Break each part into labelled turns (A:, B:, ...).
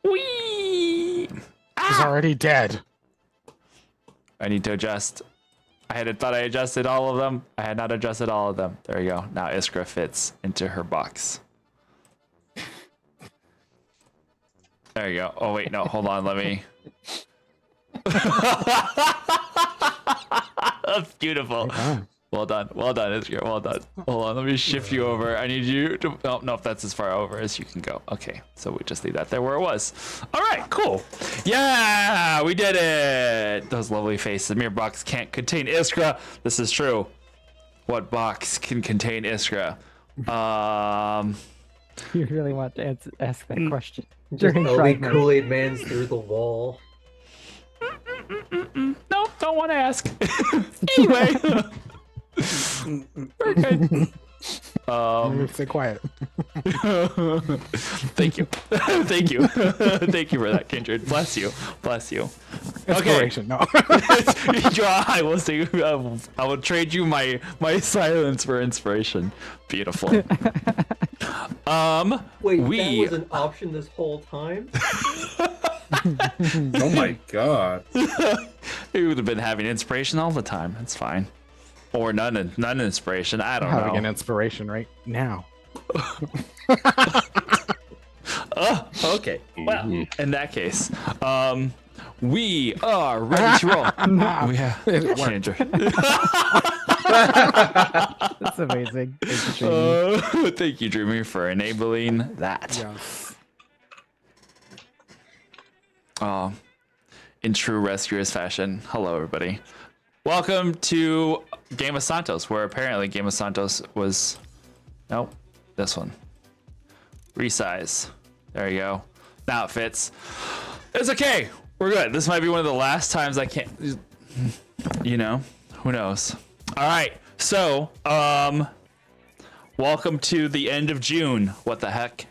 A: Whee!
B: He's already dead.
A: I need to adjust. Thought I adjusted all of them. I had not adjusted all of them. There you go. Now Iskra fits into her box. There you go. Oh wait, no, hold on. Let me. That's beautiful. Well done, Iskra. Well done. Hold on, let me shift you over. I need you to. Oh no, that's as far over as you can go. Okay, so we just leave that there where it was. All right, cool. Yeah, we did it. Those lovely faces. The mirror box can't contain Iskra. This is true. What box can contain Iskra?
C: You really want to ask that question?
D: Just
C: during
D: Obi
C: Fragment.
D: Kool-Aid Man's through the wall.
A: No, don't want to ask. Anyway. We're good.
B: Stay quiet.
A: Thank you. Thank you. Thank you for that, Kindred. Bless you. Bless you.
B: Inspiration. No.
A: I will say, I will trade you my silence for inspiration. Beautiful.
D: Wait,
A: we
D: that was an option this whole time?
E: Oh my god.
A: we would have been having inspiration all the time. It's fine. Or none inspiration. I don't
B: Having
A: know.
B: an inspiration right now.
A: Oh, okay. Well, in that case, we are ready to roll. We have Kendra.
C: That's amazing. Thank you, Jamie.
A: Thank you, Dreamy, for enabling that.
B: Yes.
A: In true rescuers fashion. Hello, everybody. Welcome to Game of Santos, where apparently Game of Santos was... Nope, this one. Resize. There you go. Now it fits. It's okay. We're good. This might be one of the last times I can't... You know, who knows? All right. So, welcome to the end of June. What the heck?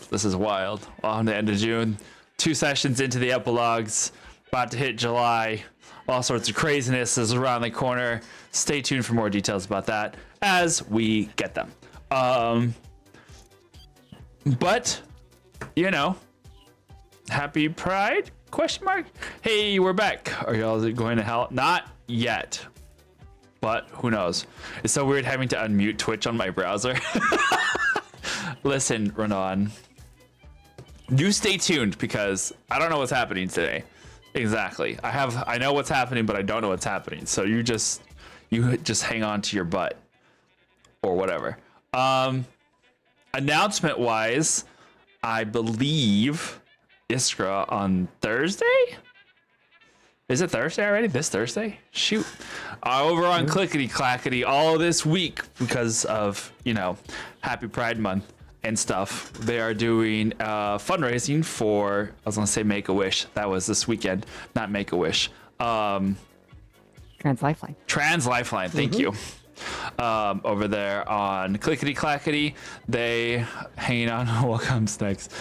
A: This is wild. Welcome to the end of June. 2 sessions into the epilogues. About to hit July. All sorts of craziness is around the corner. Stay tuned for more details about that as we get them. But, you know, happy Pride? Question mark? Hey, we're back. Are y'all going to hell? Not yet. But who knows? It's so weird having to unmute Twitch on my browser. Listen, Renan. You stay tuned because I don't know what's happening today. Exactly. I know what's happening, but I don't know what's happening. So you just hang on to your butt or whatever. Announcement wise, I believe Iskra on Thursday. Is it Thursday already? This Thursday? Shoot. Over on Clickety Clackety all this week because of, you know, Happy Pride Month and stuff. They are doing fundraising for, I was going to say Make-A-Wish. That was this weekend, not Make-A-Wish.
C: Trans Lifeline.
A: Trans Lifeline, thank you. Over there on Clickety Clackety. They hanging on what comes next.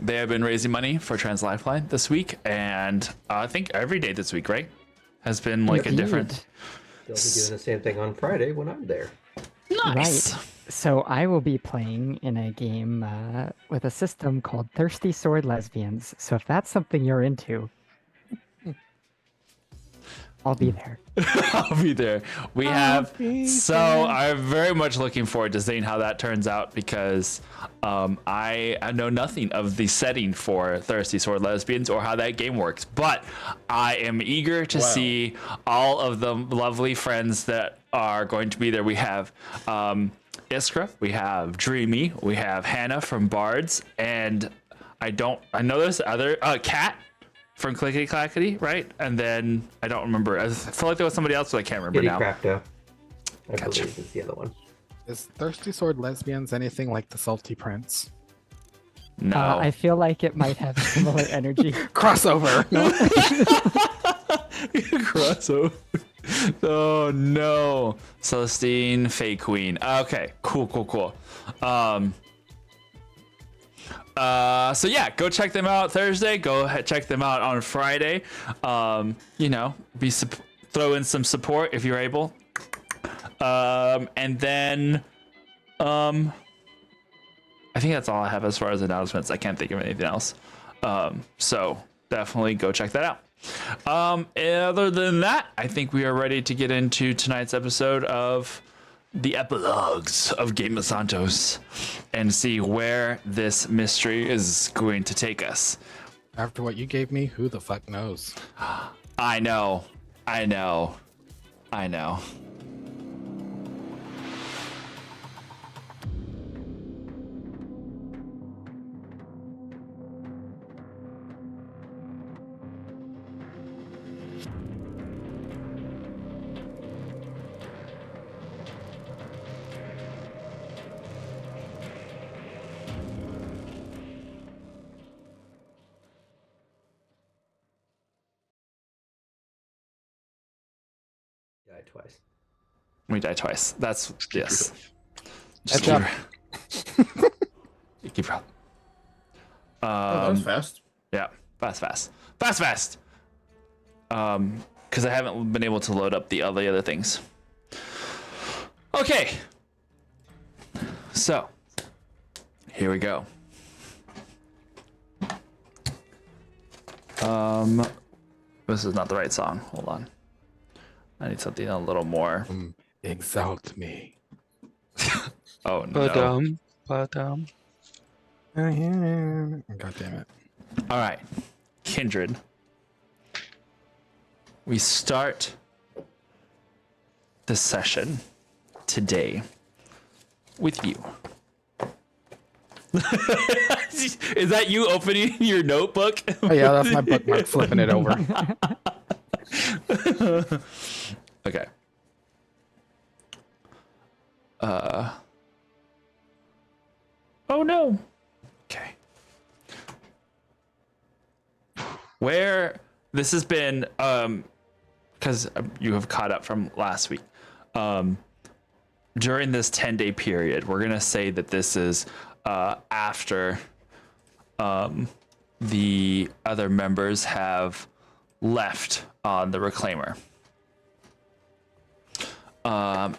A: They have been raising money for Trans Lifeline this week, and I think every day this week, right? Has been like a different.
D: They'll be doing the same thing on Friday when I'm there.
A: Nice.
C: Right. So I will be playing in a game with a system called Thirsty Sword Lesbians. So if that's something you're into, I'll be there.
A: I'll be there. We have so I'm very much looking forward to seeing how that turns out because I know nothing of the setting for Thirsty Sword Lesbians or how that game works, but I am eager to see all of the lovely friends that are going to be there. We have Iskra, we have Dreamy, we have Hannah from Bards, and I know there's other Kat from Clickety Clackety, right? And then I don't remember. I feel like there was somebody else, but I can't remember
D: Kitty
A: now.
D: Crafto, I
A: Gotcha.
D: believe is the other one.
B: Is Thirsty Sword Lesbians anything like the Salty Prince?
A: No.
C: I feel like it might have similar energy.
B: Crossover. No.
A: Crossover. Oh no. Celestine, Fae Queen. Okay, cool. So yeah, go check them out Thursday. Go check them out on Friday. You know, throw in some support if you're able. And then, I think that's all I have as far as announcements. I can't think of anything else. So definitely go check that out. Other than that, I think we are ready to get into tonight's episode of the epilogues of Game of Santos and see where this mystery is going to take us.
B: After what you gave me, who the fuck knows?
A: I know.
D: Died twice.
A: We die twice. That's yes.
B: Just keep
A: Keep up.
E: That was fast.
A: Yeah, fast. Because I haven't been able to load up the other things. Okay. So, here we go. This is not the right song. Hold on. I need something a little more.
B: Exalt me.
A: Oh no.
B: God damn it.
A: All right, Kindred. We start the session today with you. Is that you opening your notebook?
B: Oh yeah, that's my bookmark flipping it over.
A: Okay. Oh no. Okay. Where this has been, because you have caught up from last week. During this 10-day period, we're gonna say that this is after the other members have left on the Reclaimer.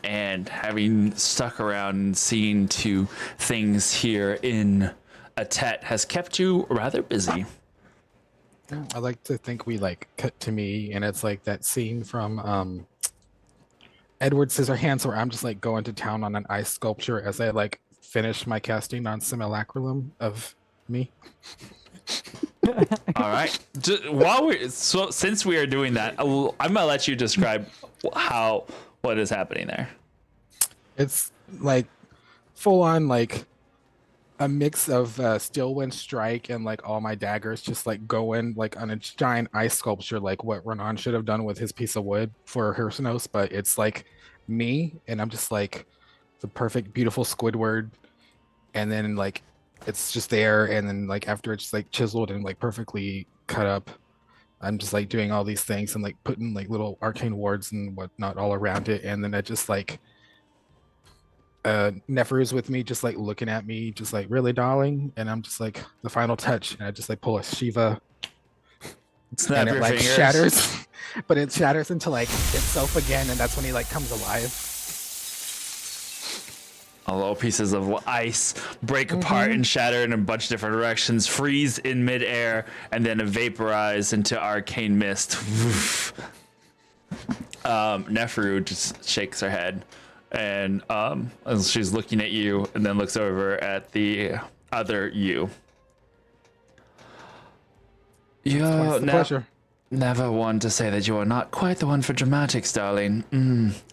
A: And having stuck around and seen to things here in Atet has kept you rather busy.
B: I like to think we like cut to me, and it's like that scene from Edward Scissorhands where I'm just like going to town on an ice sculpture as I like finish my casting on Simulacrum of me.
A: All right. Since we are doing that, I'm gonna let you describe what is happening there.
B: It's like full on like a mix of Steel Wind Strike and like all my daggers just like going like on a giant ice sculpture, like what Renan should have done with his piece of wood for Hersenos, but it's like me, and I'm just like the perfect, beautiful Squidward, and then like it's just there, and then like after it's like chiseled and like perfectly cut up, I'm just like doing all these things and like putting like little arcane wards and whatnot all around it, and then I just like Neferu's with me, just like looking at me, just like really darling, and I'm just like the final touch, and I just like pull a Shiva,
A: Snap
B: and it
A: your
B: like
A: fingers.
B: shatters, but it shatters into like itself again, and that's when he like comes alive.
A: All little pieces of ice break apart and shatter in a bunch of different directions, freeze in midair, and then vaporize into arcane mist. Neferu just shakes her head, and as she's looking at you, and then looks over at the other you.
B: It's a pleasure.
A: Never one to say that you are not quite the one for dramatics, darling.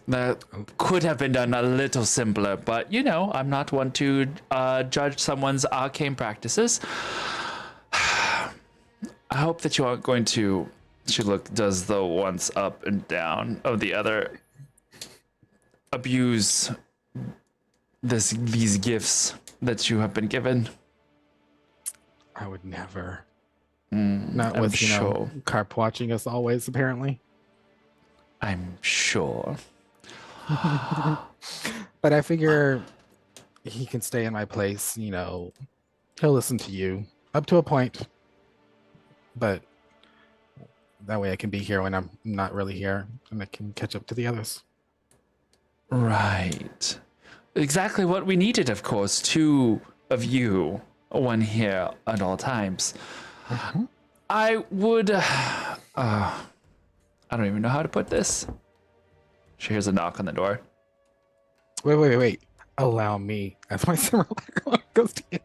A: That could have been done a little simpler, but you know, I'm not one to judge someone's arcane practices. I hope that you aren't going to. She does the once up and down of the other. Abuse these gifts that you have been given.
B: I would never. Not
A: I'm
B: with
A: sure.
B: Carp watching us always, apparently.
A: I'm sure.
B: But I figure he can stay in my place, you know. He'll listen to you up to a point. But that way I can be here when I'm not really here, and I can catch up to the others.
A: Right. Exactly what we needed, of course, to of you, one here at all times.
B: Mhm.
A: I would. I don't even know how to put this. She hears a knock on the door.
B: Wait. Allow me. As my summer goes to you.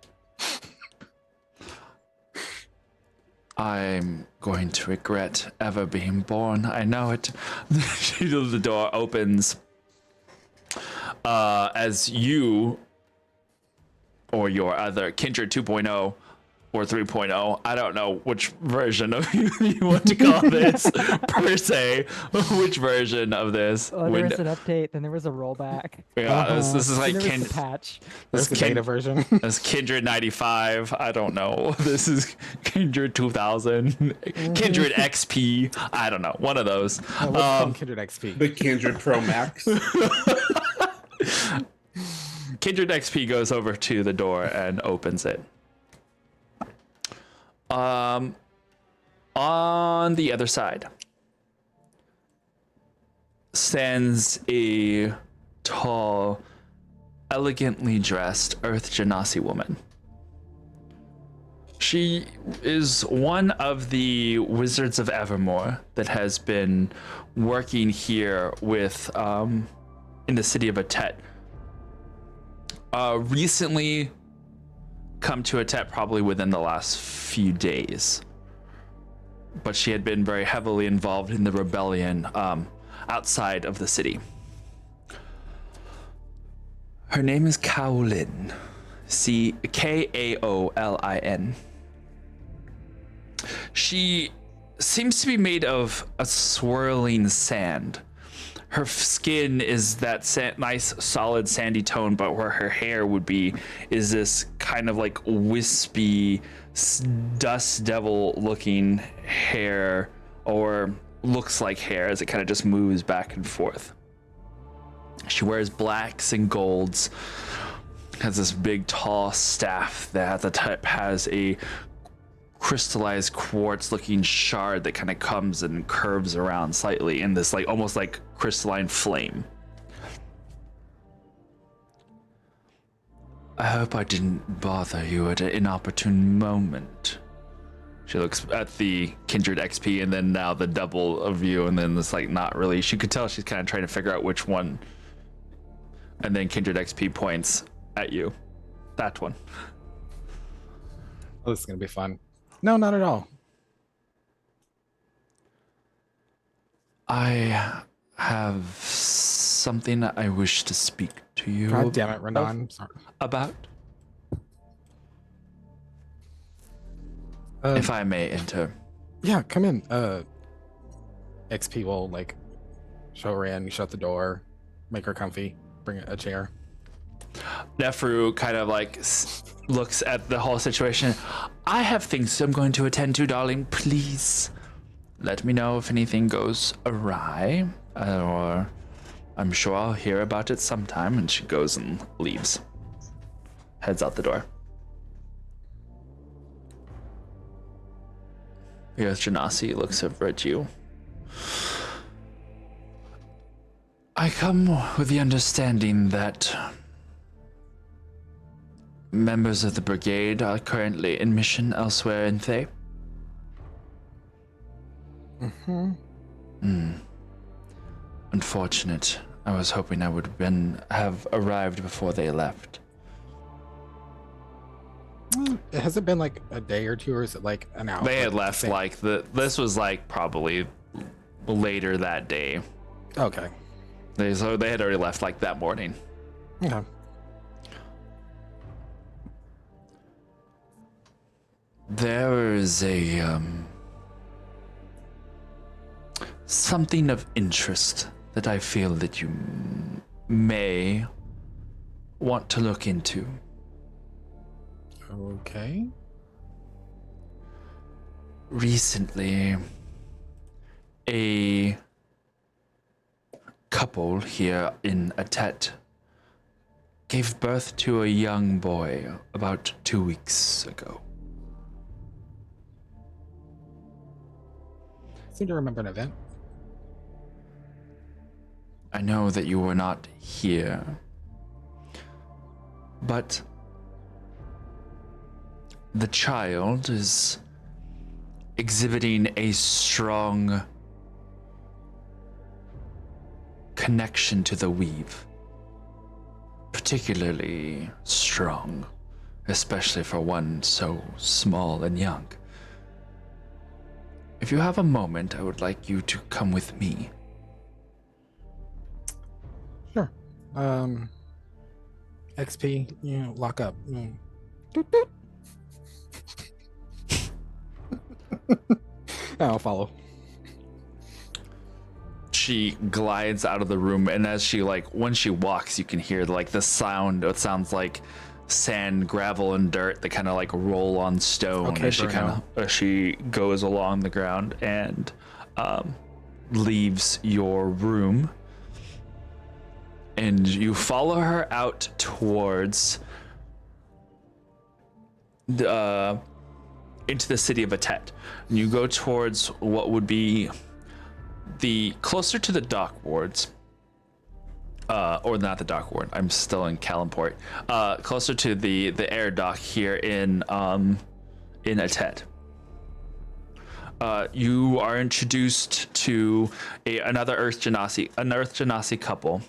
A: I'm going to regret ever being born. I know it. The door opens. As you or your other Kindred 2.0 or 3.0, I don't know which version of you want to call this per se. Which version of this?
C: Oh, there was an update, then there was a rollback.
A: Yeah, this is like
C: Then there was the patch.
B: There's the beta version.
A: This Kindred 95. I don't know. This is Kindred 2000. Kindred XP. I don't know. One of those.
B: What's called Kindred XP?
E: The Kindred Pro Max.
A: Kindred XP goes over to the door and opens it. On the other side stands a tall, elegantly dressed Earth Genasi woman. She is one of the Wizards of Evermore that has been working here with in the city of Atet. Recently come to Atet probably within the last few days. But she had been very heavily involved in the rebellion outside of the city. Her name is Kaolin. Kaolin. She seems to be made of a swirling sand. Her skin is that nice, solid, sandy tone, but where her hair would be is this kind of like wispy, dust devil-looking hair, or looks like hair as it kind of just moves back and forth. She wears blacks and golds, has this big, tall staff that at the tip has a crystallized quartz-looking shard that kind of comes and curves around slightly in this like almost like crystalline flame. I hope I didn't bother you at an inopportune moment. She looks at the Kindred XP and then now the double of you, and then it's like not really. She could tell she's kind of trying to figure out which one. And then Kindred XP points at you. That one.
B: Oh, this is gonna be fun. No, not at all.
A: I have something I wish to speak to you
B: God damn it, Renan. Sorry.
A: about. If I may enter.
B: Yeah, come in. XP will like show her in, shut the door, make her comfy, bring a chair.
A: Nefru kind of like looks at the whole situation. I have things I'm going to attend to, darling. Please let me know if anything goes awry, or I'm sure I'll hear about it sometime. And she goes and leaves. Heads out the door. Yes, Genasi looks over at you. I come with the understanding that members of the brigade are currently in mission elsewhere in Thay. Unfortunate. I was hoping I would have arrived before they left.
B: Has it been like a day or two, or is it like an hour?
A: They had left like this was like probably later that day.
B: Okay.
A: They had already left like that morning.
B: Okay.
A: There is a something of interest that I feel that you may want to look into.
B: Okay.
A: Recently, a couple here in Atet gave birth to a young boy about 2 weeks ago.
B: I seem to remember an event.
A: I know that you were not here, but The child is exhibiting a strong connection to the weave. Particularly strong, especially for one so small and young. If you have a moment, I would like you to come with me.
B: Sure. XP, lock up. Doot, doot. I'll follow.
A: She glides out of the room, and as she when she walks, you can hear the sound. It sounds like sand, gravel, and dirt that kind of roll on stone
B: Okay,
A: as she goes along the ground and leaves your room. And you follow her out towards the into the city of Atet. And you go towards what would be the closer to the dock wards, or not the dock ward. I'm still in Kalimport. Closer to the air dock here in Atet. You are introduced to another Earth Genasi couple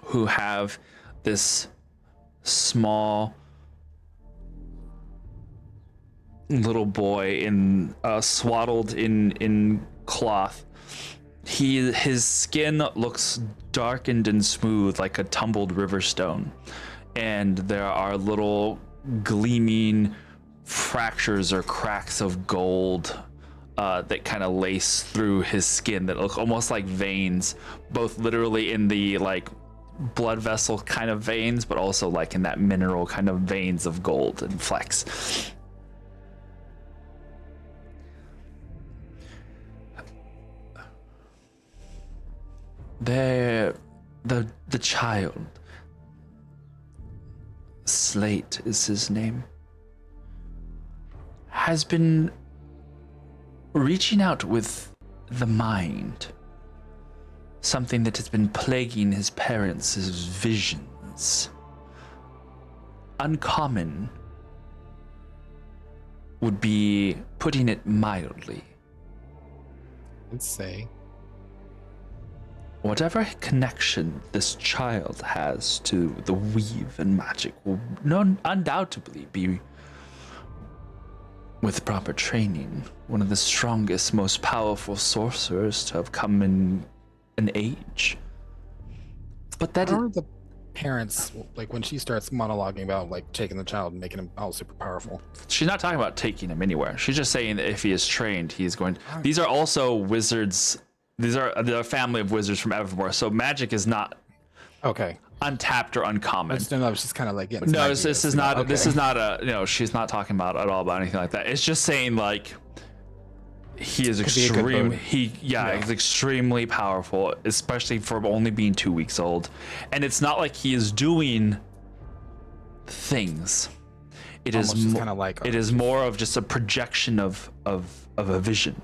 A: who have this small little boy swaddled in cloth. His skin looks darkened and smooth like a tumbled river stone, and there are little gleaming fractures or cracks of gold that kind of lace through his skin that look almost like veins, both literally in the blood vessel kind of veins, but also in that mineral kind of veins of gold and flecks. The child, Slate is his name, has been reaching out with the mind, something that has been plaguing his parents' visions. Uncommon would be putting it mildly.
B: Let's say.
A: Whatever connection this child has to the weave and magic will undoubtedly be, with proper training, one of the strongest, most powerful sorcerers to have come in an age. But that
B: How are the parents, when she starts monologuing about taking the child and making him all super powerful?
A: she's not talking about taking him anywhere. She's just saying that if he is trained, he's going. These are also wizards. These are a family of wizards from Evermore, so magic is not
B: Okay.
A: untapped or uncommon.
B: I just don't know. It's just kind of getting.
A: No,
B: some
A: this
B: ideas,
A: is not.
B: Okay.
A: This is not a. She's not talking about at all about anything like that. It's just saying he is
B: Could be a good
A: extreme.
B: boon.
A: He's extremely powerful, especially for only being 2 weeks old. And it's not like he is doing things. It is
B: Almost just
A: mo-
B: kinda
A: it is more of just a projection of a vision.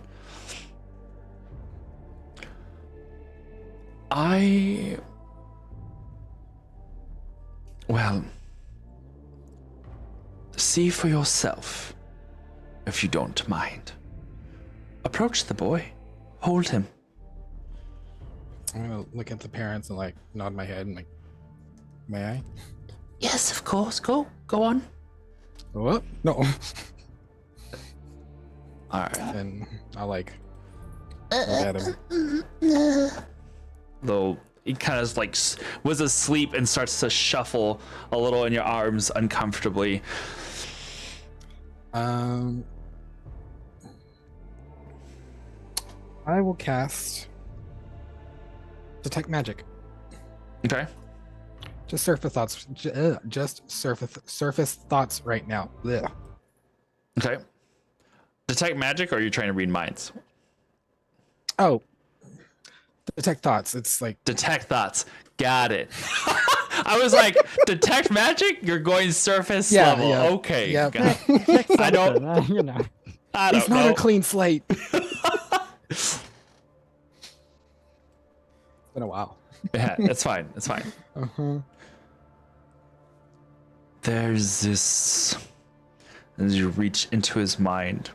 A: Well, see for yourself, if you don't mind. Approach the boy. Hold him.
B: I'm gonna look at the parents and nod my head and may I?
A: Yes, of course. Go on.
B: What? No.
A: All right.
B: And I'll look at him.
A: Though he kind of was asleep and starts to shuffle a little in your arms uncomfortably.
B: I will cast Detect Magic.
A: Okay.
B: Just surface thoughts. Just surface thoughts right now. Ugh.
A: Okay. Detect magic, or are you trying to read minds?
B: Oh, detect thoughts. It's
A: Detect thoughts. Got it. I was detect magic? You're going surface level.
B: Yeah.
A: Okay.
B: Yep.
A: Got it. I don't. I don't
B: It's not
A: know.
B: a clean slate. It's been a while.
A: Yeah, it's fine. It's fine.
B: Uh-huh.
A: There's this as you reach into his mind.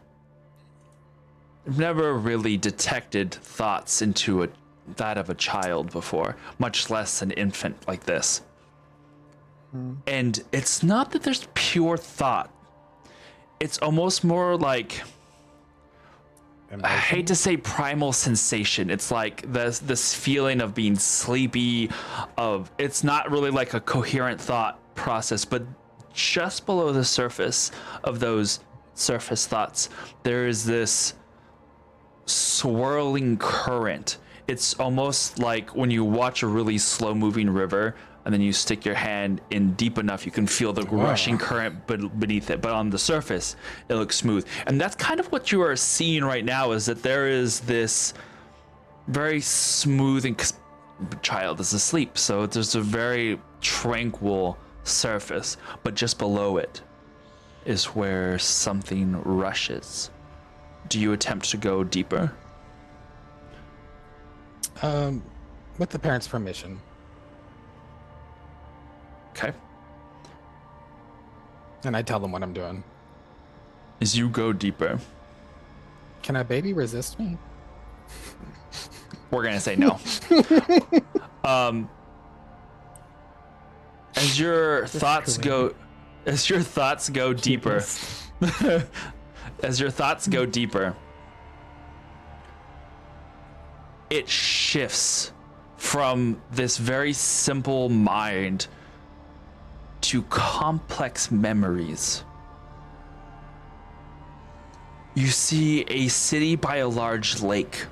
A: I've never really detected thoughts into that of a child before, much less an infant like this. And it's not that there's pure thought. It's almost more like, I hate to say primal sensation. It's like this feeling of being sleepy, it's not really like a coherent thought process, but just below the surface of those surface thoughts, there is this swirling current. It's almost like when you watch a really slow moving river and then you stick your hand in deep enough, you can feel the rushing current beneath it. But on the surface, it looks smooth. And that's kind of what you are seeing right now, is that there is this very smooth, and the child is asleep. So there's a very tranquil surface, but just below it is where something rushes. Do you attempt to go deeper?
B: With the parents' permission.
A: Okay.
B: And I tell them what I'm doing.
A: As you go deeper,
B: Can a baby resist me?
A: we're gonna say no. As your thoughts go deeper, as your thoughts go deeper, it shifts from this very simple mind to complex memories. You see a city by a large lake.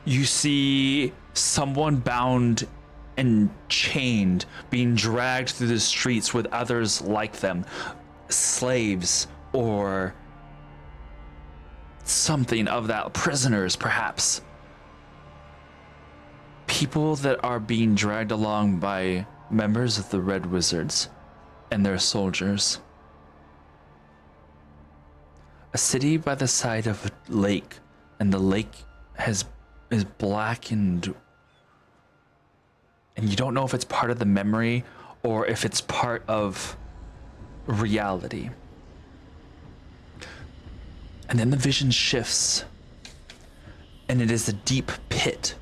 A: You see someone bound and chained, being dragged through the streets with others like them, slaves or something of that, prisoners perhaps. People that are being dragged along by members of the Red Wizards and their soldiers. A city by the side of a lake, and the lake is blackened, and you don't know if it's part of the memory or if it's part of reality. And then the vision shifts, and it is a deep pit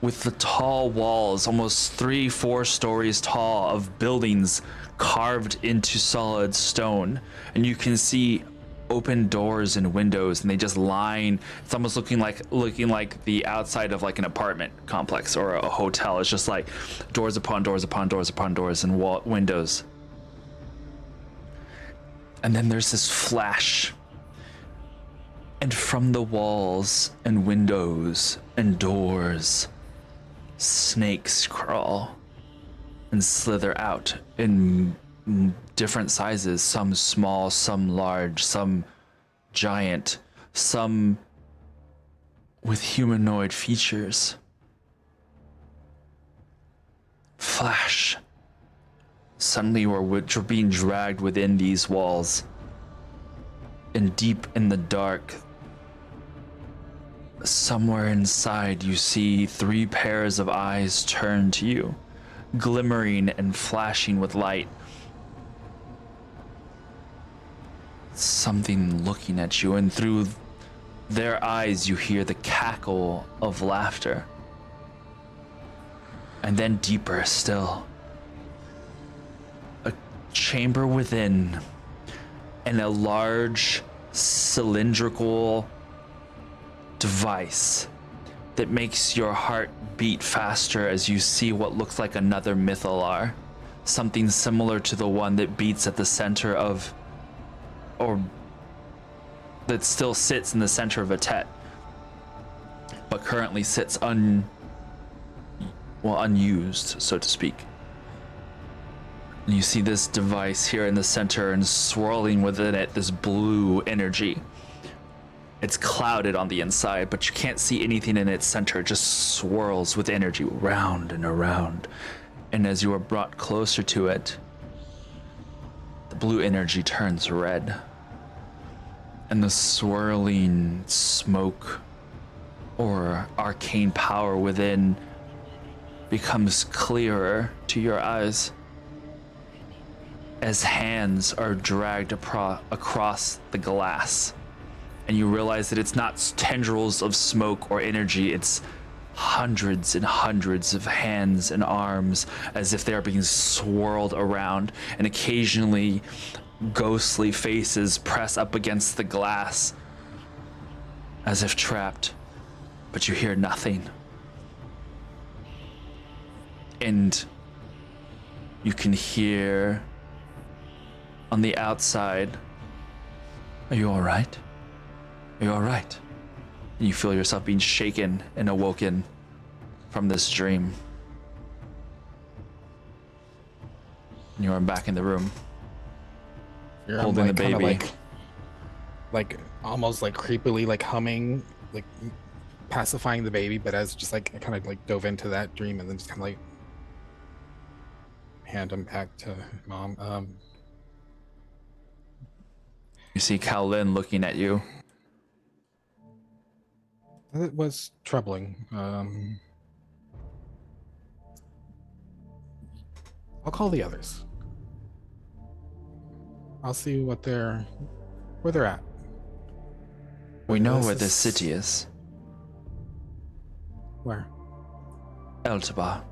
A: with the tall walls, almost 3-4 stories tall, of buildings carved into solid stone. And you can see open doors and windows, and they just line. It's almost looking like the outside of like an apartment complex or a hotel. It's just like doors upon doors upon doors upon doors and windows. And then there's this flash, and from the walls and windows and doors, snakes crawl and slither out in different sizes, some small, some large, some giant, some with humanoid features. Flash. Suddenly we're being dragged within these walls, and deep in the dark, somewhere inside, you see 3 pairs of eyes turn to you, glimmering and flashing with light. Something looking at you, and through their eyes you hear the cackle of laughter. And then deeper still, a chamber within, and a large cylindrical device that makes your heart beat faster as you see what looks like another mythalar, something similar to the one that beats at the center of, or that still sits in the center of a Tet, but currently sits unused, so to speak. And you see this device here in the center, and swirling within it this blue energy. It's clouded on the inside, but you can't see anything in its center. It just swirls with energy round and around. And as you are brought closer to it, the blue energy turns red. And the swirling smoke or arcane power within becomes clearer to your eyes. as hands are dragged across the glass. And you realize that it's not tendrils of smoke or energy, it's hundreds and hundreds of hands and arms as if they are being swirled around, and occasionally ghostly faces press up against the glass as if trapped, but you hear nothing. And you can hear on the outside, "Are you all right? Are you all right?" And you feel yourself being shaken and awoken from this dream. And you are back in the room, holding the
B: kinda
A: baby.
B: like almost like creepily like humming, like pacifying the baby, but as just like I kind of like dove into that dream and then just kind of like hand him back to mom.
A: You see Kowlin looking at you.
B: It was troubling. I'll call the others. I'll see where they're at.
A: We know
B: This
A: where this
B: is-
A: city is.
B: Where?
A: Eltabar.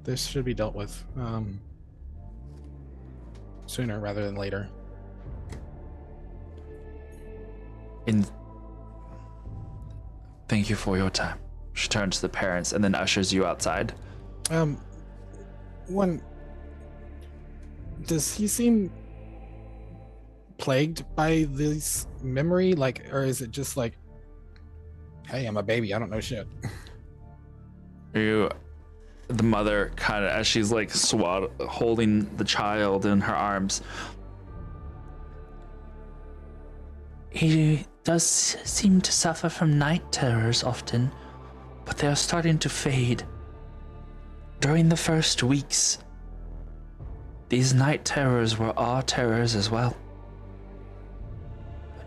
B: This should be dealt with sooner rather than later.
A: Thank you for your time. She turns to the parents and then ushers you outside.
B: One, does he seem plagued by this memory, like, or is it just like, hey, I'm a baby, I don't know shit?
A: The mother kind of, as she's like holding the child in her arms,
F: he does seem to suffer from night terrors often, but they are starting to fade. During the first weeks, these night terrors were our terrors as well.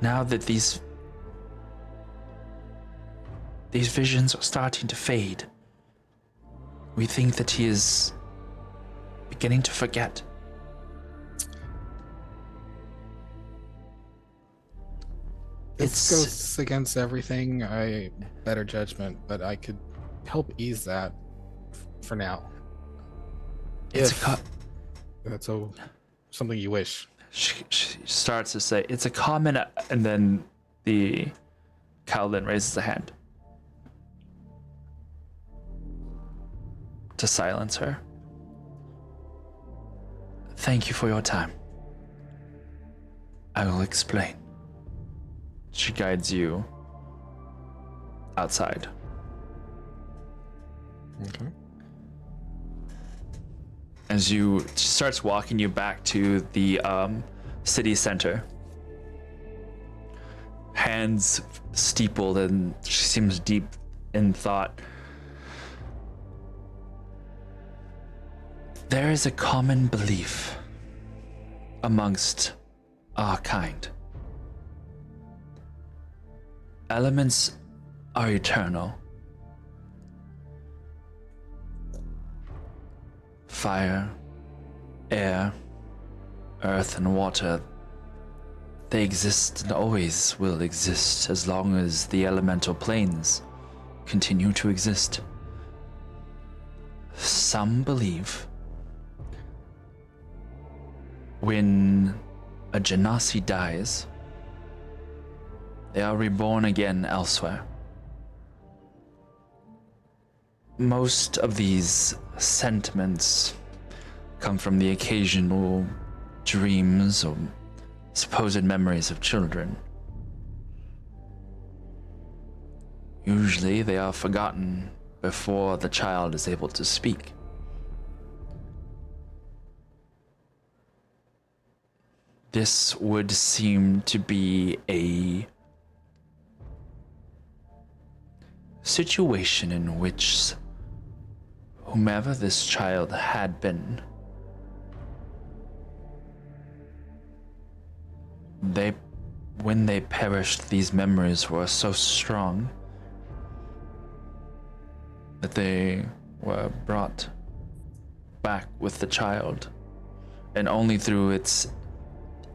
F: Now that these visions are starting to fade, we think that he is beginning to forget.
B: This goes against everything. Better judgment, but I could help ease that for now.
A: it's
B: If that's something you wish.
A: she starts to say, "It's a common," and then the Kowlin raises a hand to silence her.
F: Thank you for your time. I will explain.
A: She guides you outside.
B: Okay.
A: As she starts walking you back to the city center. Hands steepled, and she seems deep in thought.
F: There is a common belief amongst our kind. Elements are eternal. Fire, air, earth, and water, they exist and always will exist as long as the elemental planes continue to exist. Some believe when a Genasi dies, they are reborn again elsewhere. Most of these sentiments come from the occasional dreams or supposed memories of children. Usually they are forgotten before the child is able to speak. This would seem to be a situation in which whomever this child had been, when they perished, these memories were so strong that they were brought
A: back with the child, and only through its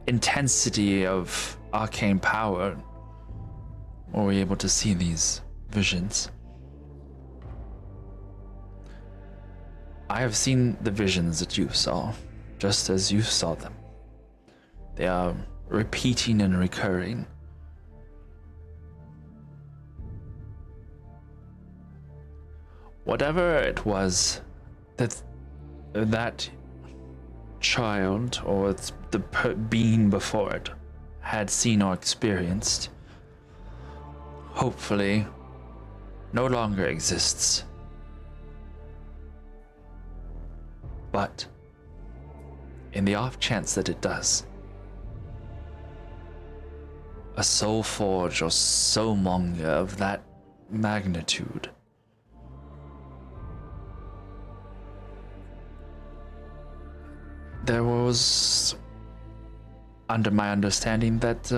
A: intensity of arcane power were we able to see these visions. I have seen the visions that you saw, just as you saw them. They are repeating and recurring. Whatever it was that child or the being before it had seen or experienced, hopefully no longer exists. But in the off chance that it does, a soul forge or soulmonger of that magnitude there was, under my understanding, that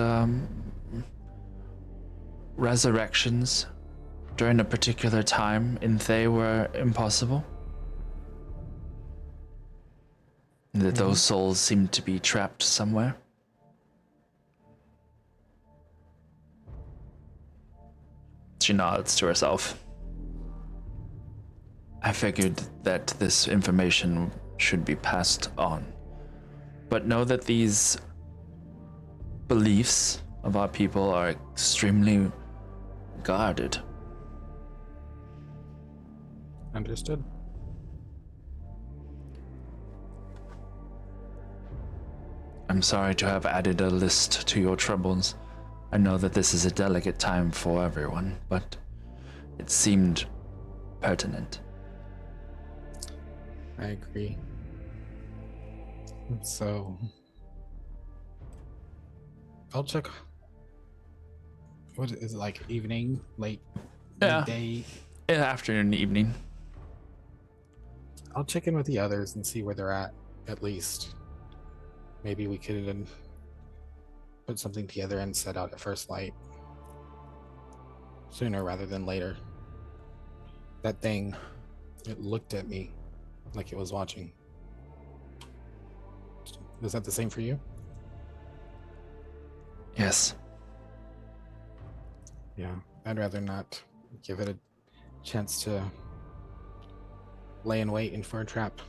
A: resurrections during a particular time in Thay were impossible. That those souls seemed to be trapped somewhere. She nods to herself. I figured that this information should be passed on. But know that these beliefs of our people are extremely guarded.
B: Understood.
A: I'm sorry to have added a list to your troubles. I know that this is a delicate time for everyone, but it seemed pertinent.
B: I agree. So I'll check. What is it, like evening, late midday?
A: In afternoon, evening.
B: I'll check in with the others and see where they're at least. Maybe we could put something together and set out at first light. Sooner rather than later. That thing, it looked at me like it was watching. Was that the same for you?
A: Yes.
B: Yeah, I'd rather not give it a chance to lay in wait and for a trap.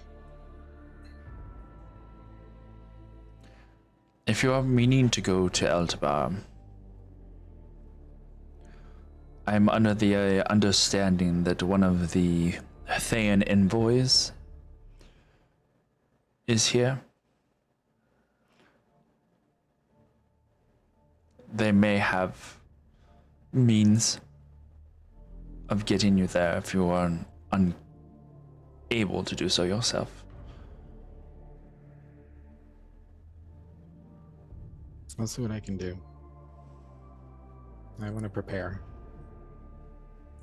A: If you are meaning to go to Eltabar, I am under the understanding that one of the Thayan envoys is here. They may have means of getting you there if you are unable to do so yourself.
B: I'll see what I can do. I want to prepare.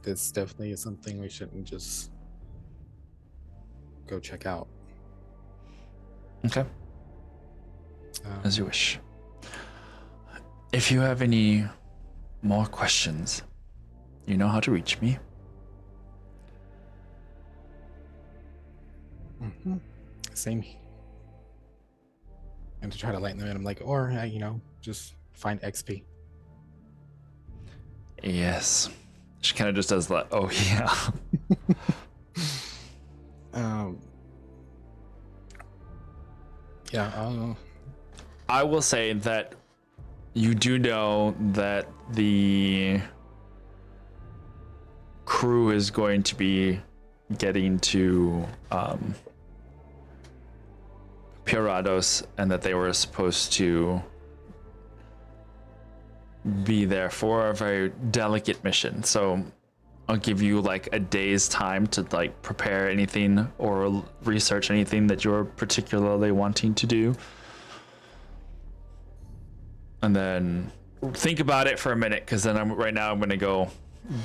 B: This definitely is something we shouldn't just go check out.
A: Okay. As you wish. If you have any more questions, you know how to reach me.
B: Mm-hmm. Same. And to try to lighten them, I'm like, or just find XP.
A: Yes. She kind of just does that. Oh yeah.
B: Yeah.
A: I will say that you do know that the crew is going to be getting to Pirados, and that they were supposed to be there for a very delicate mission. So I'll give you like a day's time to like prepare anything or research anything that you're particularly wanting to do. And then think about it for a minute, because then I'm going to go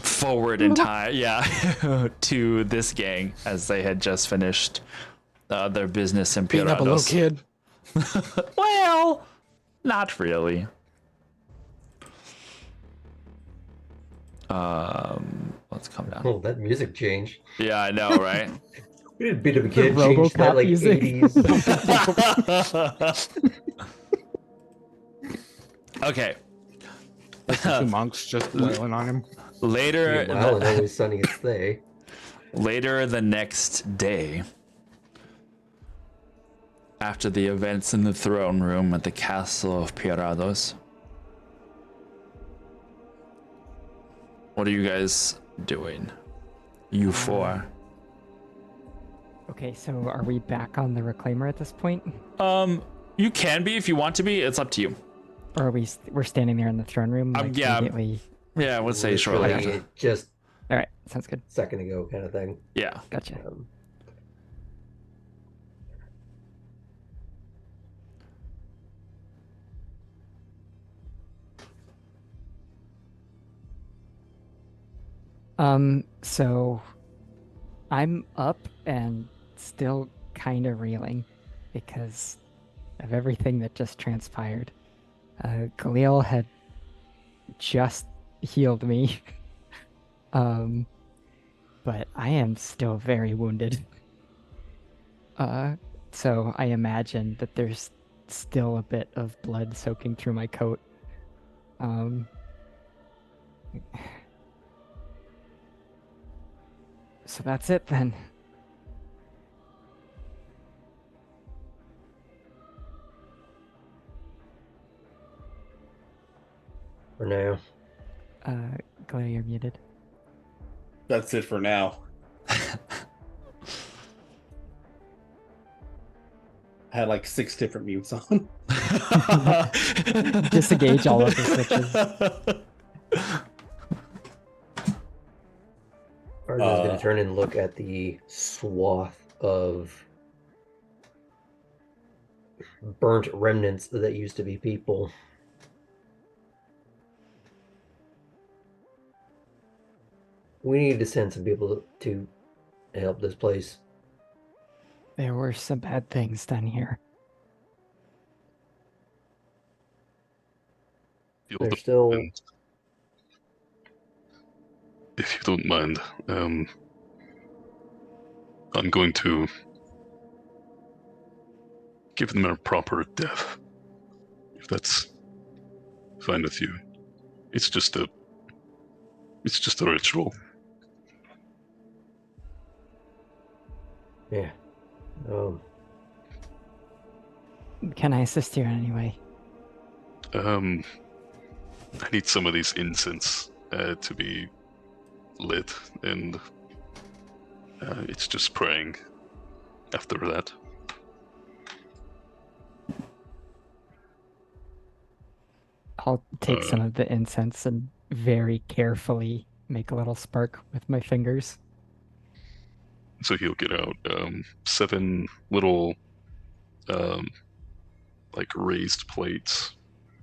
A: forward in time, to this gang as they had just finished their business in
B: beating up a little
A: Pirados.
B: kid.
A: Well, not really. Let's come down.
D: Oh, that music change.
A: Yeah, I know, right?
D: We did a bit of a
C: The
D: kid change that
C: RoboCop
D: like
C: music.
D: 80s.
A: Okay.
B: Like the two monks just wailing on him.
A: Later,
D: Meanwhile, and Always Sunny it's they.
A: later the next day, after the events in the throne room at the castle of Pirados, what are you guys doing? You four.
C: Okay, so are we back on the reclaimer at this point?
A: You can be if you want to be. It's up to you.
C: Or are we're standing there in the throne room like
A: yeah.
C: immediately?
A: Yeah, I would say shortly
D: Literally
A: after.
D: just
C: All right, sounds good.
D: a second ago kind of thing.
A: Yeah.
C: Gotcha. So I'm up and still kind of reeling because of everything that just transpired. Galil had just healed me. But I am still very wounded. So I imagine that there's still a bit of blood soaking through my coat. So that's it then.
D: For now.
C: Glare, you're muted.
E: That's it for now. I had like 6 different mutes on.
C: Disengage all of the switches.
D: Arden's going to turn and look at the swath of burnt remnants that used to be people. We need to send some people to help this place.
C: There were some bad things done here.
D: They're still...
G: If you don't mind, I'm going to give them a proper death. If that's fine with you. It's just a ritual.
D: Yeah.
C: Can I assist you in any way?
G: I need some of these incense to be lit, and it's just praying after that.
C: I'll take some of the incense and very carefully make a little spark with my fingers.
G: So he'll get out 7 little like raised plates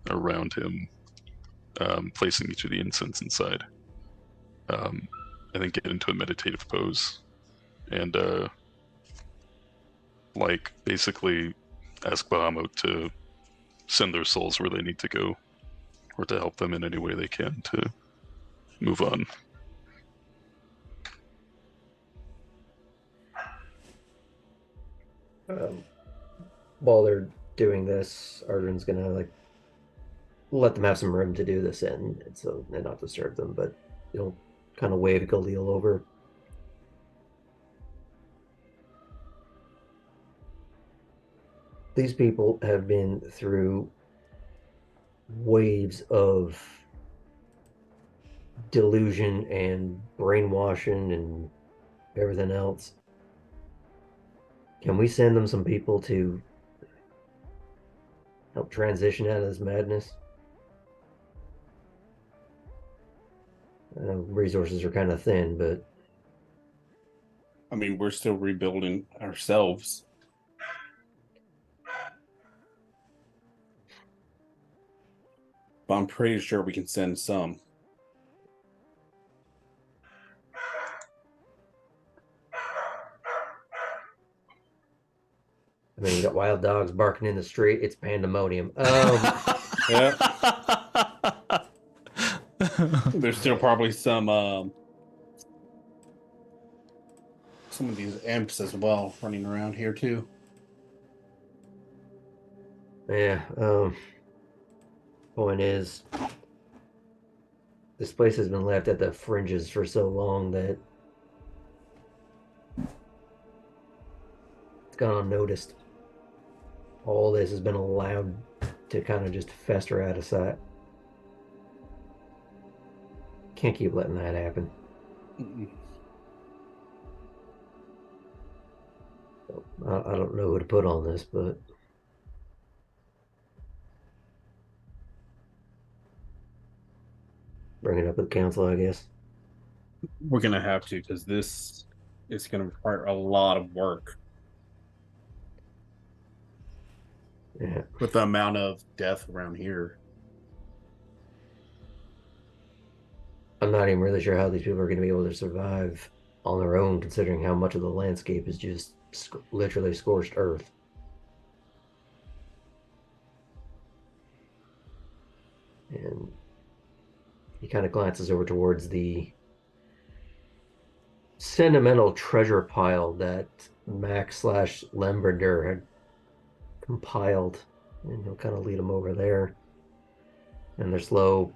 G: around him, placing each of the incense inside, and then get into a meditative pose, and like basically ask Bahamut to send their souls where they need to go, or to help them in any way they can to move on.
D: While they're doing this, Arden's gonna let them have some room to do this in, and not disturb them, but he'll kind of wave Galil over. These people have been through waves of delusion and brainwashing and everything else. Can we send them some people to help transition out of this madness? I know resources are kind of thin, but...
E: I mean, we're still rebuilding ourselves. But I'm pretty sure we can send some.
D: I mean, you got wild dogs barking in the street. It's pandemonium.
E: Yeah. There's still probably some some of these imps as well running around here too.
D: Yeah. Point is, this place has been left at the fringes for so long that it's gone unnoticed. All this has been allowed to kind of just fester out of sight. Can't keep letting that happen. I don't know who to put on this, but bring it up with council, I guess.
E: We're gonna have to, because this is gonna require a lot of work
D: Yeah.
E: with the amount of death around here.
D: I'm not even really sure how these people are going to be able to survive on their own, considering how much of the landscape is just literally scorched earth. And he kind of glances over towards the sentimental treasure pile that Max/Lembrinder had compiled, and he'll kind of lead him over there. And they're slow.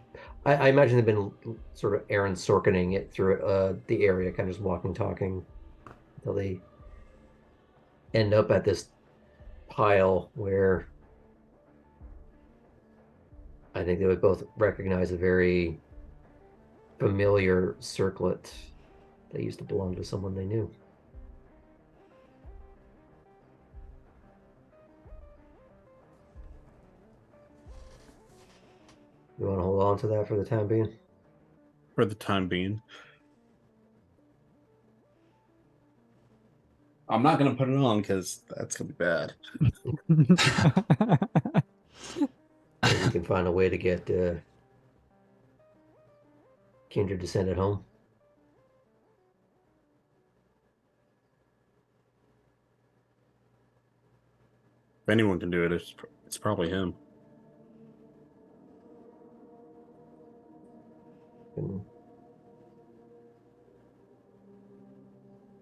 D: I imagine they've been sort of Aaron Sorkining it through the area, kind of just walking, talking, until they end up at this pile where I think they would both recognize a very familiar circlet that used to belong to someone they knew. You want to hold on to that for the time being?
E: For the time being. I'm not gonna put it on because that's gonna be bad.
D: Maybe we can find a way to get Kindred to send it home.
E: If anyone can do it, it's probably him.
D: And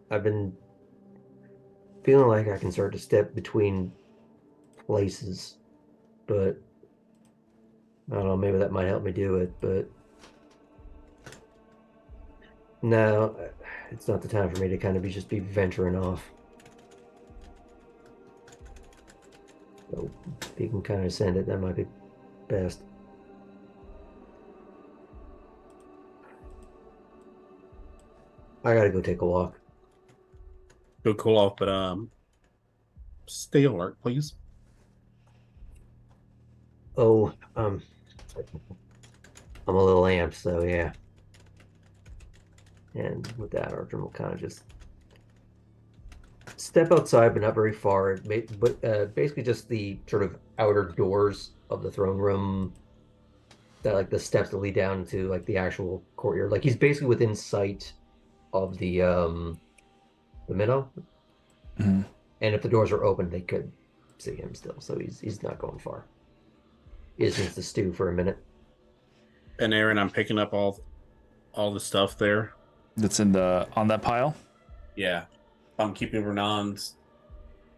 D: I've been feeling like I can start to step between places, but I don't know, maybe that might help me do it, but no, it's not the time for me to kind of just be venturing off. So if you can kind of send it, that might be best. I gotta go take a walk.
E: Go cool off, but stay alert, please.
D: Oh, I'm a little amped, so yeah. And with that, Arjun will kind of just step outside, but not very far. But basically just the sort of outer doors of the throne room, that like the steps that lead down to like the actual courtyard. Like he's basically within sight of the minnow.
A: Mm-hmm.
D: And if the doors are open, they could see him still. So he's not going far. He just needs to stew for a minute.
E: And Aaron, I'm picking up all the stuff there.
A: That's on that pile.
E: Yeah, I'm keeping Renan's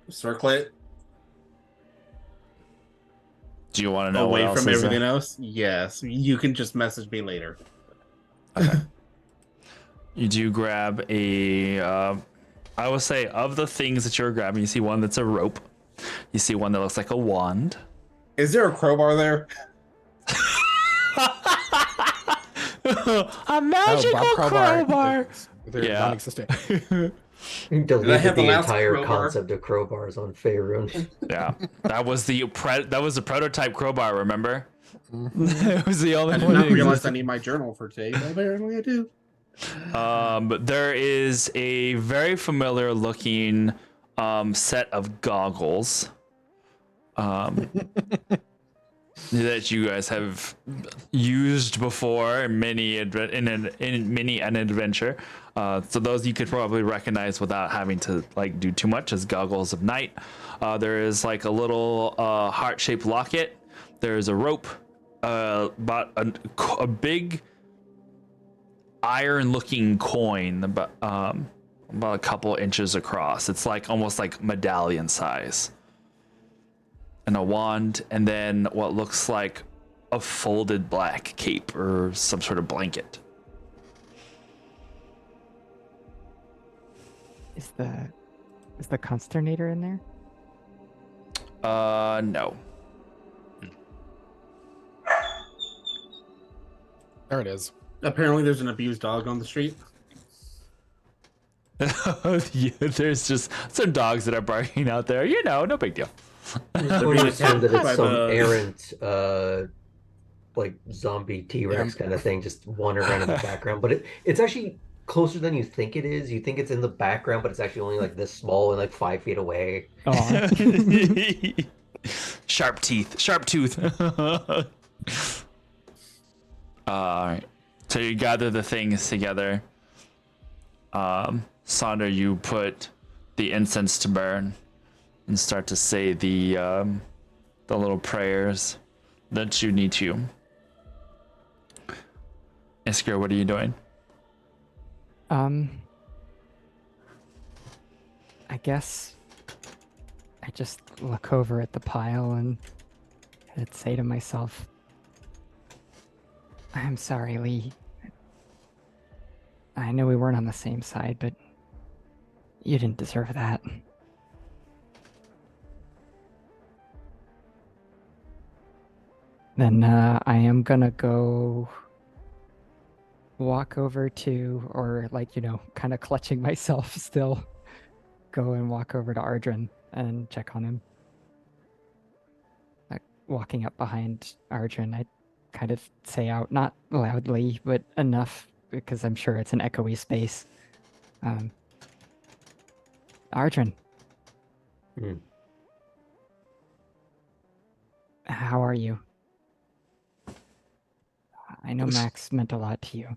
E: circlet
A: Do you want to know
E: away
A: what else
E: from
A: is
E: everything
A: there?
E: else. Yes, you can just message me later.
A: Okay. You do grab a. I will say of the things that you're grabbing, you see one that's a rope. You see one that looks like a wand.
E: Is there a crowbar there?
A: A magical crowbar.
B: They're
A: Yeah.
B: non-existent.
D: Deleted
E: have the
D: the
E: last
D: entire
E: crowbar?
D: concept of crowbars on Faerun.
A: Yeah, that was the prototype crowbar. Remember? It was the only
E: I did
A: one.
E: not
A: that
E: realize
A: existed.
E: I need my journal for today, but apparently I do.
A: But there is a very familiar looking set of goggles that you guys have used before in many an adventure. So those you could probably recognize without having to like do too much as goggles of night. There is like a little heart-shaped locket. There's a rope, about a big iron-looking coin, about about a couple inches across. It's like almost like medallion size. And a wand, and then what looks like a folded black cape or some sort of blanket.
C: Is the consternator in there?
A: No.
B: There it is.
E: Apparently, there's an abused dog on the street.
A: Yeah, there's just some dogs that are barking out there. You know, no big deal.
D: I would assume that
E: By
D: it's some
E: the-
D: errant, like zombie T-Rex kind of thing, just wandering around in the background. But it's actually closer than you think it is. You think it's in the background, but it's actually only like this small and like 5 feet away.
C: Oh,
A: Sharp teeth, sharp tooth. All right. So you gather the things together. Sonder, you put the incense to burn and start to say the little prayers that you need to. Isker, what are you doing?
C: I guess I just look over at the pile and I'd say to myself, I'm sorry, Lee. I know we weren't on the same side, but you didn't deserve that. Then I am gonna go walk over to, or like, kind of clutching myself still, go and walk over to Ardrin and check on him. Like, walking up behind Ardrin, I kind of say out, not loudly, but enough because I'm sure it's an echoey space. Ardrin.
D: Hmm.
C: How are you? I know Max meant a lot to you.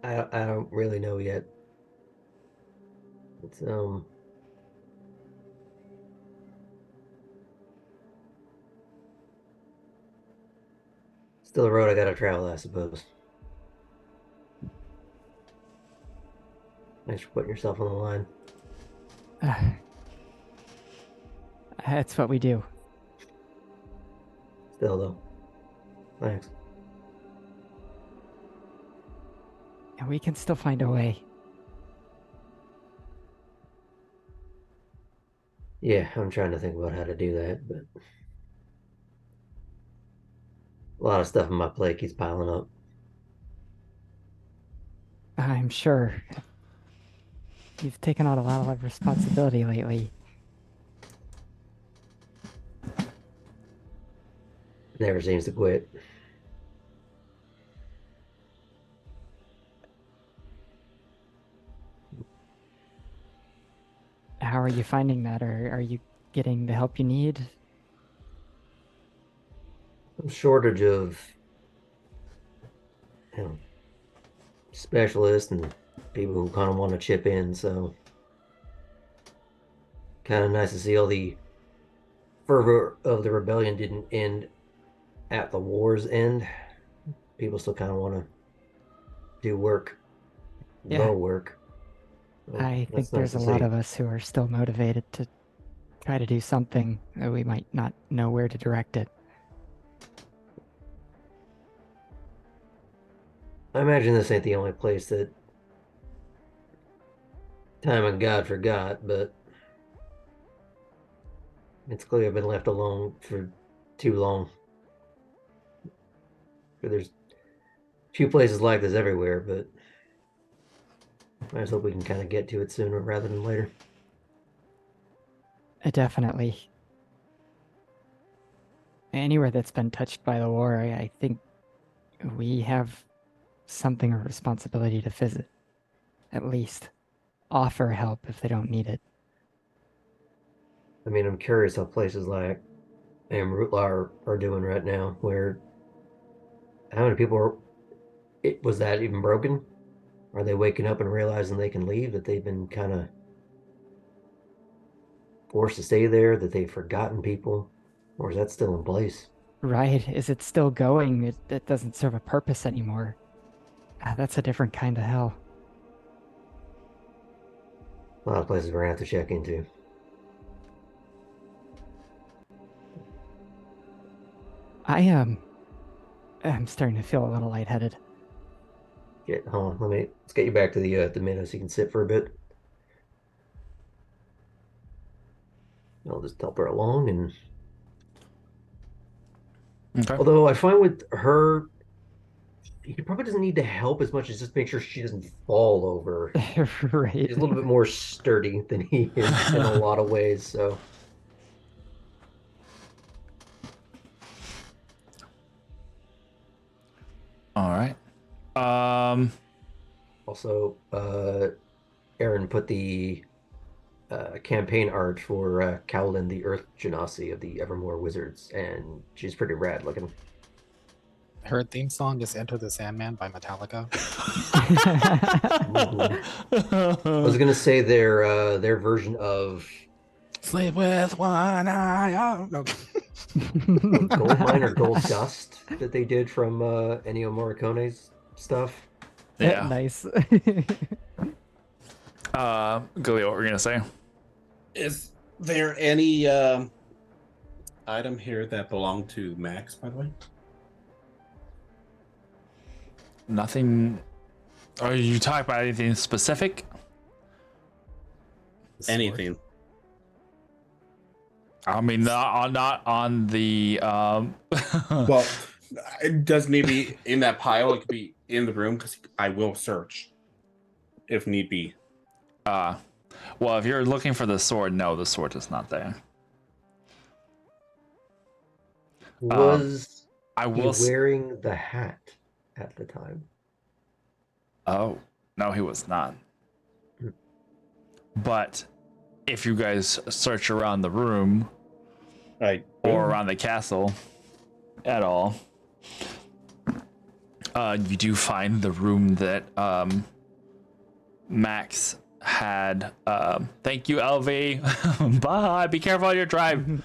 D: I don't really know yet. It's still a road I gotta travel, I suppose. Thanks for putting yourself on the line.
C: That's what we do.
D: Still though. Thanks.
C: And we can still find a way.
D: Yeah, I'm trying to think about how to do that, but a lot of stuff on my plate keeps piling up.
C: I'm sure. You've taken on a lot of responsibility lately.
D: Never seems to quit.
C: How are you finding that? Or are you getting the help you need?
D: Some shortage of, specialists and people who kind of want to chip in, so kind of nice to see all the fervor of the rebellion didn't end at the war's end. People still kind of want to do work,
C: Yeah.
D: the work. So
C: I think
D: that's nice
C: there's
D: to
C: a lot
D: see.
C: of us who are still motivated to try to do something, though we might not know where to direct it.
D: I imagine this ain't the only place that time and God forgot, but it's clear I've been left alone for too long. There's a few places like this everywhere, but I just hope we can kind of get to it sooner rather than later.
C: Definitely. Anywhere that's been touched by the war, I think we have something of a responsibility to visit. At least offer help if they don't need it.
D: I mean, I'm curious how places like Amrutla are doing right now, where how many people are, was that even broken? Are they waking up and realizing they can leave, that they've been kind of forced to stay there, that they've forgotten people, or is that still in place?
C: Right. Is it still going? It doesn't serve a purpose anymore. That's a different kind of hell.
D: A lot of places we're gonna have to check into.
C: I'm starting to feel a little lightheaded.
D: Hold on, let's get you back to the minnow so you can sit for a bit. I'll just help her along, and
A: Okay.
D: although I find with her, he probably doesn't need to help as much as just make sure she doesn't fall over.
C: Right.
D: He's a little bit more sturdy than he is in a lot of ways, so.
A: All right.
D: Also, Aaron put the campaign art for Cowlin the Earth Genasi of the Evermore Wizards, and she's pretty rad looking.
B: Her theme song is Enter the Sandman by Metallica.
D: I was gonna say their version of
B: Sleep with one eye out. No.
D: Gold Mine or Gold Dust that they did from Ennio Morricone's stuff.
A: Yeah.
C: Nice.
A: Galil, what were you gonna say?
E: Is there any item here that belonged to Max, by the way?
A: Nothing. Are you talking about anything specific?
E: Anything.
A: I mean, not on the.
E: Well, it doesn't need to be in that pile. It could be in the room because I will search if need be.
A: Well, if you're looking for the sword, no, the sword is not there.
D: Was
A: I
D: he
A: will.
D: wearing the hat at the time?
A: Oh, no, he was not. But if you guys search around the room
E: Right.
A: or around the castle at all, you do find the room that Max had. Thank you, LV. Bye. Be careful on your drive.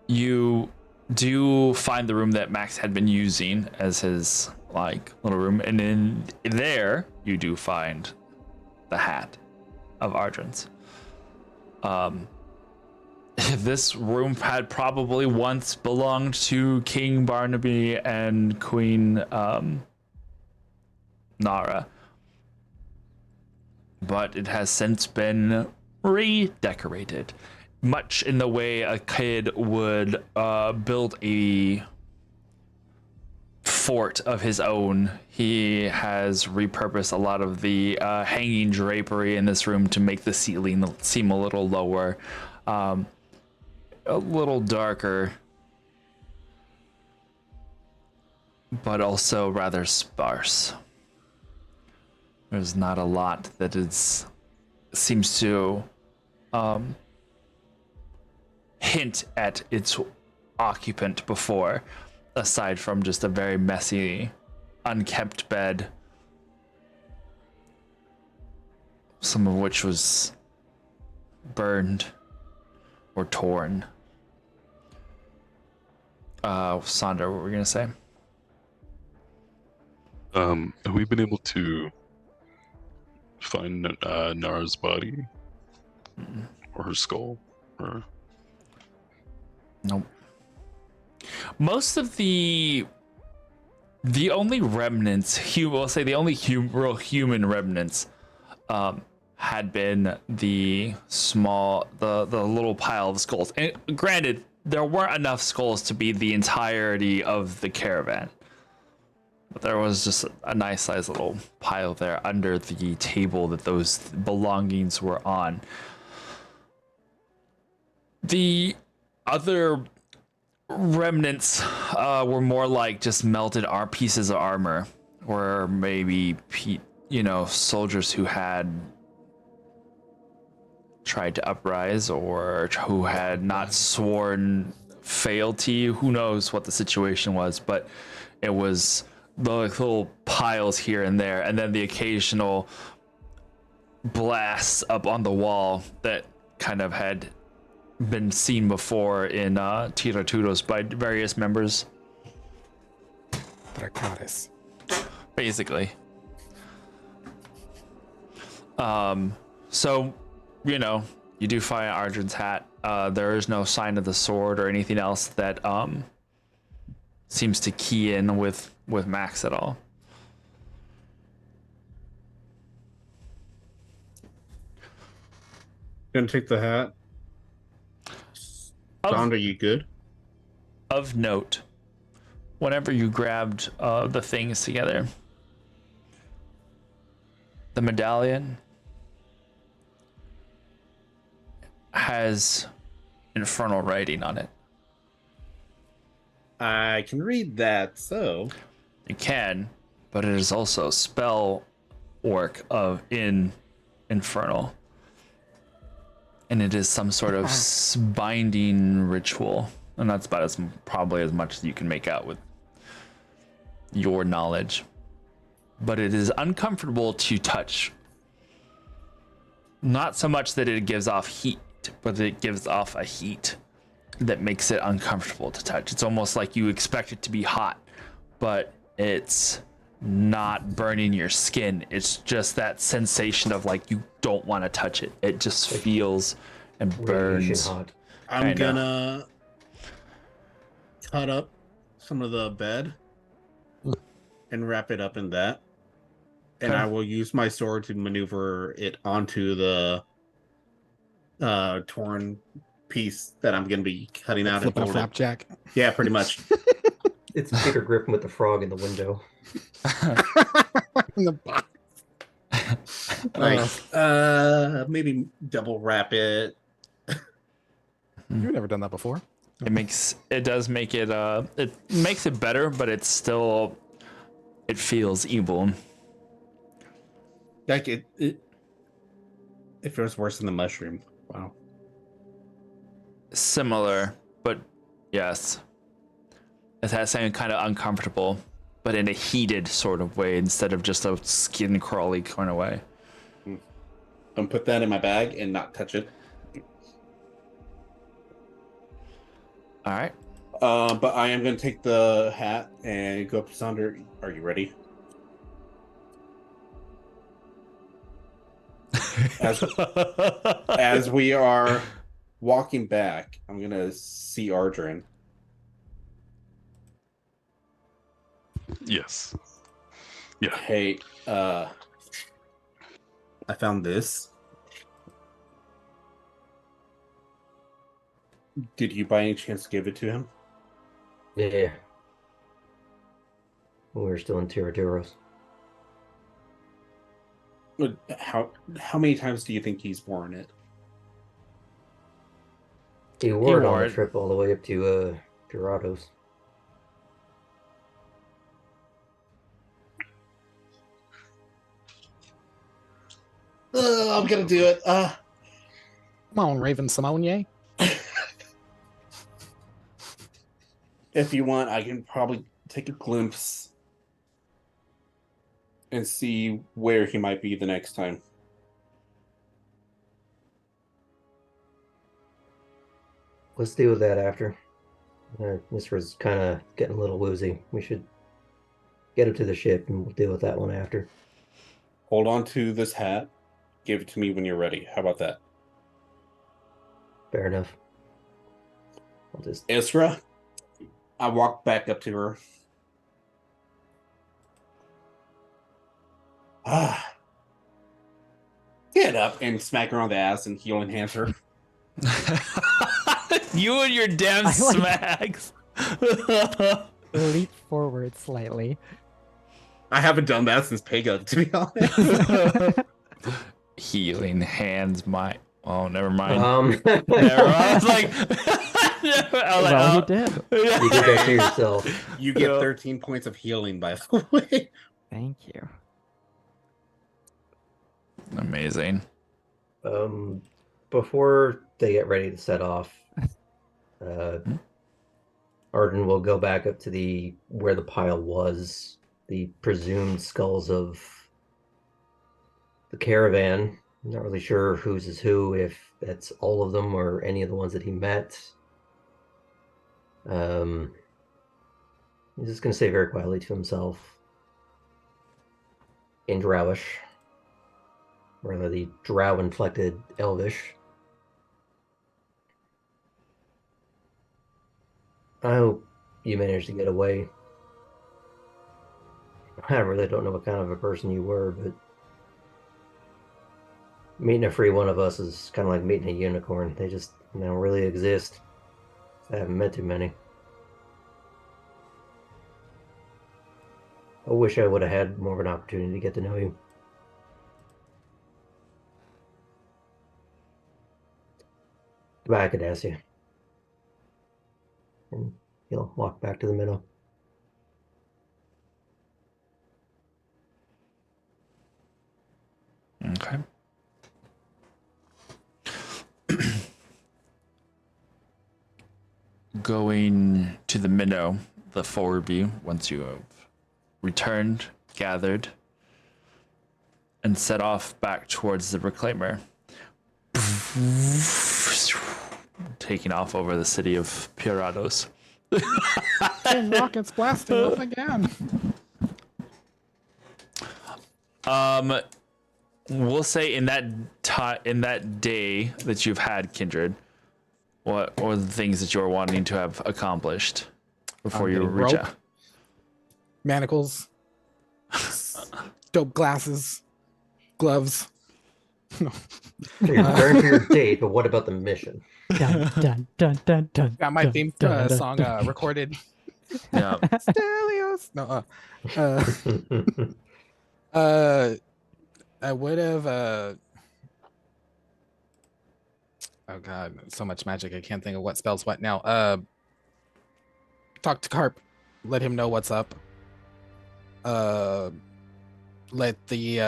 A: You do find the room that Max had been using as his little room, and in there you do find the hat of Ardryn's. This room had probably once belonged to King Barnaby and Queen Nara, but it has since been redecorated, much in the way a kid would build a fort of his own. He has repurposed a lot of the hanging drapery in this room to make the ceiling seem a little lower, a little darker, but also rather sparse. There's not a lot that seems to hint at its occupant before, aside from just a very messy, unkempt bed, some of which was burned or torn. Sandra, what were we gonna say?
G: Have we been able to find Nara's body or her skull? Or
A: Nope. Most of the only remnants, we'll say the only real human remnants, had been the little pile of skulls. And granted, there weren't enough skulls to be the entirety of the caravan, but there was just a nice sized little pile there under the table that those belongings were on. The other remnants were more like just melted pieces of armor, or maybe soldiers who had tried to uprise or who had not sworn fealty. Who knows what the situation was, but it was the little piles here and there, and then the occasional blasts up on the wall that kind of had been seen before in Tiraturos by various members,
B: Dracarys.
A: basically. So, you know, you do find Ardren's hat. There is no sign of the sword or anything else that seems to key in with Max at all.
E: Gonna take the hat. Don, are you good?
A: Of note, whenever you grabbed the things together, the medallion has infernal writing on it.
E: I can read that, so
A: You can, but it is also spell work in infernal. And it is some sort of binding ritual. And that's about probably as much as you can make out with your knowledge. But it is uncomfortable to touch. Not so much that it gives off heat, but it gives off a heat that makes it uncomfortable to touch. It's almost like you expect it to be hot, but it's not burning your skin. It's just that sensation of like you don't want to touch it. It just feels and burns.
D: Hot.
E: I'm gonna cut up some of the bed and wrap it up in that. And
A: Okay.
E: I will use my sword to maneuver it onto the torn piece that I'm gonna be cutting out and
B: Flipping a
E: fold it.
B: flapjack.
E: Yeah, pretty much.
D: It's Peter Griffin with the frog in the window.
B: In the box.
E: Like, maybe double wrap it.
B: You've never done that before.
A: It makes it makes it better, but it feels evil.
E: Like it feels worse than the mushroom. Wow.
A: Similar, but yes. It's that same kind of uncomfortable, but in a heated sort of way instead of just a skin crawly kind of way.
E: I'm put that in my bag and not touch it.
A: All right.
E: But I am going to take the hat and go up to Sander. Are you ready? As we are walking back, I'm going to see Ardren.
G: Yes. Yeah.
E: Hey, I found this. Did you by any chance give it to him?
D: Yeah. We're still in Tiraturos.
E: How many times do you think he's worn it?
D: He wore it on
A: wore
D: the
A: it.
D: trip all the way up to Dorados.
E: I'm gonna do it.
B: Come on, Raven Simone.
E: If you want, I can probably take a glimpse and see where he might be the next time.
D: Let's deal with that after. This was kind of getting a little woozy. We should get him to the ship and we'll deal with that one after.
E: Hold on to this hat. Give it to me when you're ready. How about that?
D: Fair enough. I'll just...
E: Ezra, I walk back up to her. Get up and smack her on the ass and heel enhance her.
A: You and your damn
C: I like-
A: smacks.
C: Leap forward slightly.
E: I haven't done that since Pega, to be honest.
A: Healing hands, oh, never mind.
D: Never
A: Never mind. I was like,
C: Well, you did.
D: You did that to yourself.
E: You get
A: Yeah.
E: 13 points of healing, by the way.
C: Thank you.
A: Amazing.
D: Before they get ready to set off, Arden will go back up to where the pile was, the presumed skulls of the caravan. I'm not really sure whose is who, if that's all of them or any of the ones that he met. He's just going to say very quietly to himself, in Drowish, rather the drow-inflected Elvish. I hope you managed to get away. I really don't know what kind of a person you were, but meeting a free one of us is kind of like meeting a unicorn. They just don't really exist. I haven't met too many. I wish I would have had more of an opportunity to get to know you. Goodbye, Cadassia. And he'll walk back to the minnow.
A: Okay. Going to the minnow, the four of you, once you have returned, gathered, and set off back towards the Reclaimer. Taking off over the city of Pirados.
B: And rockets blasting off again.
A: We'll say in that day that you've had, Kindred, what were the things that you were wanting to have accomplished before you reach
B: rope,
A: out?
B: Manacles, dope glasses, gloves.
D: So you're preparing for your date, but what about the mission?
C: Dun, dun, dun, dun, dun,
B: Got my
C: dun,
B: theme
C: dun, dun,
B: song
C: dun.
B: recorded.
A: Yeah.
B: Stelios. No, I would have. Oh god, so much magic. I can't think of what spells what now. Talk to Carp. Let him know what's up. Let the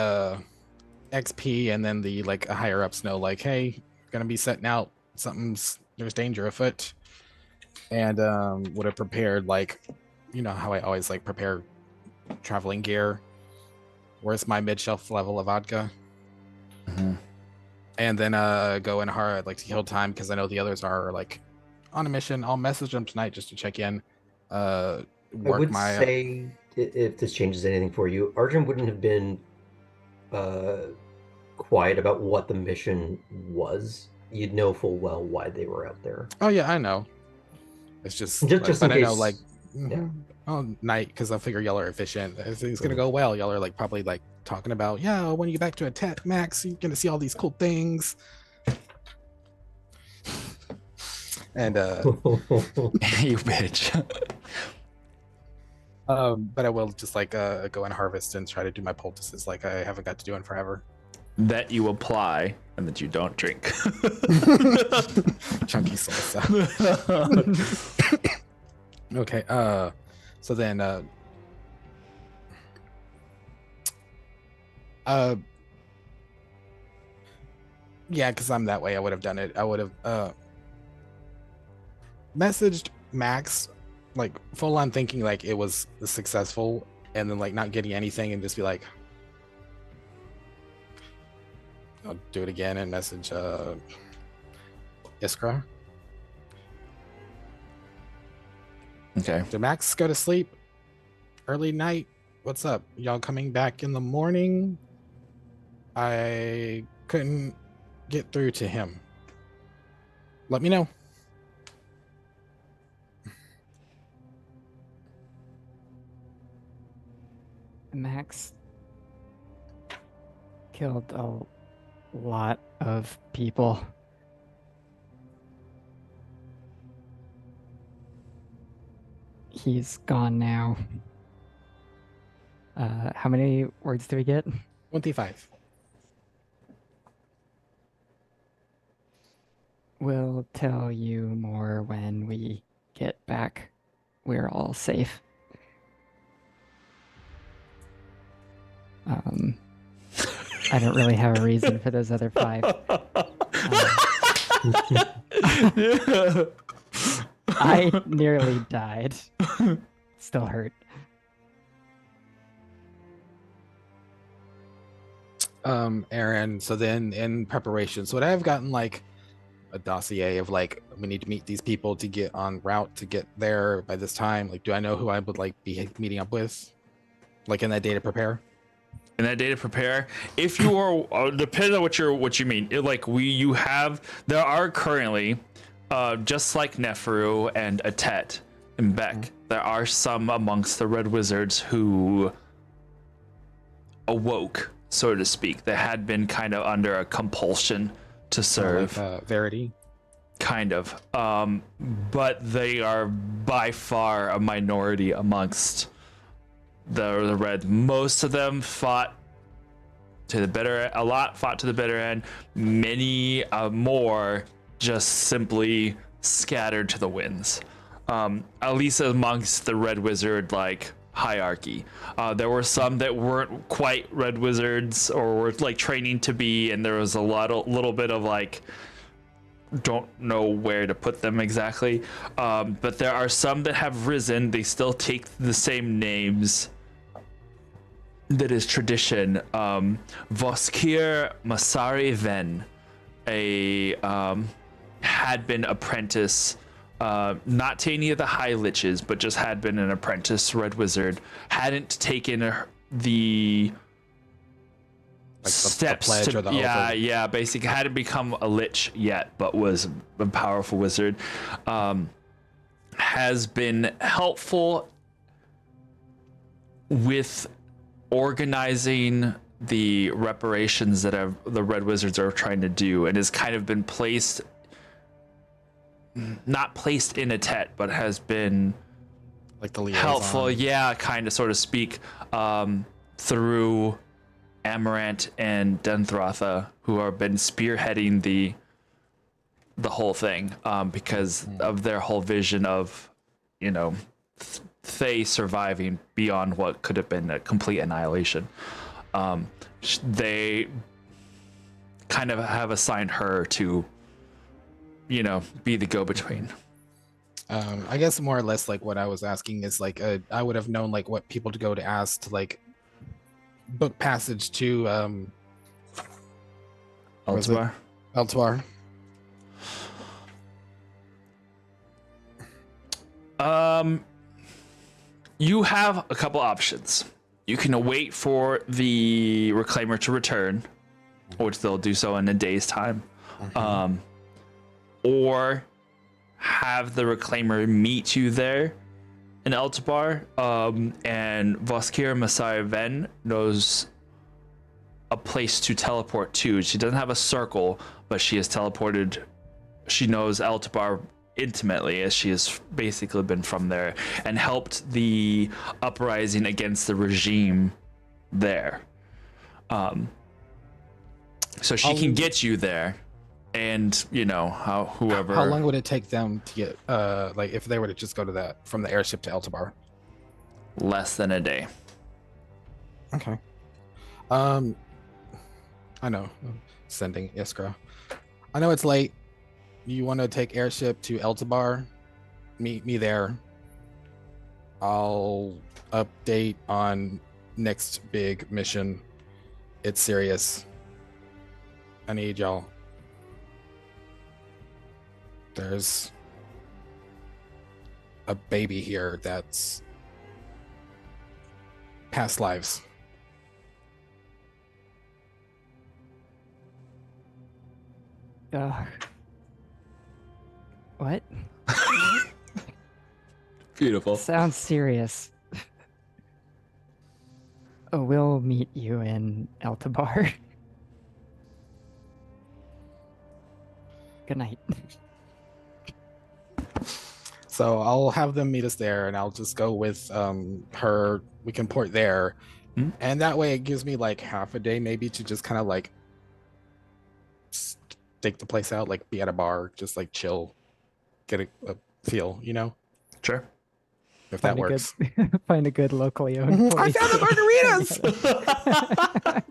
B: XP and then the like higher ups know, like, hey, gonna be setting out. There's danger afoot. And would have prepared, like, you know how I always like prepare traveling gear. Where's my mid-shelf level of vodka?
A: Mhm.
B: And then go in hard, like, to kill time, because I know the others are like on a mission. I'll message them tonight just to check in.
D: I would say, if this changes anything for you, Arjun wouldn't have been quiet about what the mission was. You'd know full well why they were out there.
B: Oh yeah, I know. It's just
D: Just in
B: but I
D: case.
B: know, like,
D: Yeah.
B: oh, night, because I figure y'all are efficient. It's gonna go well. Y'all are like probably like talking about, yeah, when you get back to attack max, you're gonna see all these cool things. And
A: You bitch.
B: but I will just like go and harvest and try to do my poultices like I haven't got to do in forever.
A: That you apply and that you don't drink.
B: Chunky salsa. Okay, so then yeah, because I'm that way, I would have done it. I would have messaged Max, like, full on thinking like it was successful, and then like not getting anything and just be like, I'll do it again and message Iskra.
A: Okay.
B: Did Max go to sleep? Early night? What's up? Y'all coming back in the morning? I couldn't get through to him. Let me know.
C: Max killed a lot of people. He's gone now. How many words do we get?
B: 25.
C: We'll tell you more when we get back. We're all safe. I don't really have a reason for those other 5. I nearly died. Still hurt.
B: Aaron, so then in preparation, so what I've gotten, like, a dossier of like we need to meet these people to get on route to get there by this time? Like, do I know who I would like be meeting up with, like in that day to prepare?
A: In that data prepare, if you are depending on what you mean, there are currently just like Neferu and Atet and Beck, there are some amongst the Red Wizards who awoke, so to speak. They had been kind of under a compulsion to serve,
B: Like, Verity.
A: kind of, but they are by far a minority amongst the Red. Most of them fought to the bitter, a lot fought to the bitter end. Many more just simply scattered to the winds. At least amongst the Red Wizard like hierarchy, there were some that weren't quite Red Wizards or were like training to be, and there was a little bit of like, don't know where to put them exactly. But there are some that have risen. They still take the same names. That is tradition. Voskir Masari Ven, had been apprentice, not to any of the High Liches, but just had been an apprentice Red Wizard. Hadn't taken the steps
B: pledge
A: to,
B: or the oath.
A: yeah, basically hadn't become a Lich yet, but was a powerful wizard. Has been helpful with organizing the reparations that the Red Wizards are trying to do, and has kind of been not placed in a Tet, but has been
B: Like the liaison.
A: helpful, yeah, kind of, so to speak, through Amarant and Denthrotha, who have been spearheading the whole thing, because of their whole vision of, Fae surviving beyond what could have been a complete annihilation. They kind of have assigned her to, be the go-between.
B: I guess more or less like what I was asking is like I would have known like what people to go to ask to like book passage to was it?
A: Eltbar?
B: Eltbar.
A: You have a couple options. You can wait for the Reclaimer to return, which they'll do so in a day's time, or have the Reclaimer meet you there in Eltbar, and Voskir Masai Ven knows a place to teleport to. She doesn't have a circle, but she has teleported. She knows Eltbar intimately, as she has basically been from there and helped the uprising against the regime there. So she can get you there, and whoever.
B: How long would it take them to get like if they were to just go to that from the airship to Eltbar?
A: Less than a day.
B: Okay. I know. Sending Iskra. I know it's late. You want to take airship to Eltbar? Meet me there. I'll update on next big mission. It's serious. I need y'all. There's a baby here that's past lives.
C: What?
A: Beautiful.
C: Sounds serious. Oh, we'll meet you in Eltabar. Good night.
B: So I'll have them meet us there, and I'll just go with her. We can port there, and that way it gives me like half a day maybe to just kind of like stake the place out, like be at a bar, just like chill, get a feel,
A: Sure.
B: if that works.
C: Find a good locally owned
B: I
C: place.
B: found the margaritas.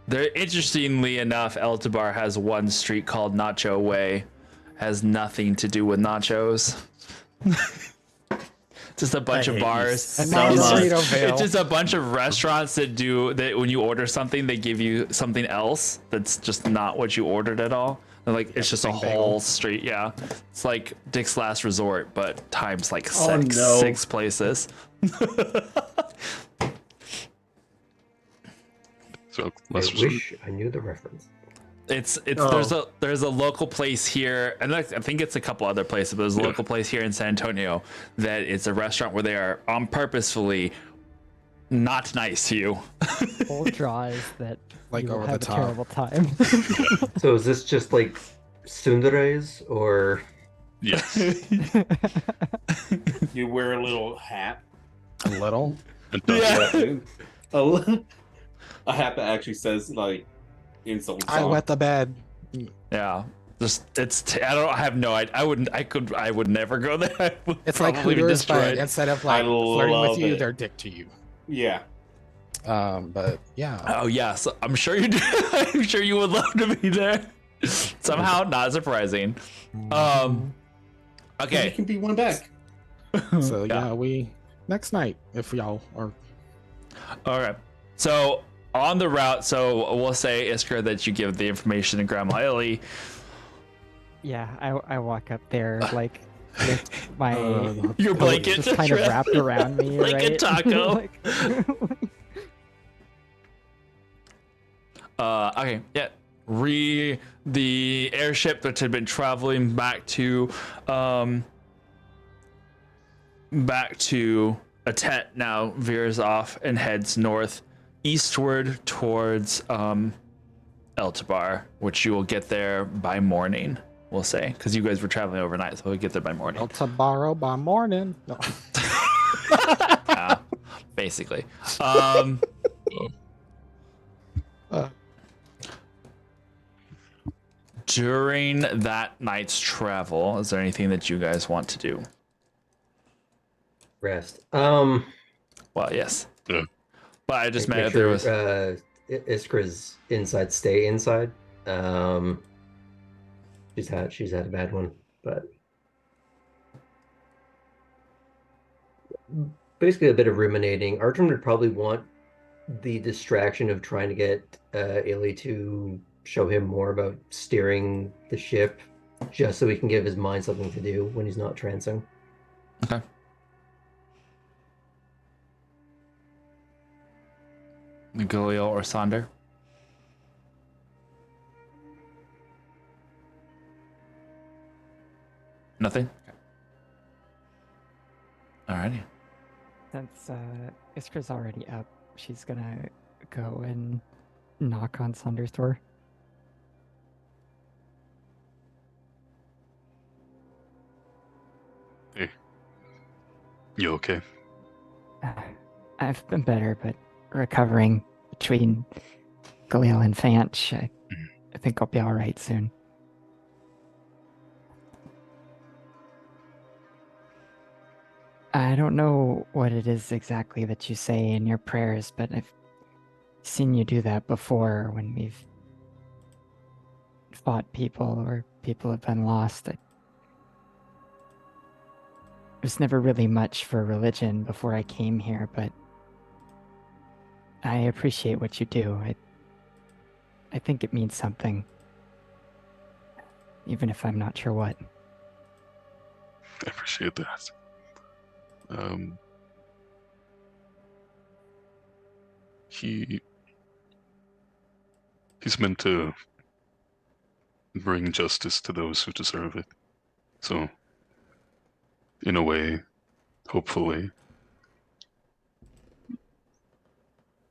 A: There, interestingly enough, Eltabar has one street called Nacho Way. Has nothing to do with nachos. It's just a bunch of
E: hate you
A: bars.
B: And
E: so
B: now
E: much.
B: Margarito Vale.
A: It's just a bunch of restaurants that do that. When you order something, they give you something else that's just not what you ordered at all. And like it's just a
B: Big
A: whole
B: bagel.
A: street. Yeah, it's like Dick's Last Resort, but times like
E: Oh,
A: six,
E: no.
A: 6 places.
G: So
D: I
G: last resort.
D: wish I knew the reference.
A: It's
E: Oh.
A: there's a local place here, and I think it's a couple other places, but there's a
G: Yeah.
A: local place here in San Antonio that it's a restaurant where they are on purposefully not nice to you.
C: Whole draws that
B: Like
C: you will
B: over the
C: have a
B: top.
C: terrible time.
D: So is this just like tsunderes or
G: Yes.
E: You wear a little hat.
B: A little.
G: And
A: Yeah.
E: A hat that actually says like insults.
B: I wet the bed.
A: Yeah, just I have no idea. I would never go there. I would
B: It's like
A: probably be
B: Hooters, but
A: destroyed.
B: instead of like flirting
E: love
B: with you,
E: it.
B: they're dick to you.
E: Yeah.
B: But yeah.
A: Oh yes, I'm sure you do. I'm sure you would love to be there. Somehow, not surprising.
B: Mm-hmm.
E: You
A: Okay.
E: can be one back.
B: So
A: Yeah.
B: yeah, we next night if y'all are.
A: All right. So on the route, so we'll say Iskra that you give the information to Grandma Illy.
C: Yeah, I walk up there like with my
A: Your
C: coat
A: blanket
C: just kind of
A: wrapped
C: wrapped around me,
A: like a
C: right?
A: taco.
C: Like-
A: Okay, yeah. The airship that had been traveling back to Atet now veers off and heads northeastward towards Eltabar, which you will get there by morning, we'll say, because you guys were traveling overnight, so we'll get there by morning.
B: Well, tomorrow by morning. No.
A: Yeah, basically. During that night's travel, is there anything that you guys want to do?
D: rest?
A: Well, yes.
G: Yeah.
A: But I just
D: Make
A: meant if there
D: sure,
A: was.
D: Iskra's inside. Stay inside. She's had a bad one, but basically a bit of ruminating. Artem would probably want the distraction of trying to get Illy to show him more about steering the ship, just so he can give his mind something to do when he's not trancing.
A: Okay. Galil or Sonder? Nothing? Alrighty.
C: Since Iskra's already up, she's gonna go and knock on Sander's door.
G: Hey. You okay?
C: I've been better, but recovering between Galil and Fanch, I think I'll be all right soon. I don't know what it is exactly that you say in your prayers, but I've seen you do that before when we've fought people or people have been lost. It was never really much for religion before I came here, but I appreciate what you do. I think it means something, even if I'm not sure what.
G: I appreciate that. He's meant to bring justice to those who deserve it. So, in a way, hopefully,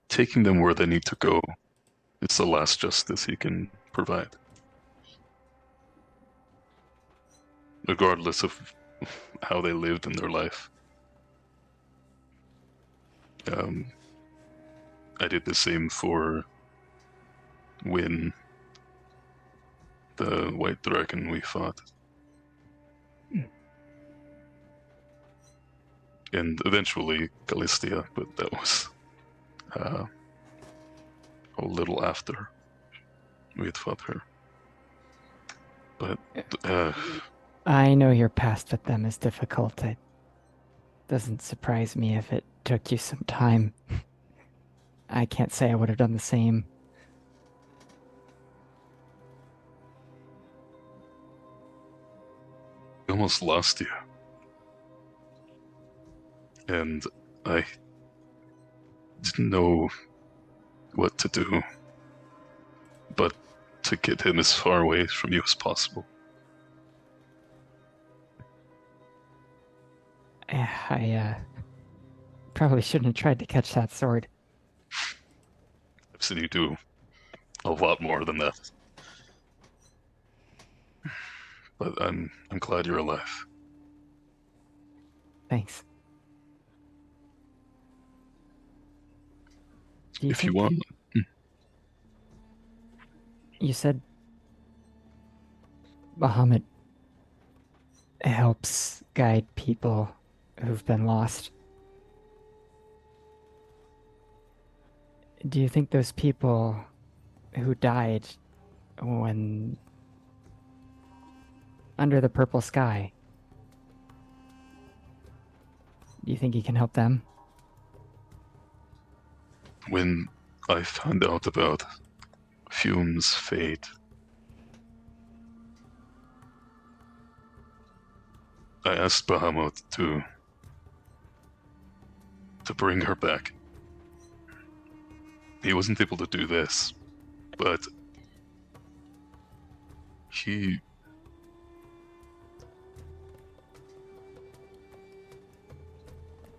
G: taking them where they need to go is the last justice he can provide. Regardless of how they lived in their life. I did the same for Win, the white dragon we fought. And eventually Callistia, but that was a little after we had fought her. But
C: I know your past with them is difficult. doesn't surprise me if it took you some time. I can't say I would have done the same.
G: I almost lost you. And I didn't know what to do, but to get him as far away from you as possible.
C: I probably shouldn't have tried to catch that sword.
G: I've seen you do a lot more than that. But I'm glad you're alive.
C: Thanks.
G: If you want.
C: You said Bahamut helps guide people who've been lost. Do you think those people who died when under the purple sky, do you think he can help them?
G: When I found out about Fume's fate, I asked Bahamut to bring her back. He wasn't able to do this, but he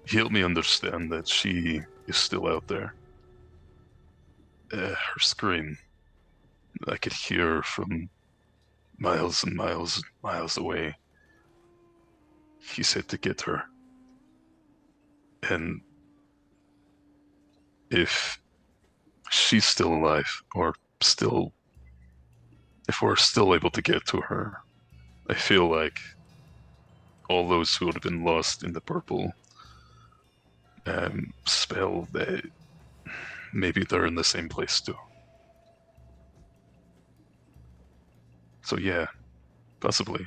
G: helped me understand that she is still out there. Her scream, I could hear from miles and miles and miles away. He said to get her. And if she's still alive, or still, if we're still able to get to her, I feel like all those who would have been lost in the purple spell, that maybe they're in the same place too. So yeah, possibly.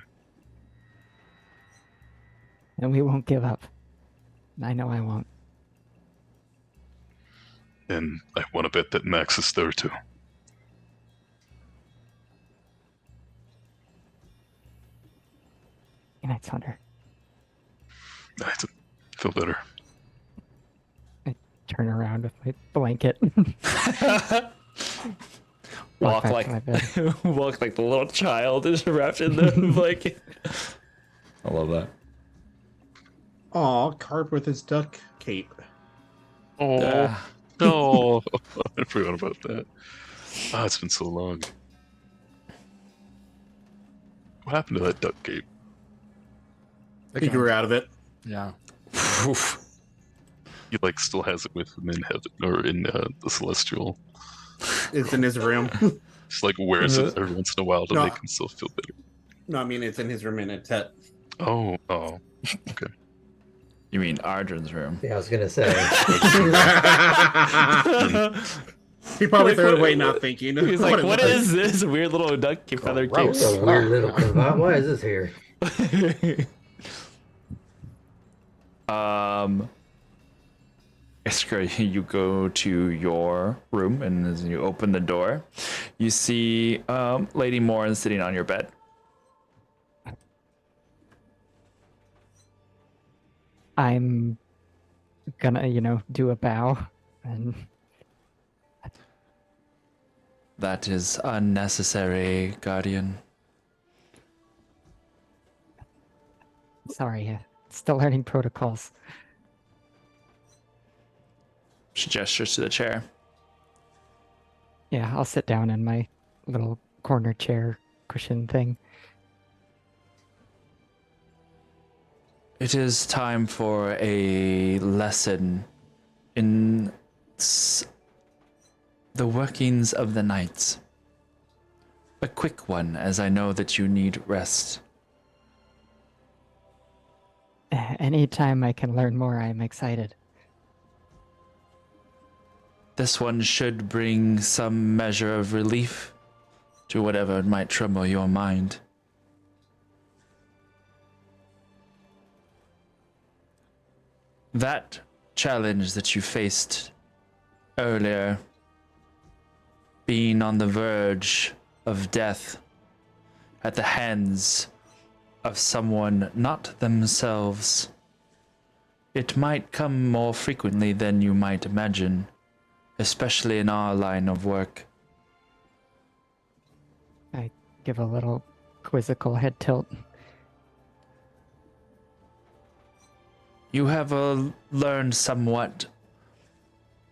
C: And we won't give up. I know I won't.
G: And I want to bet that Max is there too.
C: Good night, Thunder.
G: I feel better.
C: Turn around with my blanket.
A: Walk
C: back
A: like
C: to my bed.
A: walk like the little child is wrapped in the blanket. I love that.
E: Aw, Carp with his duck cape.
G: Oh, no. I forgot about that. Ah, it's been so long. What happened to that duck cape?
E: He grew out of it.
B: Yeah.
A: Oof.
G: He like still has it with him in heaven or in the celestial.
E: It's in his room.
G: Just like wears it every once in a while to
E: No.
G: make himself feel better.
E: No, I mean it's in his room in a tet.
G: Oh, okay.
A: You mean Ardren's room?
D: Yeah, I was gonna say.
E: He probably
A: Like,
E: threw it
A: what-
E: away, not thinking.
A: He's like, what
E: it
A: is this weird little duck feather cape?
D: It's a weird little cravat. Why is this here?
A: Iskra, you go to your room, and as you open the door, you see Lady Morin sitting on your bed.
C: I'm gonna, do a bow and
A: That is unnecessary, Guardian.
C: sorry, still learning protocols.
A: She gestures to the chair.
C: Yeah, I'll sit down in my little corner chair cushion thing.
A: It is time for a lesson in the workings of the nights. A quick one, as I know that you need rest.
C: Anytime I can learn more, I'm excited.
A: This one should bring some measure of relief to whatever might trouble your mind. that challenge that you faced earlier, being on the verge of death at the hands of someone not themselves, it might come more frequently than you might imagine, especially in our line of work.
C: I give a little quizzical head tilt.
A: You have learned somewhat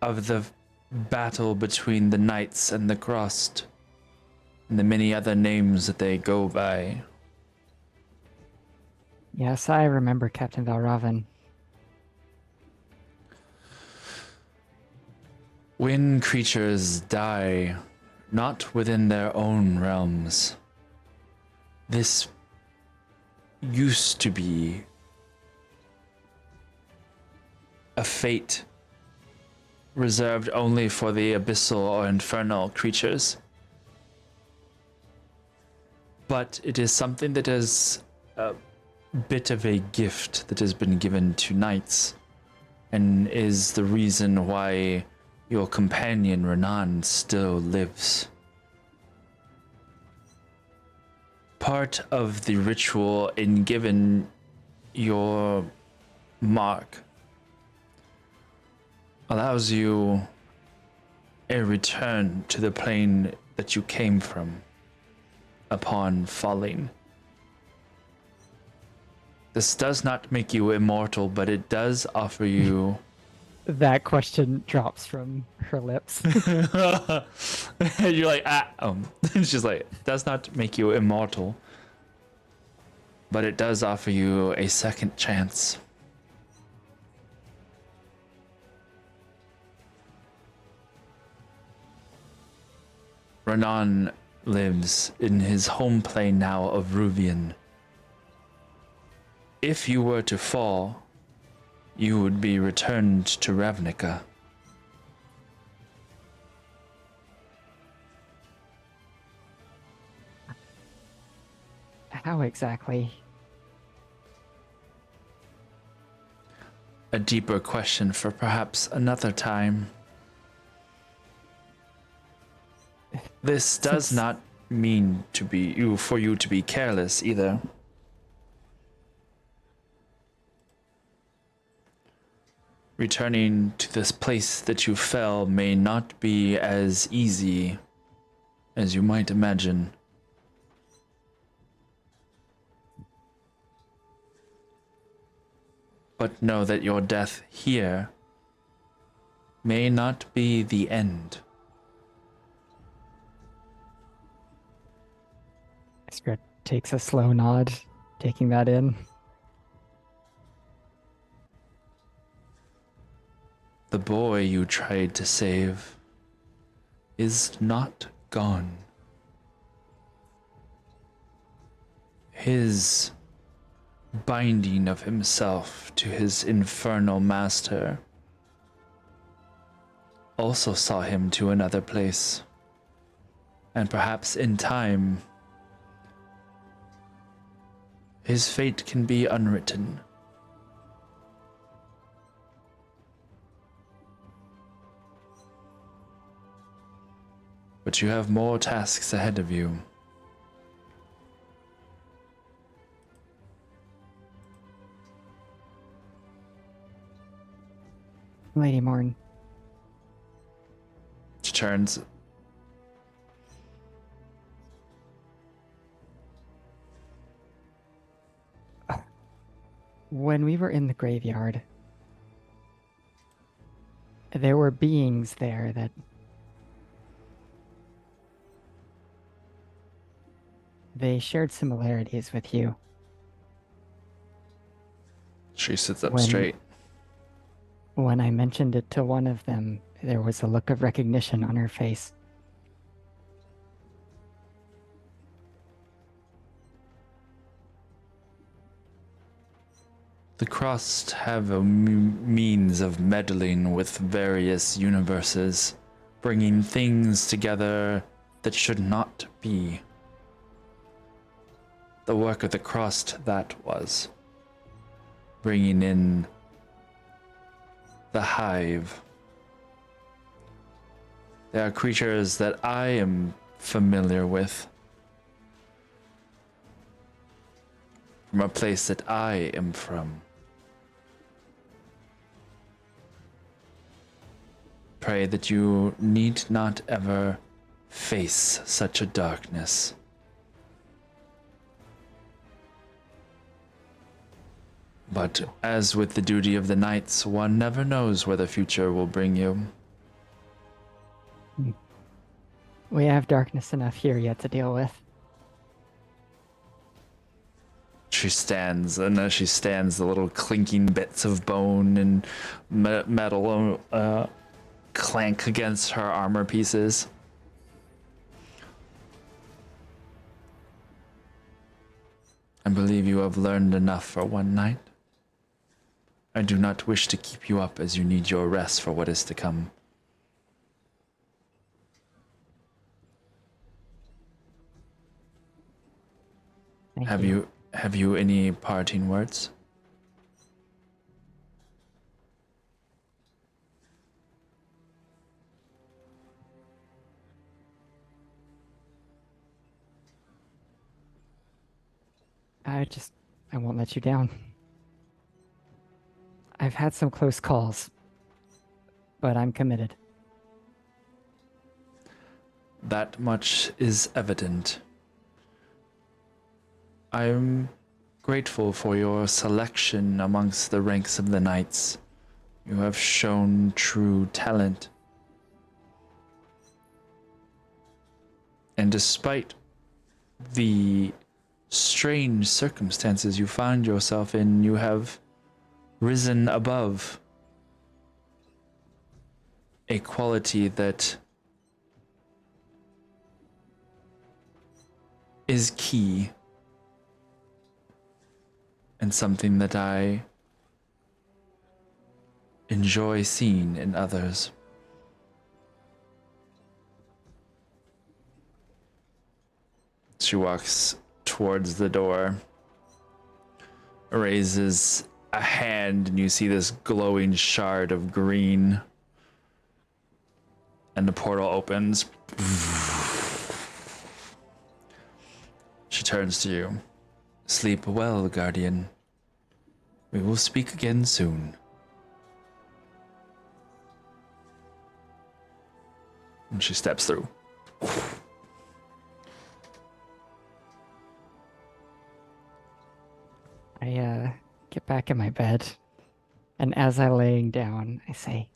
A: of the battle between the Knights and the Crossed, and the many other names that they go by.
C: Yes, I remember Captain Valravan.
A: When creatures die, not within their own realms, this used to be a fate reserved only for the abyssal or infernal creatures. But it is something that is a bit of a gift that has been given to knights, and is the reason why your companion Renan still lives. Part of the ritual in giving your mark allows you a return to the plane that you came from upon falling. This does not make you immortal, but it does offer you...
C: That question drops from her lips.
A: You're like, She's like, does not make you immortal, but it does offer you a second chance. Renan lives in his home plane now of Ruvian. If you were to fall, you would be returned to Ravnica.
C: How exactly?
A: A deeper question for perhaps another time. This does not mean for you to be careless either. Returning to this place that you fell may not be as easy as you might imagine. But know that your death here may not be the end.
C: Iskra takes a slow nod, taking that in.
A: The boy you tried to save is not gone. His binding of himself to his infernal master also saw him to another place. And perhaps in time, his fate can be unwritten. But you have more tasks ahead of you.
C: Lady Morn.
A: She turns.
C: When we were in the graveyard, there were beings there that they shared similarities with you.
A: She sits up
C: When-
A: straight.
C: When I mentioned it to one of them, there was a look of recognition on her face.
A: The Crossed have a means of meddling with various universes, bringing things together that should not be. The work of the Crossed that was. Bringing in the Hive. They are creatures that I am familiar with. From a place that I am from. Pray that you need not ever face such a darkness. But as with the duty of the knights, one never knows where the future will bring you.
C: We have darkness enough here yet to deal with.
A: She stands, and as she stands, the little clinking bits of bone and metal clank against her armor pieces. I believe you have learned enough for one night. I do not wish to keep you up as you need your rest for what is to come.
C: Thank
A: Have you any parting words?
C: I won't let you down. I've had some close calls, but I'm committed.
A: That much is evident. I am grateful for your selection amongst the ranks of the knights. You have shown true talent. And despite the strange circumstances you find yourself in, you have risen above a quality that is key and something that I enjoy seeing in others. She walks towards the door, raises a hand, and you see this glowing shard of green. And the portal opens. She turns to you. Sleep well, Guardian. We will speak again soon. And she steps through.
C: I get back in my bed, and as I'm laying down, I say,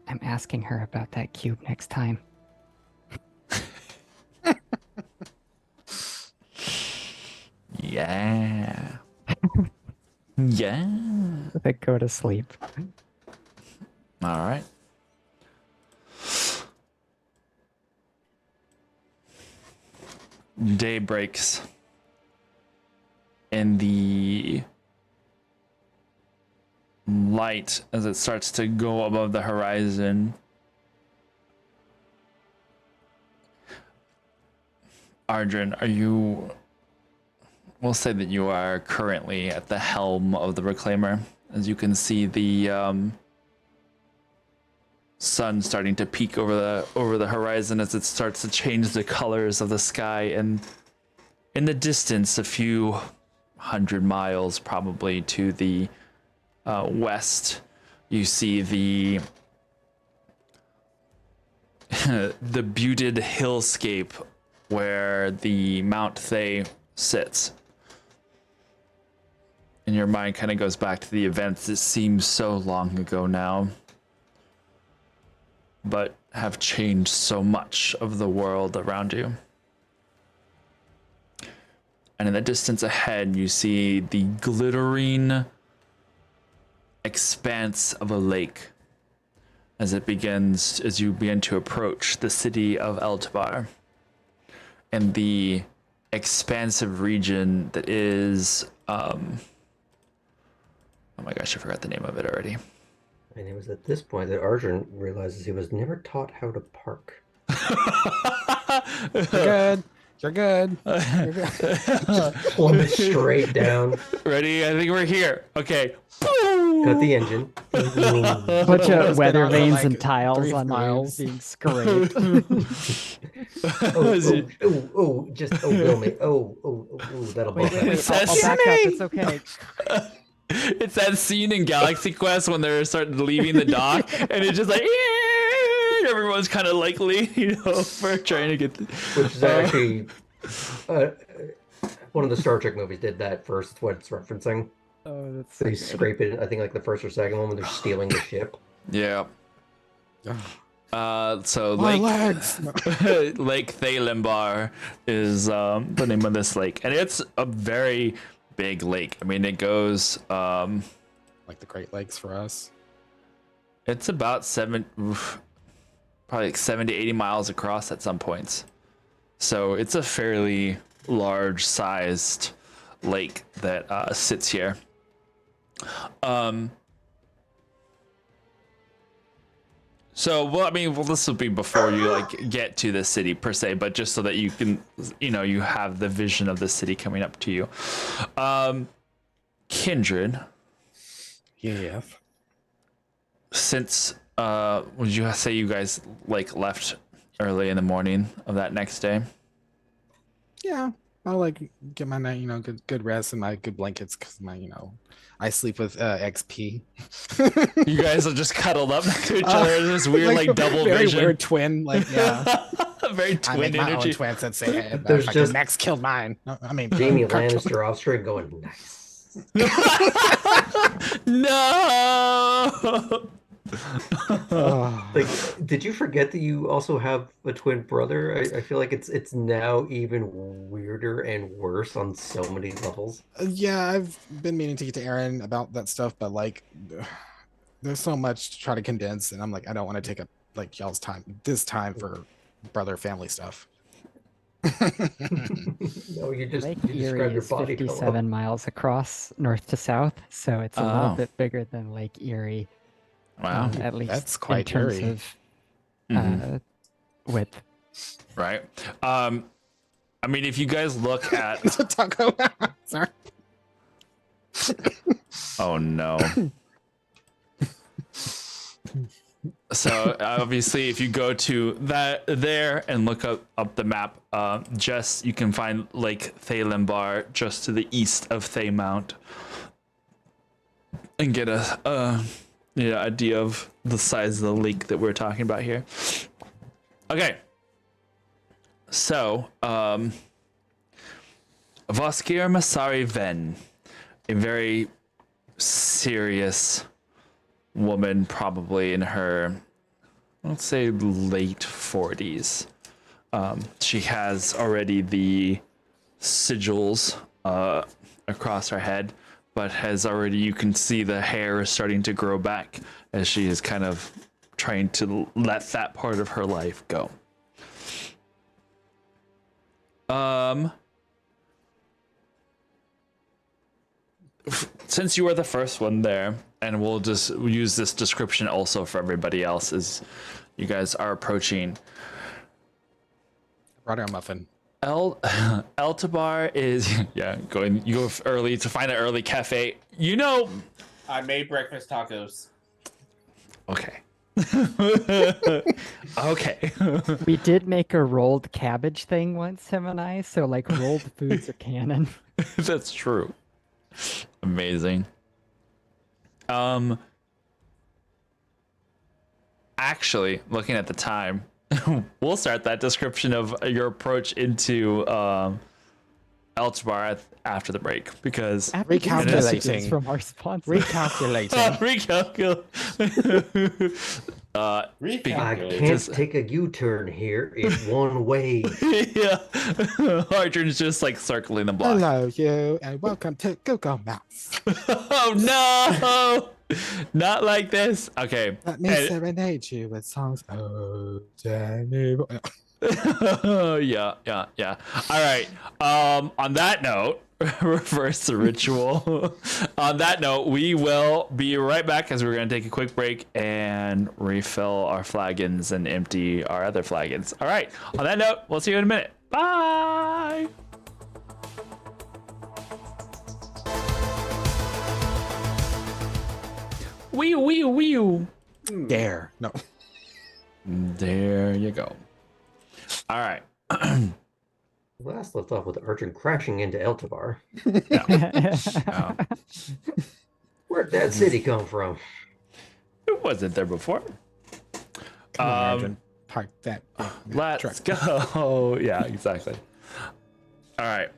C: I'm asking her about that cube next time.
A: Yeah. Yeah.
C: I go to sleep.
A: All right. Day breaks. And the light, as it starts to go above the horizon, Ardrin, we'll say that you are currently at the helm of the Reclaimer. As you can see, the sun starting to peek over the horizon as it starts to change the colors of the sky, and in the distance, a few 100 miles probably to the west, you see the the butte hillscape where the Mount Thay sits. And your mind kind of goes back to the events that seem so long ago now, but have changed so much of the world around you. And in the distance ahead, you see the glittering expanse of a lake as you begin to approach the city of Eltabar and the expansive region that is, oh my gosh, I forgot the name of it already.
D: And it was at this point that Arjun realizes he was never taught how to park.
B: Good. You're good. You're good.
D: Plummet straight down.
A: Ready? I think we're here. Okay.
D: Cut the engine.
C: Bunch
B: It's
C: of
B: been
C: weather
B: out for,
C: vanes
B: like,
C: and tiles
B: 3
C: on
B: miles.
C: being scraped.
D: Bill me. That'll
C: Wait,
D: bump
C: wait,
D: that.
C: wait. I'll
B: Sashimi!
C: back up. It's okay.
A: It's that scene in Galaxy Quest when they're starting leaving the dock, and it's just like everyone's kind of like leaning over trying to get.
D: Which is actually one of the Star Trek movies did that first. What it's referencing.
C: Oh, that's
D: They scrape it. I think like the first or second one when they're stealing the ship.
A: Yeah. So
B: My
A: Lake
B: legs. No.
A: Lake Thalenbar is the name of this lake, and it's a very big lake. I mean, it goes
B: Like the Great Lakes for us.
A: it's about probably like 70 to 80 miles across at some points. So it's a fairly large sized lake that sits here. So, well, I mean, this will be before you like get to the city per se, but just so that you can, you have the vision of the city coming up to you. Kindred,
B: Yeah.
A: since would you say you guys like left early in the morning of that next day?
B: Yeah. I'll like get my night, good rest and my good blankets because I sleep with XP.
A: You guys are just cuddled up next to each other in this weird like double
B: very
A: vision.
B: weird twin, yeah.
A: Very
B: I
A: twin
B: make my own
A: energy.
B: twins and say, hey,
D: There's
B: if I
D: just-
B: Max killed mine. No, I mean,
D: Jamie
B: Kirk killed-
D: Lannister off screen going nice.
A: No.
B: Oh.
D: Like, did you forget that you also have a twin brother? I feel like it's now even weirder and worse on so many levels.
B: Yeah, I've been meaning to get to Aaron about that stuff, but like, there's so much to try to condense, and I'm like, I don't want to take up like y'all's this time for brother family stuff.
D: No, you
C: Lake
D: described
C: Erie
D: your
C: is
D: body
C: 57 miles across north to south, so it's a
A: Oh.
C: little bit bigger than Lake Erie.
A: Wow.
C: At least
B: That's quite
C: in terms
B: eerie.
C: of
A: Mhm.
C: width.
A: Right. I mean, if you guys look at,
B: It's a taco. Sorry.
A: oh no. So obviously, if you go to that there and look up the map, you can find Lake Thalenbar just to the east of Thaymount, and get a idea of the size of the lake that we're talking about here. Okay. So, Voskir Masari Ven, a very serious woman, probably in her, let's say, late 40s. She has already the sigils across her head, but you can see the hair is starting to grow back as she is kind of trying to let that part of her life go. Since you are the first one there, and we'll just use this description also for everybody else as you guys are approaching.
B: Brought her a muffin.
A: Eltabar is you go early to find an early cafe.
E: I made breakfast tacos.
A: Okay. Okay.
C: We did make a rolled cabbage thing once, him and I, so like rolled foods are canon.
A: That's true. Amazing. Actually, looking at the time, we'll start that description of your approach into Eltabar after the break, because
C: After these
B: Recalculating.
C: messages from our sponsor.
B: Recalculating.
D: I
E: Recalculate.
D: can't
A: Just-
D: take a U-turn here. It's one way.
A: yeah. Arjun's just like circling the block.
B: Hello, you, and welcome to Google Maps.
A: Oh no! Not like this. Okay.
B: Let me
A: And-
B: serenade you with songs. Oh, Jenny.
A: yeah. All right. On that note, reverse the ritual. On that note, we will be right back as we're going to take a quick break and refill our flagons and empty our other flagons. All right. On that note, we'll see you in a minute. Bye. Wee.
B: Dare. No.
A: There you go. All right.
D: Last left off with Arjun crashing into Eltivar. Where'd that city come from?
A: It wasn't there before.
B: Come on, Arjun. Park that.
A: Let's go. Yeah, exactly. All right.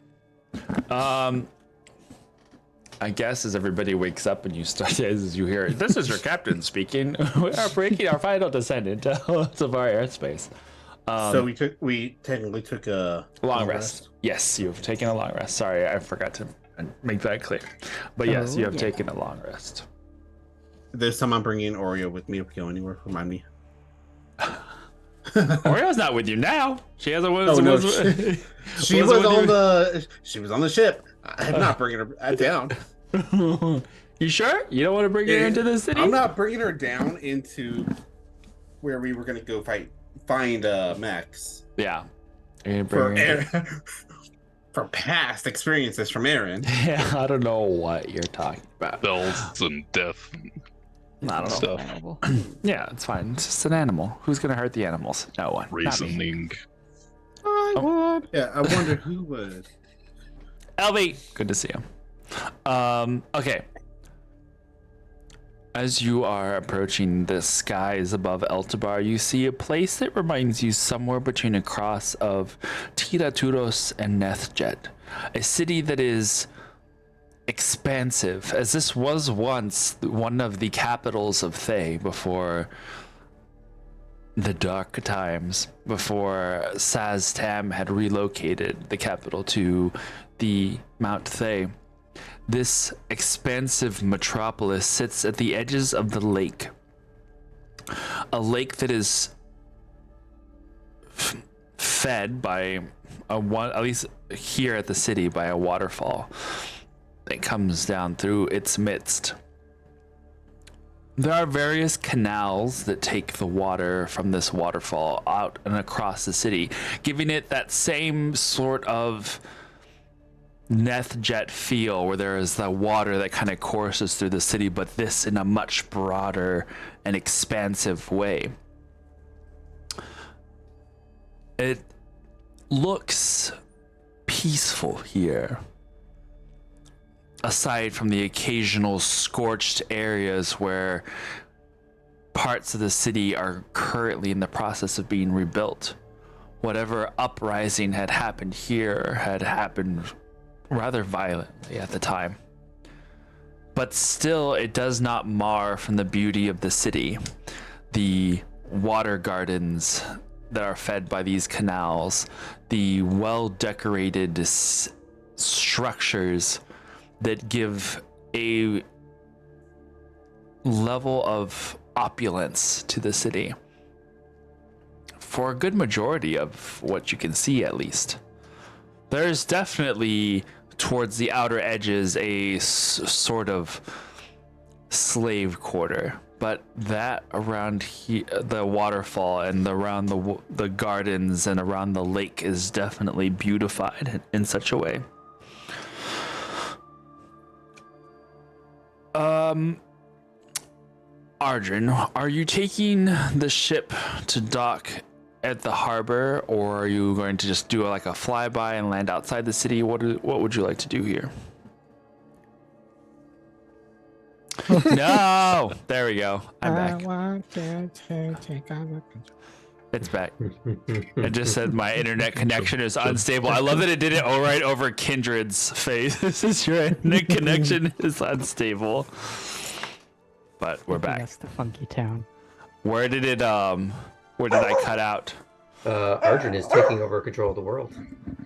A: I guess as everybody wakes up and you start, as you hear, this is your captain speaking. We are breaking our final descent into our airspace.
E: So we technically took a
A: long rest. Yes, you've taken a long rest. Sorry, I forgot to make that clear. But yes, you have taken a long rest.
E: There's someone bringing Oreo with me if we go anywhere. Remind me.
A: Orio's not with you now. She hasn't.
E: She was on the ship. I'm not bringing her down.
A: You sure? You don't want to bring her into the city?
E: I'm not bringing her down into where we were going to go find mechs.
A: Yeah.
E: For past experiences from Aaron.
A: Yeah, I don't know what you're talking about.
G: Bells and death.
A: I don't know.
G: Stuff.
A: Yeah, it's fine. It's just an animal. Who's going to hurt the animals? No one.
G: Reasoning.
B: I would.
E: Yeah, I wonder who would.
A: LB, good to see you. Okay. As you are approaching the skies above Eltibar, you see a place that reminds you somewhere between a cross of Tiraturos and Nethjet, a city that is expansive, as this was once one of the capitals of Thay before the dark times, before Saz-Tam had relocated the capital to the Mount Thay. This expansive metropolis sits at the edges of the lake. A lake that is fed by at least here at the city, by a waterfall that comes down through its midst. There are various canals that take the water from this waterfall out and across the city, giving it that same sort of Nethjet feel, where there is the water that kind of courses through the city, but this in a much broader and expansive way. It looks peaceful here, aside from the occasional scorched areas where parts of the city are currently in the process of being rebuilt. Whatever uprising had happened here had happened rather violently at the time. But still, it does not mar from the beauty of the city. The water gardens that are fed by these canals, the well-decorated structures that give a level of opulence to the city. For a good majority of what you can see, at least. There's definitely, towards the outer edges, a sort of slave quarter, but that around here, the waterfall and around the gardens and around the lake is definitely beautified in such a way. Arjun, are you taking the ship to dock at the harbor, or are you going to just do like a flyby and land outside the city? What would you like to do here? No, there we go. I'm back.
B: I want to take on
A: It's back. It just said my internet connection is unstable. I love that it did it right over Kindred's face. This is your internet connection is unstable. But we're back.
C: That's the funky town.
A: Where did I cut out?
D: Arjun is taking over control of the world.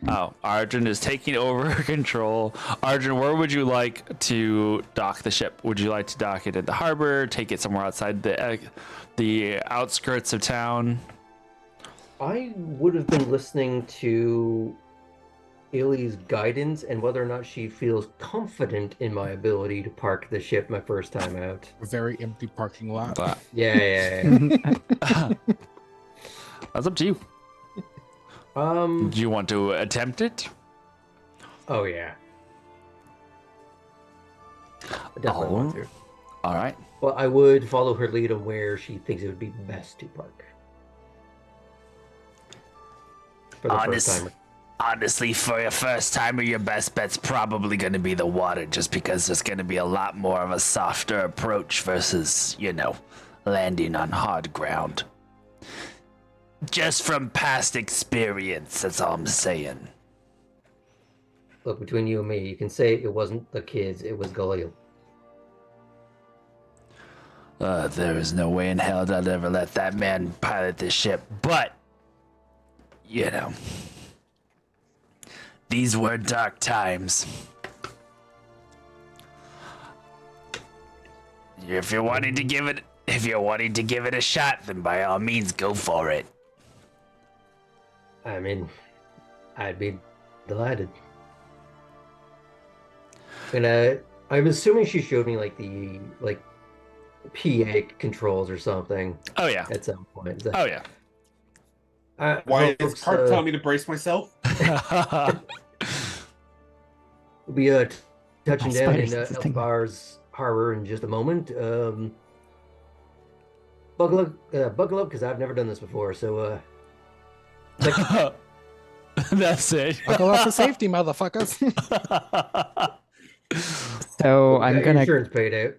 A: Oh, Arjun is taking over control. Arjun, where would you like to dock the ship? Would you like to dock it at the harbor? Take it somewhere outside the outskirts of town?
D: I would have been listening to Illy's guidance and whether or not she feels confident in my ability to park the ship my first time out.
B: a very empty parking lot.
D: Yeah.
A: That's up to you. Do you want to attempt it?
D: Oh yeah. I definitely want to.
A: All right.
D: Well, I would follow her lead on where she thinks it would be best to park. For the first timer.
F: Honestly, for your first timer, your best bet's probably going to be the water, just because there's going to be a lot more of a softer approach versus, landing on hard ground. Just from past experience, that's all I'm saying.
D: Look, between you and me, you can say it wasn't the kids, it was Galil.
F: There is no way in hell that I'd ever let that man pilot this ship, but, these were dark times. If you're wanting to give it a shot, then by all means go for it.
D: I mean, I'd be delighted. And I'm assuming she showed me the PA controls or something.
A: Oh yeah.
D: At some point.
A: Oh yeah.
E: Why is
D: Folks,
E: Clark telling me to brace myself?
D: We'll be touching
C: My
D: down in
C: spider sense is tingling.
D: Elbar's harbor in just a moment. Buckle up, because I've never done this before. So,
A: That's it.
B: Buckle up for safety, motherfuckers.
C: So I'm
D: got your
C: gonna
D: insurance paid out.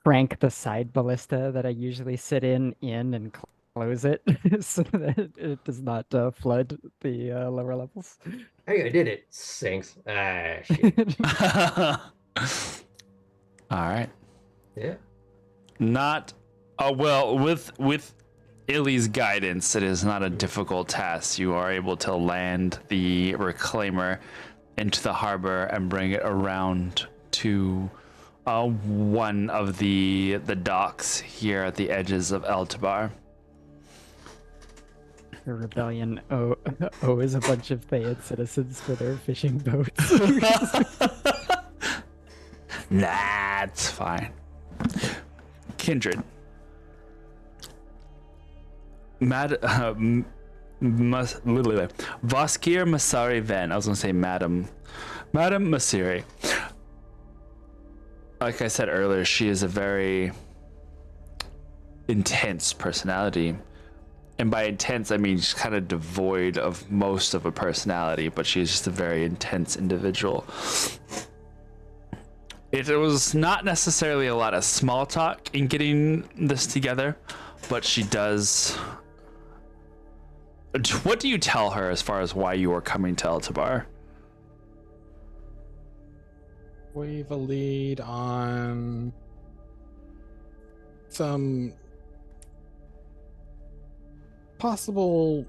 C: crank the side ballista that I usually sit in and close it so that it does not flood the lower levels.
D: Hey, I did it. Sinks. Ah, shit.
A: All right.
D: Yeah.
A: Not well with Illy's guidance, it is not a difficult task. You are able to land the reclaimer into the harbor and bring it around to one of the docks here at the edges of Eltabar.
C: The rebellion owes a bunch of Thayan citizens for their fishing boats.
A: Nah, it's fine. Kindred. Voskir Masari Ven. I was gonna say Madam Masiri. Like I said earlier, she is a very intense personality. And by intense, I mean she's kind of devoid of most of a personality, but she's just a very intense individual. It was not necessarily a lot of small talk in getting this together, but she does. What do you tell her as far as why you are coming to Eltabar?
B: We've a lead on some possible,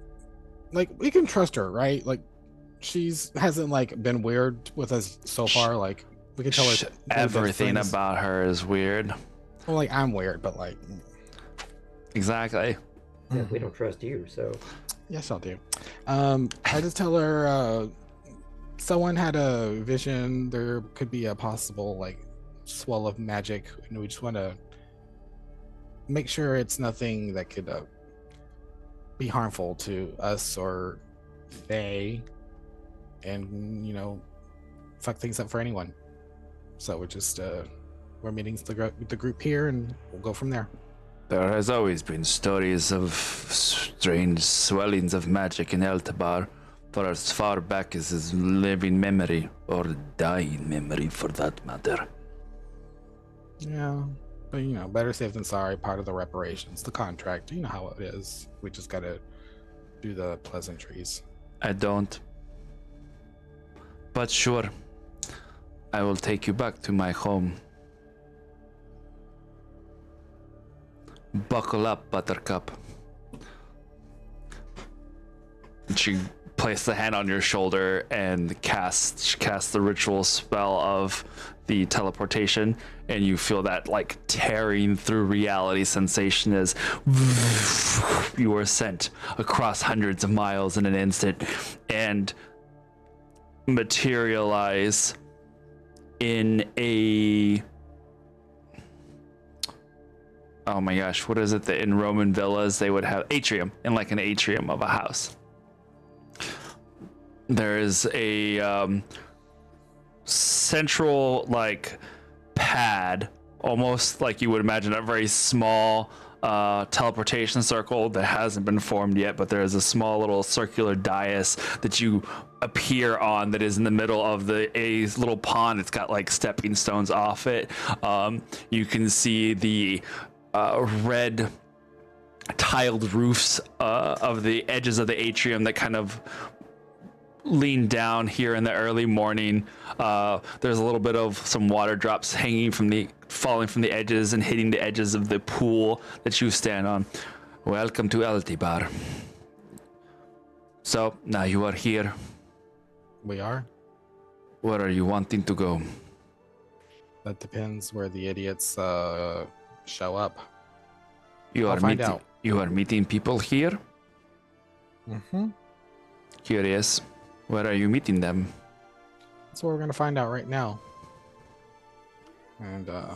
B: we can trust her, right? Hasn't been weird with us so far. We can tell her
A: Everything about her is weird.
B: Well, I'm weird, but
A: Exactly.
D: Yeah, we don't trust you, so.
B: yes, I'll do. I just tell her someone had a vision. There could be a possible swell of magic, and we just want to make sure it's nothing that could be harmful to us or they, and fuck things up for anyone. So we're meeting the group here, and we'll go from there.
A: There has always been stories of strange swellings of magic in Eltabar for as far back as his living memory, or dying memory for that matter.
B: Yeah, but better safe than sorry. Part of the reparations, the contract. You know how it is. We just gotta do the pleasantries.
A: I don't. But sure, I will take you back to my home. Buckle up, Buttercup. And she placed the hand on your shoulder and casts the ritual spell of the teleportation, and you feel that tearing through reality sensation as you are sent across hundreds of miles in an instant and materialize in a, oh my gosh, what is it that in Roman villas they would have? Atrium, in an atrium of a house. there is a central like pad, almost like you would imagine a very small teleportation circle that hasn't been formed yet, but there is a small little circular dais that you appear on that is in the middle of a little pond. It's got like stepping stones off it. You can see the red tiled roofs of the edges of the atrium that kind of lean down here in the early morning. There's a little bit of some water drops falling from the edges and hitting the edges of the pool that you stand on. Welcome to Eltibar. So now you are here.
B: We are.
A: Where are you wanting to go?
B: That depends where the idiots show up.
A: You
B: I'll
A: are
B: find
A: meeting.
B: out.
A: You are meeting people here.
B: Mm-hmm.
A: Curious. Where are you meeting them?
B: That's what we're gonna find out right now. And
A: I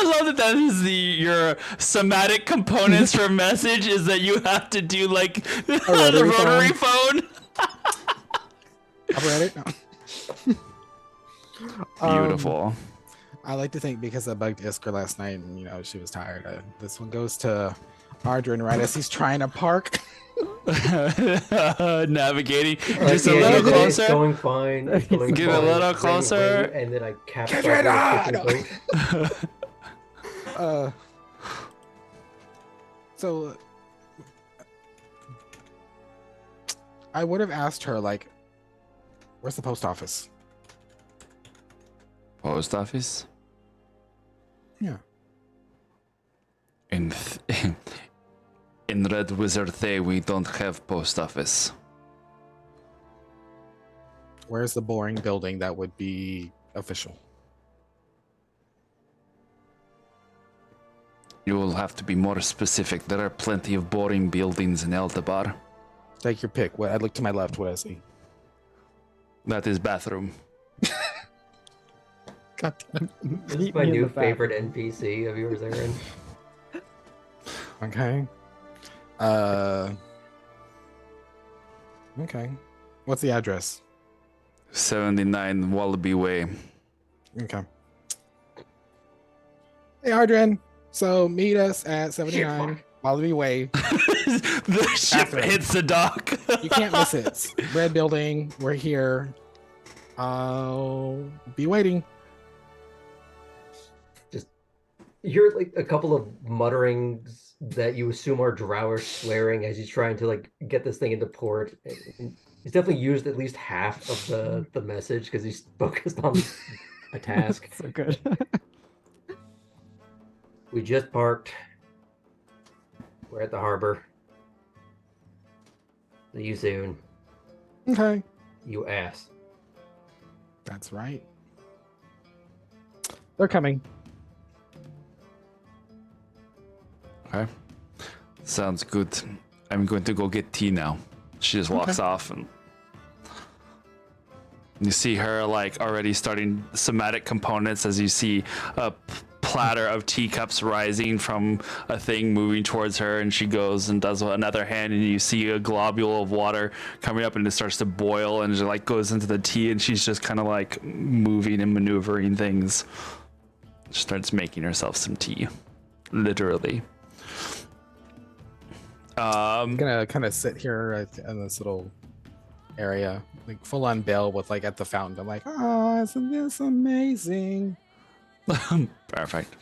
A: love that is your somatic components for message is that you have to do like the rotary phone.
B: I'll read it.
A: Beautiful.
B: I like to think because I bugged Isker last night and she was tired. This one goes to Ardrin right as he's trying to park.
A: Navigating
D: Like,
A: just a little
D: it's
A: closer.
D: going fine. It's going
A: Get a
D: fine.
A: little
D: Ring,
A: closer.
D: ring, and then I capture
B: Kendra,
D: boat.
B: So I would have asked her like, where's the post office?
A: Post office?
B: Yeah.
A: In Red Wizard Day, we don't have post office.
B: Where's the boring building that would be official?
A: You will have to be more specific. There are plenty of boring buildings in Eltabar.
B: Take your pick. I look to my left. What I see?
A: That is bathroom.
B: God damn.
D: This is my new favorite NPC of yours, Aaron.
B: Okay. Okay. What's the address?
A: 79 Wallaby Way.
B: Okay. Hey, Ardrin. So meet us at 79 Wallaby Way.
A: The ship
B: Bathroom.
A: hits the dock.
B: You can't miss it. Red building. We're here. I'll be waiting.
D: You hear like a couple of mutterings that you assume are Drowish swearing as he's trying to like get this thing into port. He's definitely used at least half of the message because he's focused on a task.
C: So good.
D: We just parked. We're at the harbor. See you soon.
B: Okay.
D: You ass.
B: That's right. They're coming.
A: Okay. Sounds good. I'm going to go get tea now. She just walks off and you see her like already starting somatic components as you see a platter of teacups rising from a thing moving towards her, and she goes and does another hand and you see a globule of water coming up and it starts to boil and it like goes into the tea and she's just kind of like moving and maneuvering things. She starts making herself some tea. Literally.
B: I'm gonna kind of sit here in this little area, like full on Belle with like at the fountain. I'm like, oh, isn't this amazing?
A: Perfect.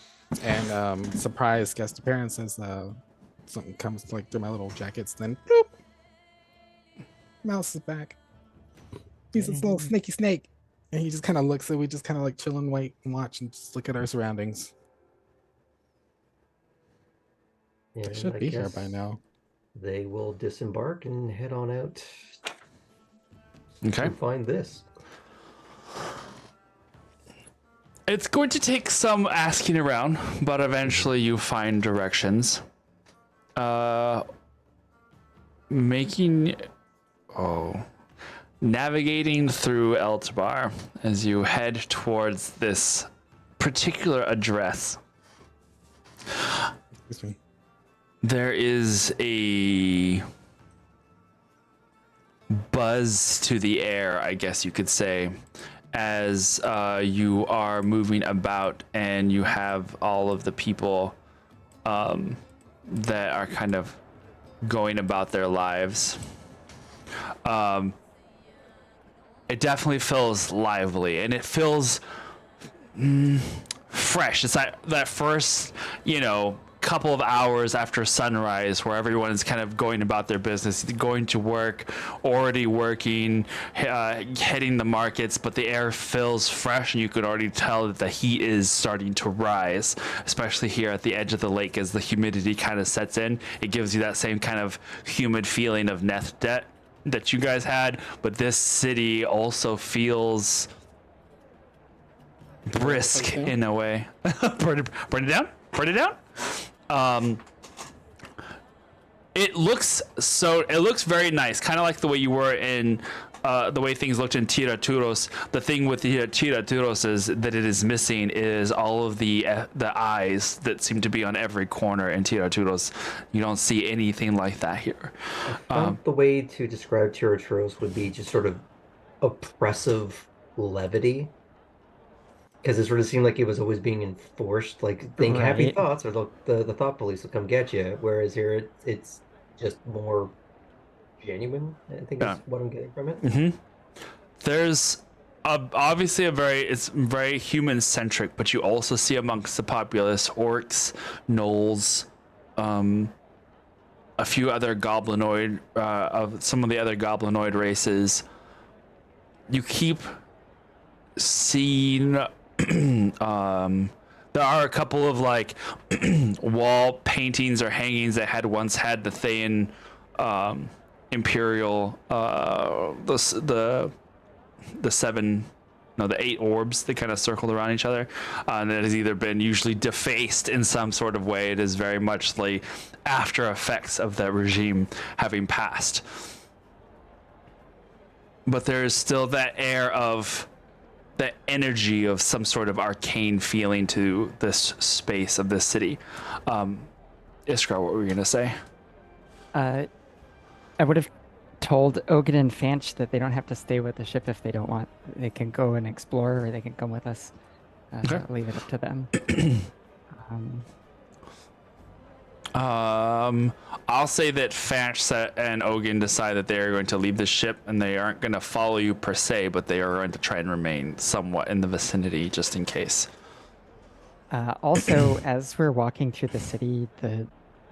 B: And surprise guest appearance as something comes like through my little jackets. Then boop, Mouse is back. He's this little snaky snake, and he just kind of looks. So we just kind of like chill and wait and watch and just look at our surroundings.
D: And
B: They should
D: I
B: be here
D: guess
B: by now.
D: They will disembark and head on out
A: Okay.
D: to find this.
A: It's going to take some asking around, but eventually you find directions. Navigating through Eltabar as you head towards this particular address.
B: Excuse me.
A: There is a buzz to the air, I guess you could say, as you are moving about and you have all of the people that are kind of going about their lives. It definitely feels lively and it feels fresh. It's that first, couple of hours after sunrise where everyone is kind of going about their business, going to work, already working, hitting the markets, but the air feels fresh and you can already tell that the heat is starting to rise, especially here at the edge of the lake as the humidity kind of sets in. It gives you that same kind of humid feeling of Nethdet that you guys had, but this city also feels brisk in a way. Burn it down? Burn it down? It looks very nice, kind of like the way you were in the way things looked in Tiraturos. The thing with the Tiraturos is that it is missing is all of the eyes that seem to be on every corner in Tiraturos. You don't see anything like that here.
D: The way to describe Tiraturos would be just sort of oppressive levity. Because it sort of seemed like it was always being enforced, like think happy
C: Right.
D: thoughts, or the thought police will come get you. Whereas here, it's just more genuine. I think is what I'm getting from it.
A: There's obviously it's very human centric, but you also see amongst the populace orcs, gnolls, a few other goblinoid of some of the other goblinoid races. You keep seeing there are a couple of like wall paintings or hangings that had once had the Thayan imperial the 8 orbs that kind of circled around each other, and it has either been usually defaced in some sort of way. It is very much the after effects of that regime having passed, but there is still that air of the energy of some sort of arcane feeling to this space of this city. Iskra, what were you gonna say?
C: I would have told Ogan and Fanch that they don't have to stay with the ship if they don't want. They can go and explore, or they can come with us.
A: Okay.
C: Leave it up to them.
A: I'll say that Fanch and Ogan decide that they are going to leave the ship and they aren't going to follow you per se, but they are going to try and remain somewhat in the vicinity just in case.
C: Also, as we're walking through the city, the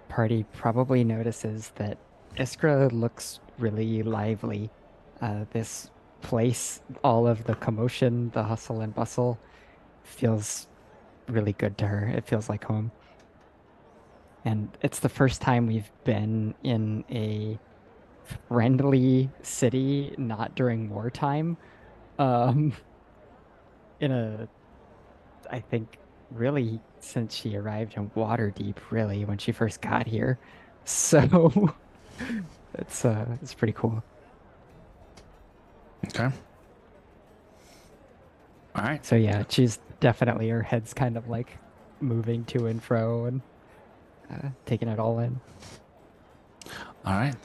C: party probably notices that Iskra looks really lively. This place, all of the commotion, the hustle and bustle, feels really good to her. It feels like home. And it's the first time we've been in a friendly city, not during wartime. I think, really, since she arrived in Waterdeep, really, when she first got here. So, it's pretty cool.
A: Okay. All right.
C: So yeah, she's definitely, her head's kind of like moving to and fro and taking it all in.
A: All right.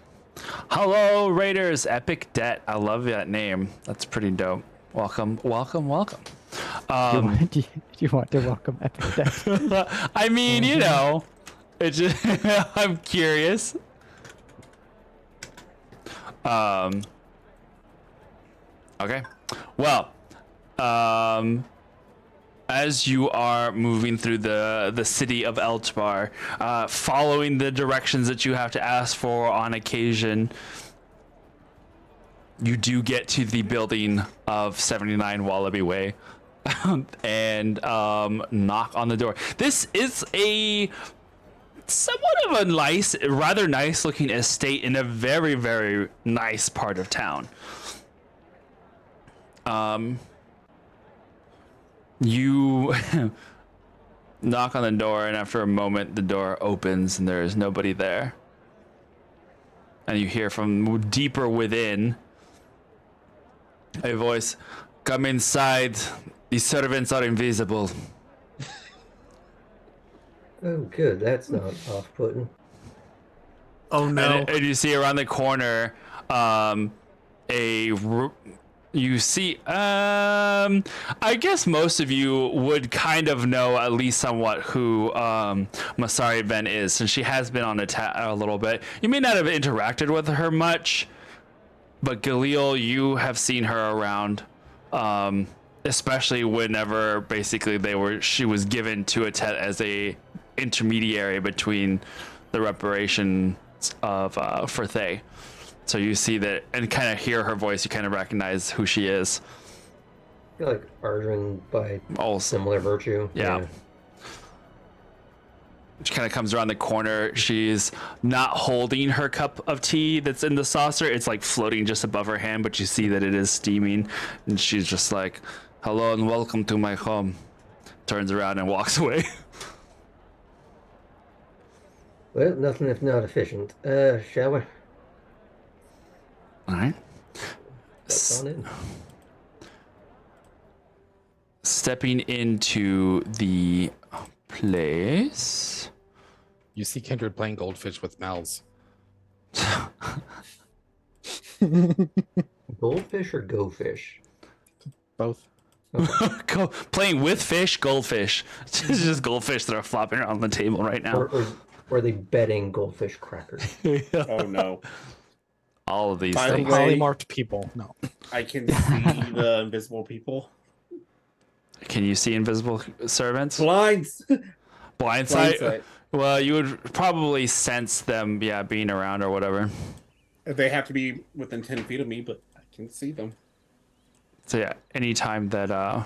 A: Hello, Raiders. Epic Debt. I love that name. That's pretty dope. Welcome, welcome, welcome.
C: Do you want to welcome Epic Death?
A: I mean, it's just, I'm curious. Okay. Well, as you are moving through the city of Eltbar, following the directions that you have to ask for on occasion, you do get to the building of 79 Wallaby Way and knock on the door. This is a somewhat of a nice, rather nice looking estate in a very, very nice part of town. You knock on the door, and after a moment, the door opens, and there is nobody there. And you hear from deeper within a voice, "Come inside. The servants are invisible."
D: Oh, good. That's not off-putting.
B: Oh no.
A: And you see around the corner, you see, I guess most of you would kind of know at least somewhat who Masari Ben is, since she has been on a little bit. You may not have interacted with her much, but Galil, you have seen her around, especially whenever basically she was given to Atet as a intermediary between the reparations of for Thay. So you see that and kind of hear her voice. You kind of recognize who she is.
D: I feel like Arjun by
A: Also,
D: similar virtue.
A: Yeah. She kind of comes around the corner. She's not holding her cup of tea that's in the saucer. It's like floating just above her hand, but you see that it is steaming. And she's just like, hello and welcome to my home. Turns around and walks away.
D: Well, nothing if not efficient. Shall we?
A: All right.
D: That's on in.
A: Stepping into the place.
B: You see Kindred playing goldfish with Mal's.
D: Goldfish or go fish?
B: Both.
A: Playing with fish, goldfish. It's just goldfish that are flopping around the table right now.
D: Or are they betting goldfish crackers?
E: Oh no.
A: All of these
E: By the
A: things.
E: way-
B: Polymorphed people. No.
E: I can see the invisible people.
A: Can you see invisible servants?
E: Blinds.
A: Blind sight?
E: Blindsight.
A: Well, you would probably sense them, being around or whatever.
E: They have to be within 10 feet of me, but I can see them.
A: So yeah, anytime that
C: Are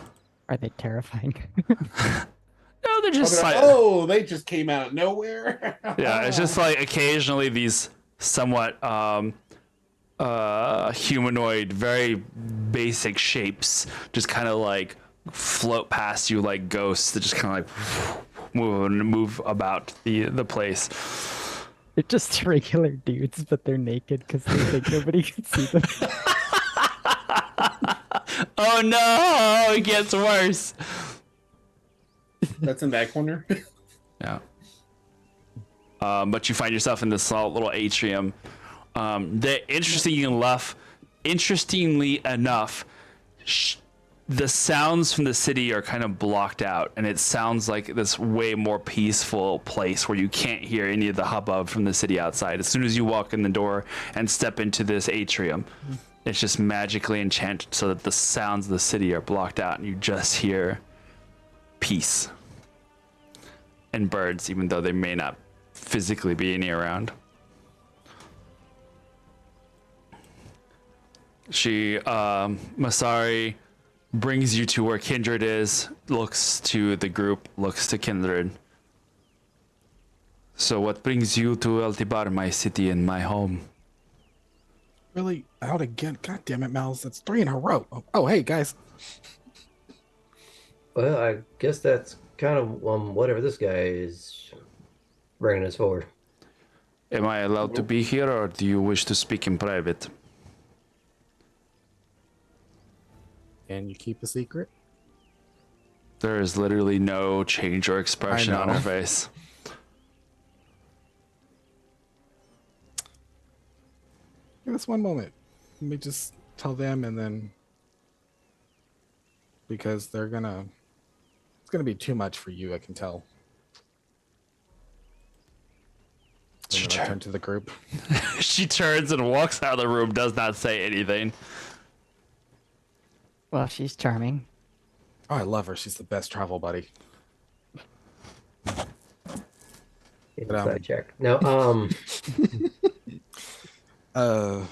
C: they terrifying?
A: no, they're just like
E: Oh, they just came out of nowhere.
A: yeah, it's just like occasionally these somewhat humanoid, very basic shapes just kind of like float past you like ghosts that just kind of like move about the place.
C: They're just regular dudes, but they're naked because they think nobody can see them.
A: Oh no, it gets worse.
E: That's in that corner.
A: Yeah. But you find yourself in this small little atrium. Interestingly enough, the sounds from the city are kind of blocked out, and it sounds like this way more peaceful place where you can't hear any of the hubbub from the city outside. As soon as you walk in the door and step into this atrium, it's just magically enchanted so that the sounds of the city are blocked out, and you just hear peace and birds, even though they may not physically be any around. Masari brings you to where Kindred is, looks to the group, looks to Kindred. So what brings you to Eltibar, my city and my home?
B: Really? Out again? God damn it, Mal's. That's 3 in a row. Oh, hey, guys.
D: Well, I guess that's kind of whatever this guy is bringing us forward.
A: Am I allowed to be here, or do you wish to speak in private?
B: Can you keep a secret?
A: There is literally no change or expression on
B: know.
A: her face.
B: Give us one moment. Let me just tell them, and then because it's gonna be too much for you, I can tell. And then I turn to the group.
A: She turns and walks out of the room, does not say anything.
C: Well, she's charming.
B: Oh, I love her. She's the best travel buddy.
D: Inside check. No,
B: oh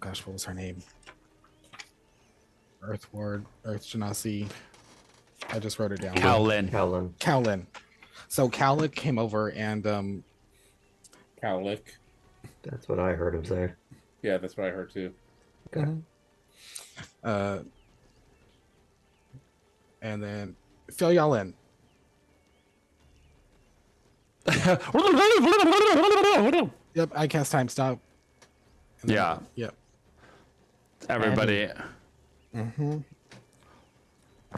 B: gosh, what was her name? Earth Genasi. I just wrote it down.
A: Cowlin.
B: Cowlin. So Cowlick came over and
E: Cowlick.
D: that's what I heard him say.
E: Yeah, that's what I heard too.
B: and then fill y'all in. Yep, I cast time stop. And then-
A: Yeah.
B: Yep.
A: Everybody.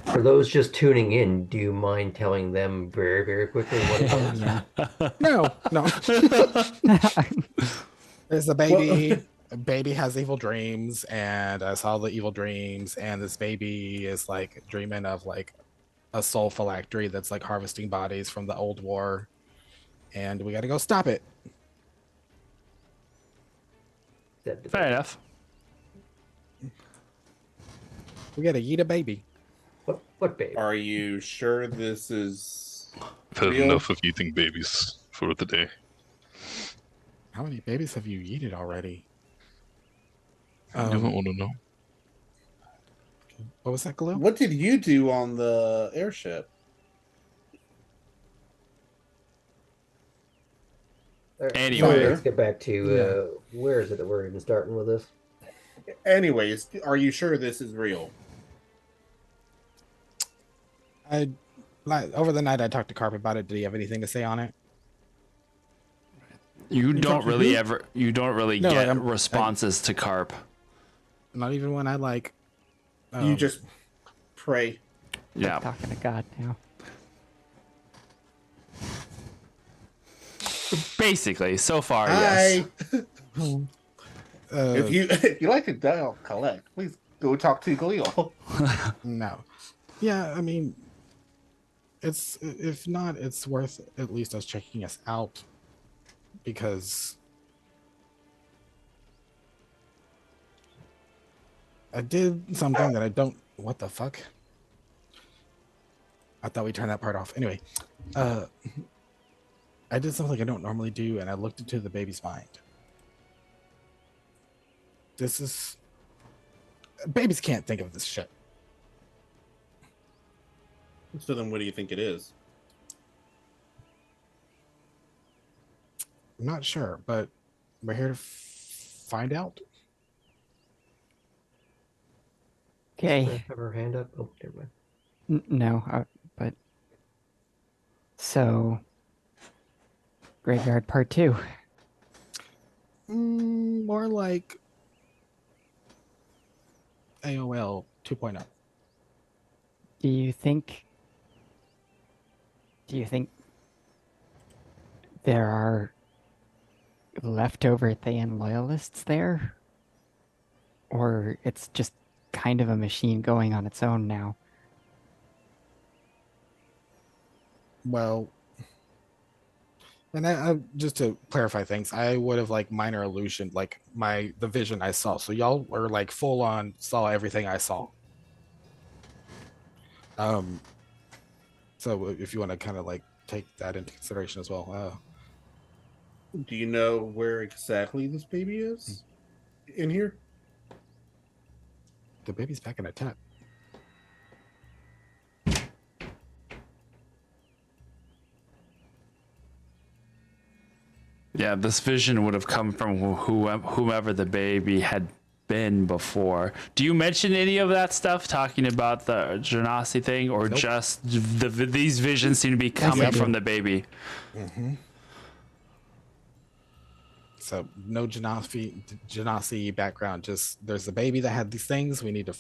D: For those just tuning in, do you mind telling them very, very quickly what it
C: Oh
D: is?
C: yeah.
B: No, no. There's a baby. A baby has evil dreams, and I saw the evil dreams, and this baby is like dreaming of like a soul phylactery that's like harvesting bodies from the old war, and we got to go stop it.
A: Fair enough.
B: We got to eat a baby.
D: What babe?
E: Are you sure this is
G: I've had
E: real?
G: enough of eating babies for the day.
B: How many babies have you eaten already?
G: You don't want to know.
B: What was that, Glue?
E: What did you do on the airship?
A: Anyway.
D: Let's get back to where is it that we're even starting with this?
E: Anyways, are you sure this is real?
B: Over the night I talked to Carp about it. Did he have anything to say on it?
A: You don't
B: talked to
A: really
B: who?
A: ever. You don't really
B: No,
A: get
B: like,
A: responses to Carp.
B: Not even when I like.
E: You just pray.
A: Yeah.
C: Talking to God now.
A: Basically, so far, yes.
E: If you like to dial collect, please go talk to Galil.
B: No. Yeah, I mean, it's if not, it's worth at least us checking us out because I did something that I don't. What the fuck? I thought we turned that part off. Anyway, I did something I don't normally do, and I looked into the baby's mind. This is babies can't think of this shit.
E: So then, what do you think it is?
B: I'm not sure, but we're here to find out.
C: Okay.
D: Have her hand up. Oh, never mind.
C: No, but so graveyard part 2.
B: More like AOL 2.0.
C: Do you think there are leftover Thayan loyalists there? Or it's just kind of a machine going on its own now?
B: Well, and I just to clarify things, I would have like minor illusion, like the vision I saw. So y'all were like full on saw everything I saw. So if you want to kind of like take that into consideration as well.
E: Do you know where exactly this baby is in here?
B: The baby's back in a tent.
A: Yeah, this vision would have come from whomever the baby had been before. Do you mention any of that stuff, talking about the Genasi thing, or
B: Nope.
A: just these visions seem to be coming from the baby?
B: Mm-hmm. So no Genasi background. Just there's a baby that had these things. We need to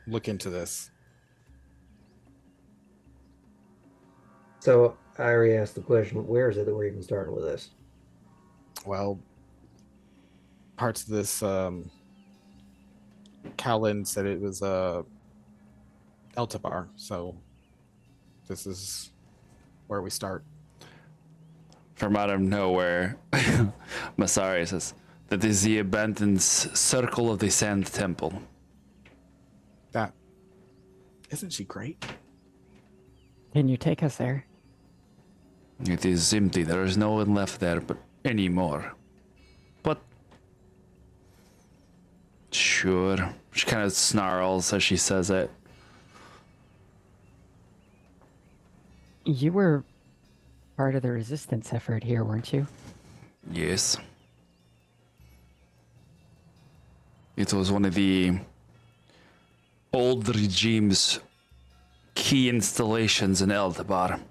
B: look into this.
D: So I already asked the question, where is it that we're even starting with this?
B: Well, parts of this Callan said it was Eltabar, so this is where we start.
A: From out of nowhere, Masari says, "That is the abandoned circle of the Sand Temple."
B: That isn't she great?
C: Can you take us there?
A: It is empty. There is no one left there but anymore. But sure. She kind of snarls as she says it.
C: You were part of the resistance effort here, weren't you?
A: Yes. It was one of the old regime's key installations in Eldabar.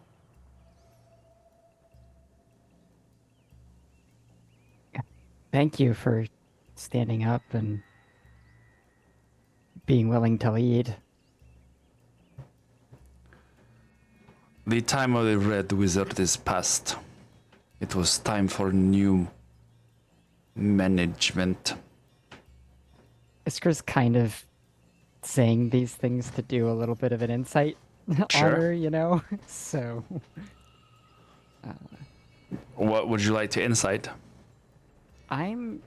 C: Thank you for standing up and being willing to lead.
A: The time of the Red Wizard is past. It was time for new management.
C: Iskra's kind of saying these things to do a little bit of an insight on
A: Sure.
C: her, you know? So,
A: What would you like to insight?
C: I'm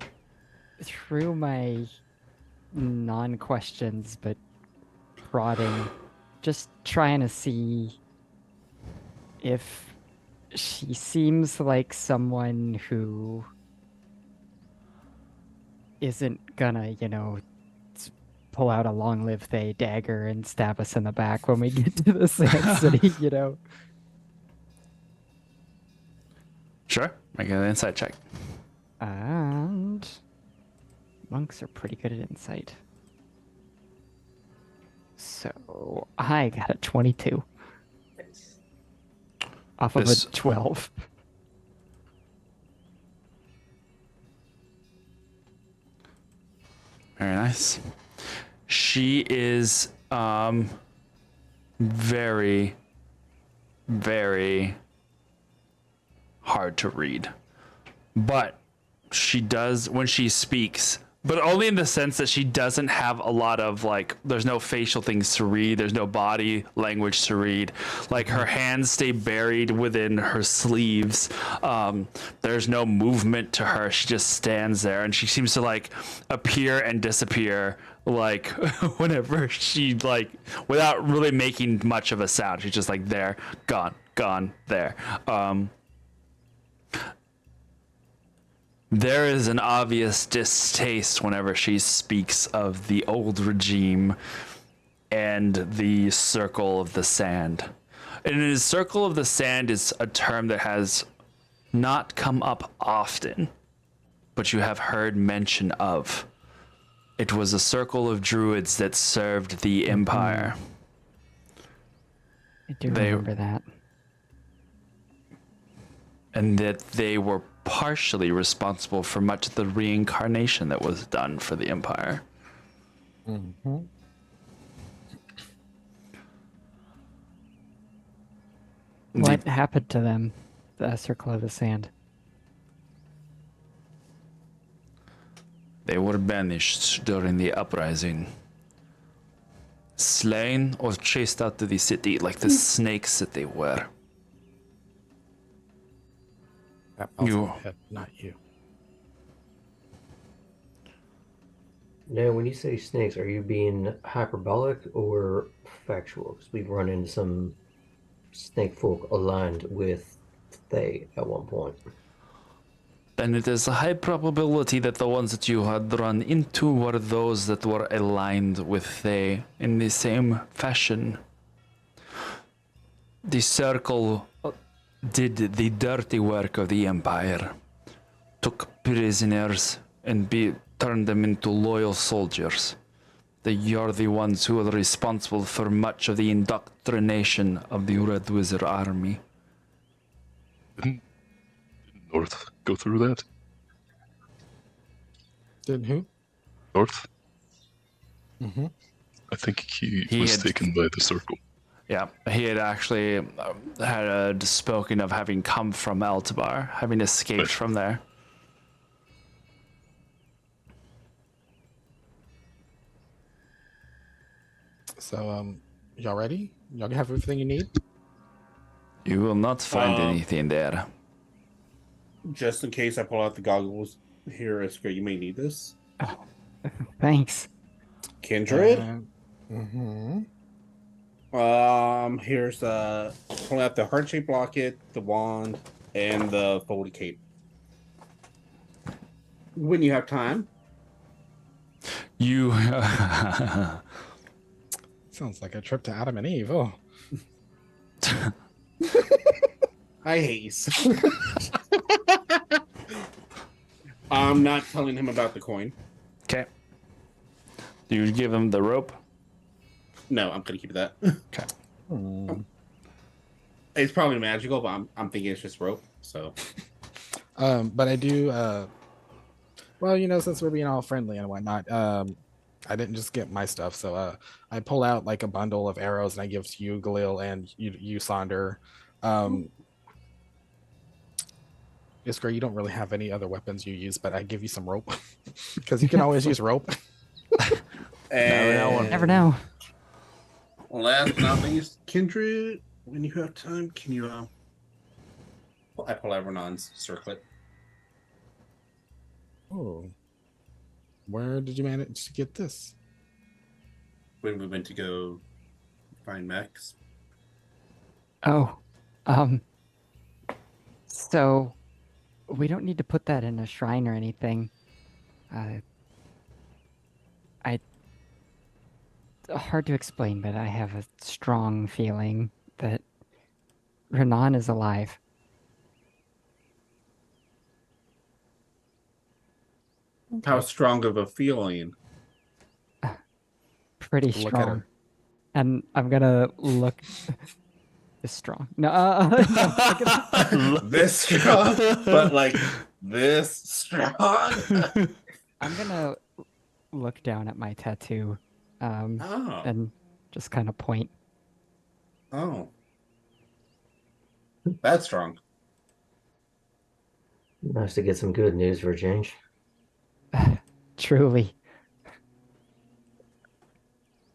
C: through my non-questions, but prodding, just trying to see if she seems like someone who isn't gonna, pull out a long live they dagger and stab us in the back when we get to the Sand City, you know?
A: Sure. Make an insight check.
C: And monks are pretty good at insight. So I got a 22 off of
A: This-
C: a 12.
A: Very nice. She is very, very hard to read. But she does, when she speaks, but only in the sense that she doesn't have a lot of there's no facial things to read, there's no body language to read. Like her hands stay buried within her sleeves. There's no movement to her. She just stands there, and she seems to appear and disappear whenever she without really making much of a sound. She's just there, gone, there. There is an obvious distaste whenever she speaks of the old regime and the Circle of the Sand. And the Circle of the Sand is a term that has not come up often, but you have heard mention of. It was a circle of druids that served the Empire.
C: I do remember that.
A: And that they were partially responsible for much of the reincarnation that was done for the Empire.
B: Mm-hmm.
C: What happened to them, the Circle of the Sand?
A: They were banished during the uprising. Slain or chased out of the city like the snakes that they were.
B: That
A: You-
B: head, not you.
D: Now, when you say snakes, are you being hyperbolic or factual? Because we've run into some snake folk aligned with they at one point.
A: And it is a high probability that the ones that you had run into were those that were aligned with they in the same fashion. The circle did the dirty work of the Empire, took prisoners and turned them into loyal soldiers. They are the ones who are responsible for much of the indoctrination of the Red Wizard army.
G: Didn't North go through that?
B: Didn't who?
G: North?
B: Mm-hmm.
G: I think he
A: He
G: was
A: had-
G: taken by the circle.
A: Yeah, he had actually had spoken of having come from Eltabar, having escaped from there.
B: So, y'all ready? Y'all have everything you need?
A: You will not find
E: Um,
A: anything there.
E: Just in case I pull out the goggles here, Iskra, you may need this.
C: Thanks.
E: Kindred.
B: Mm-hmm.
E: Here's pull out the heart-shaped locket, the wand, and the folded cape. When you have time.
A: You
B: Sounds like a trip to Adam and Eve. Oh,
E: I hate you. I'm not telling him about the coin.
A: okay? Do you give him the rope?
E: No, I'm gonna keep that.
A: Okay.
E: It's probably magical, but I'm thinking it's just rope. So
B: but I do. Well, since we're being all friendly and whatnot, I didn't just get my stuff. So I pull out like a bundle of arrows and I give to you, Galil, and you Sonder. Iskra, you don't really have any other weapons you use, but I give you some rope because you can always use rope.
E: And
C: Never know.
E: last but not least, Kindred, when you have time, can you I pull out Renan's circlet.
B: Oh, where did you manage to get this?
E: When we went to go find Max.
C: Oh, so we don't need to put that in a shrine or anything. Hard to explain, but I have a strong feeling that Renan is alive.
E: How strong of a feeling?
C: Pretty
B: Look at
C: strong.
B: her.
C: And I'm gonna look this strong. No, no, I'm gonna-
E: This strong, but like this strong.
C: I'm gonna look down at my tattoo,
E: Oh,
C: and just kind of point.
E: oh, that's strong.
D: Nice to get some good news for a change.
C: Truly.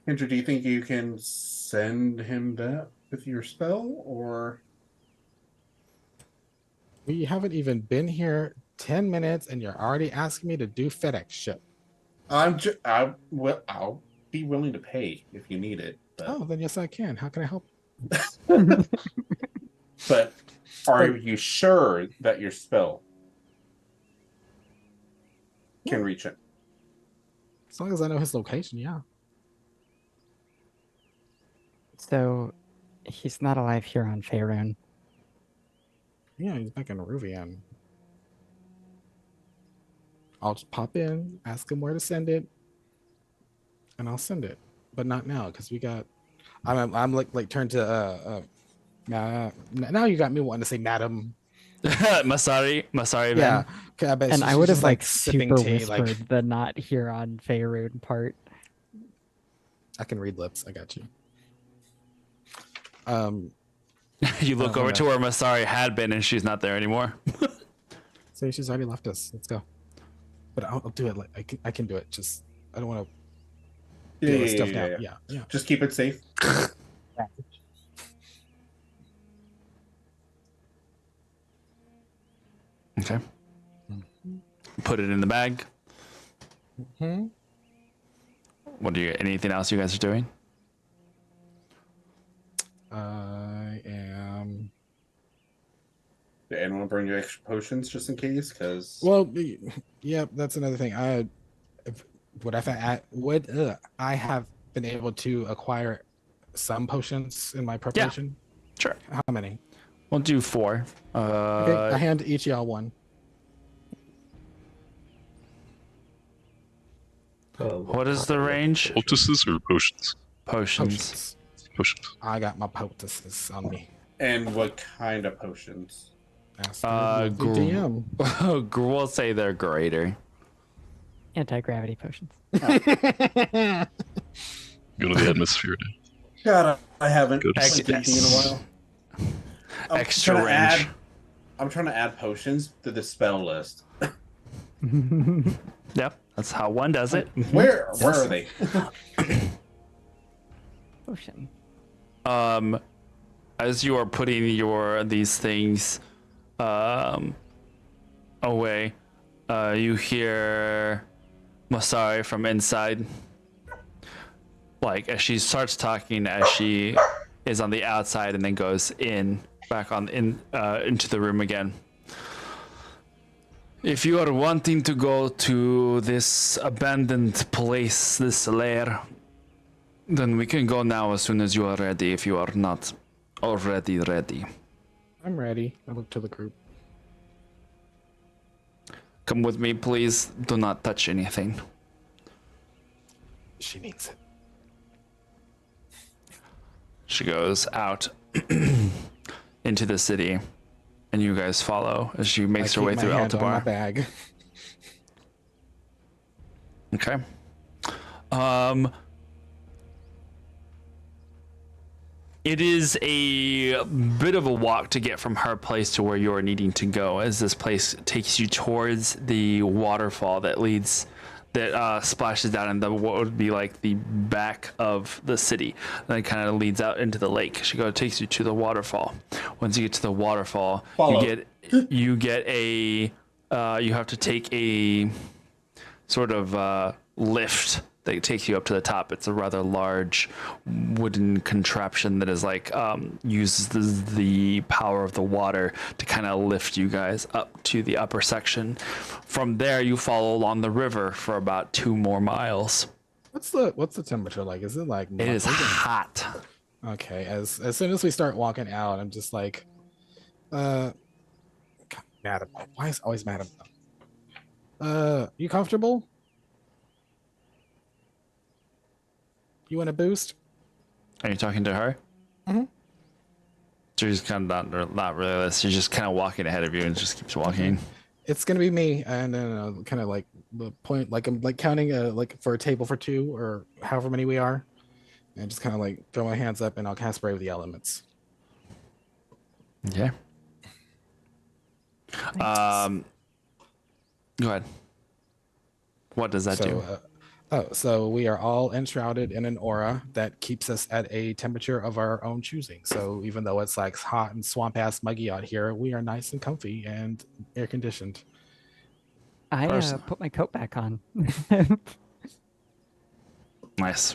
E: Andrew, do you think you can send him that with your spell, or
B: We haven't even been here 10 minutes and you're already asking me to do FedEx ship.
E: I'll be willing to pay if you need it. But,
B: Oh, then yes, I can. How can I help?
E: but are you sure that your spell can reach it?
B: As long as I know his location, yeah.
C: So, he's not alive here on Faerun.
B: Yeah, he's back in Ruvian. I'll just pop in, ask him where to send it, and I'll send it. But not now, because we got. I'm like turned to now you got me wanting to say Madam.
A: Masari
B: Yeah,
A: Ben.
B: but
C: And I would have like
B: sipping
C: super
B: tea,
C: whispered
B: like
C: the not here on Faerun part.
B: I can read lips. I got you.
A: You look
B: Oh,
A: over
B: no.
A: to where Masari had been, and she's not there anymore.
B: So she's already left us. Let's go. But I'll do it. Like I can do it. Just I don't want to deal with stuff now. Yeah.
E: Just keep it safe.
A: Okay. Put it in the bag.
B: Hmm.
A: What do you? Anything else you guys are doing?
B: I am.
E: Did anyone bring you extra potions just in case? Because
B: Well, yeah, that's another thing. I have been able to acquire some potions in my preparation?
A: Sure.
B: How many?
A: We'll do 4.
B: Okay, I hand each y'all one.
A: What is the range?
G: Poultices or potions?
A: Potions.
G: Potions.
B: I got my poultices on me.
E: and what kind of potions?
B: Ask the DM.
A: We'll say they're greater.
C: Anti-gravity potions.
G: Go to the atmosphere.
E: God, I haven't
G: Good.
E: played D&D in a while. I'm
A: Extra
E: trying to
A: range.
E: I'm trying to add potions to the spell list.
A: Yep, that's how one does it.
E: Where are they?
C: Potion.
A: As you are putting these things away, you hear Masari from inside. Like as she starts talking, as she is on the outside and then goes back into the room again. If you are wanting to go to this abandoned place, this lair, then we can go now as soon as you are ready, if you are not already ready.
B: I'm ready. I look to the group.
A: Come with me, please. Do not touch anything.
B: She needs it.
A: She goes out into the city, and you guys follow as she makes her way through
B: my hand on my
A: Altabar.
B: bag.
A: Okay. It is a bit of a walk to get from her place to where you're needing to go, as this place takes you towards the waterfall that splashes down in what would be like the back of the city. Then it kind of leads out into the lake. Takes you to the waterfall. Once you get to the waterfall,
E: Follow.
A: you have to take a sort of lift that takes you up to the top. It's a rather large wooden contraption that is like uses the power of the water to kind of lift you guys up to the upper section. From there, you follow along the river for about 2 more miles.
B: What's the temperature like? Is it like
A: It is hot.
B: Okay, as soon as we start walking out, I'm just like, God, mad at them. Why is always mad at them? You comfortable? You want a boost?
A: Are you talking to her?
B: Mm-hmm.
A: She's kind of not really. She's just kind of walking ahead of you and just keeps walking.
B: It's gonna be me, and then kind of like the point, like I'm like counting like for a table for 2 or however many we are, and just kind of like throw my hands up and I'll cast Brave of the Elements.
A: Yeah. Go ahead. What does that do?
B: So we are all enshrouded in an aura that keeps us at a temperature of our own choosing. So even though it's like hot and swamp ass muggy out here, we are nice and comfy and air conditioned.
C: I put my coat back on.
A: Nice.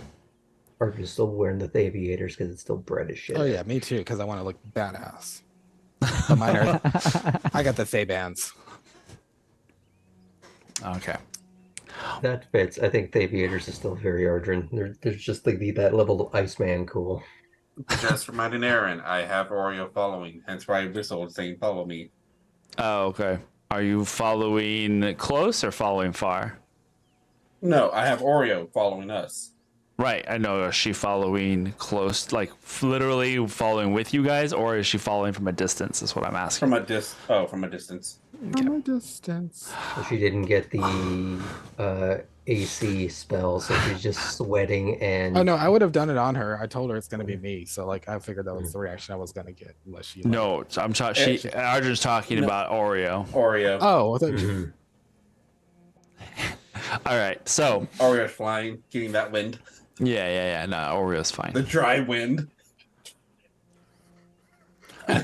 D: Or you're still wearing the aviators because it's still bright as shit.
B: Oh yeah, me too, because I want to look badass. But mine are, I got the Thay bands.
A: Okay.
D: That fits. I think the aviators is still very Ardren. There's just like that level of Iceman cool.
E: Just reminding Aaron, I have Oreo following. Hence why I whistled saying follow me.
A: Oh, okay. Are you following close or following far?
E: No, I have Oreo following us.
A: Right. I know. Is she following close, like literally following with you guys, or is she following from a distance? Is what I'm asking.
E: From a distance.
B: From a distance.
D: So she didn't get the AC spell, so she's just sweating and.
B: Oh no, I would have done it on her. I told her it's gonna be me, so like I figured that was the reaction I was gonna get, unless she. Like...
A: No, I'm talking. Arjun's talking about Oreo.
E: Oreo.
B: Oh, I thought...
D: Mhm.
A: All right. So
E: Oreo's flying, getting that wind.
A: yeah. No, Oreo's fine.
E: The dry wind. Poor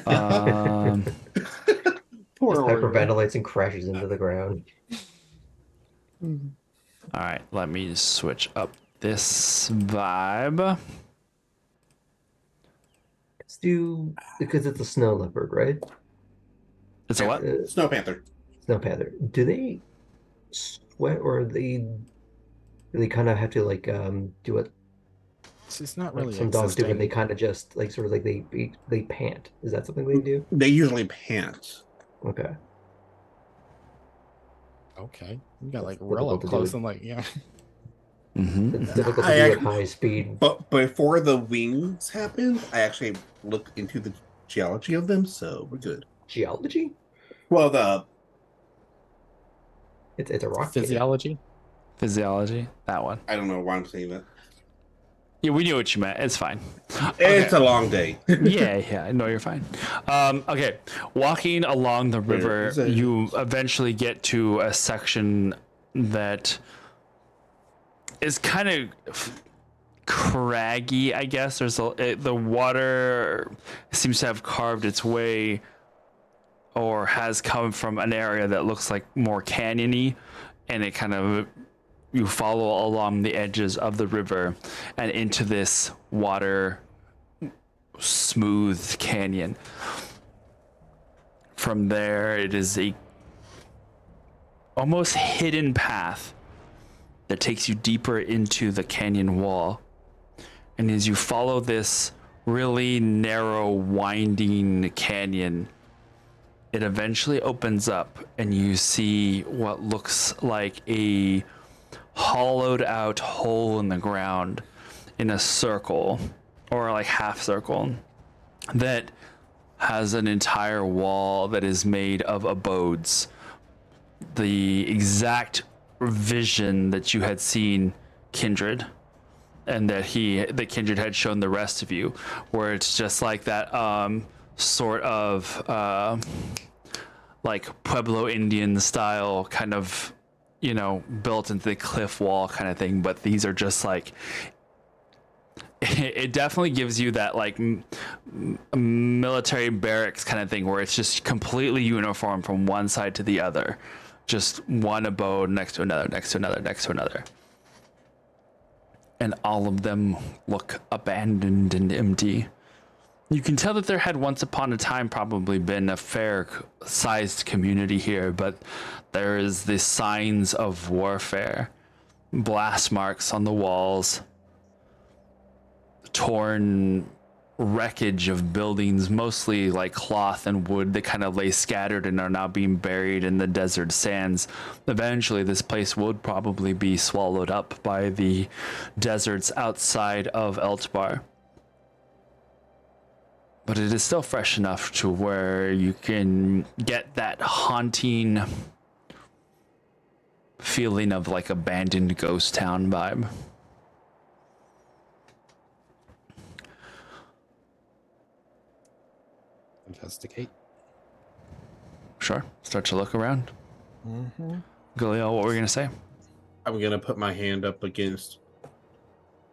D: Just
E: Oreo.
D: hyperventilates and crashes into the ground.
A: All right. Let me switch up this vibe.
D: Let's do because it's a snow leopard, right?
A: It's a what?
E: Snow Panther.
D: Snow panther. Do they sweat or do they kind of have to like do it
B: She's not
D: like
B: really
D: some dogs do, where they
B: existing.
D: kind of just like sort of like they pant? Is that something they do?
E: They usually pant.
D: Okay.
B: Okay, you got like
D: It's
B: real
D: difficult
B: up
D: to do
B: close
D: it.
B: and like yeah.
A: Mm-hmm.
D: It's difficult to
E: I
D: do at
E: actually-
D: high speed.
E: But before the wings happened, I actually looked into the geology of them, so we're good.
D: Geology?
E: Well,
D: It's a rock. cave.
B: Physiology.
A: Physiology. That one.
E: I don't know why I'm saying that.
A: Yeah, we knew what you meant. It's fine.
E: It's a long day.
A: Yeah. No, you're fine. Okay. Walking along the river,
E: is it?
A: you eventually get to a section that is kind of craggy, I guess. The water seems to have carved its way, or has come from an area that looks like more canyony, and it kind of, you follow along the edges of the river and into this water smooth canyon. From there, it is a almost hidden path that takes you deeper into the canyon wall. And as you follow this really narrow, winding canyon, it eventually opens up and you see what looks like a hollowed out hole in the ground in a circle, or like half circle, that has an entire wall that is made of abodes. The exact vision that you had seen Kindred, and that Kindred had shown the rest of you, where it's just like that sort of like Pueblo Indian style kind of, built into the cliff wall kind of thing. But these are just like, it definitely gives you that like military barracks kind of thing, where it's just completely uniform from one side to the other, just one abode next to another, next to another, next to another. And all of them look abandoned and empty. You can tell that there had once upon a time probably been a fair-sized community here, but there is the signs of warfare, blast marks on the walls, torn wreckage of buildings, mostly like cloth and wood that kind of lay scattered and are now being buried in the desert sands. Eventually, this place would probably be swallowed up by the deserts outside of Eltbar. But it is still fresh enough to where you can get that haunting feeling of like abandoned ghost town vibe.
B: Investigate.
A: Sure. Start to look around.
B: Mm-hmm.
A: Galil, what were you going to say?
E: I'm gonna put my hand up against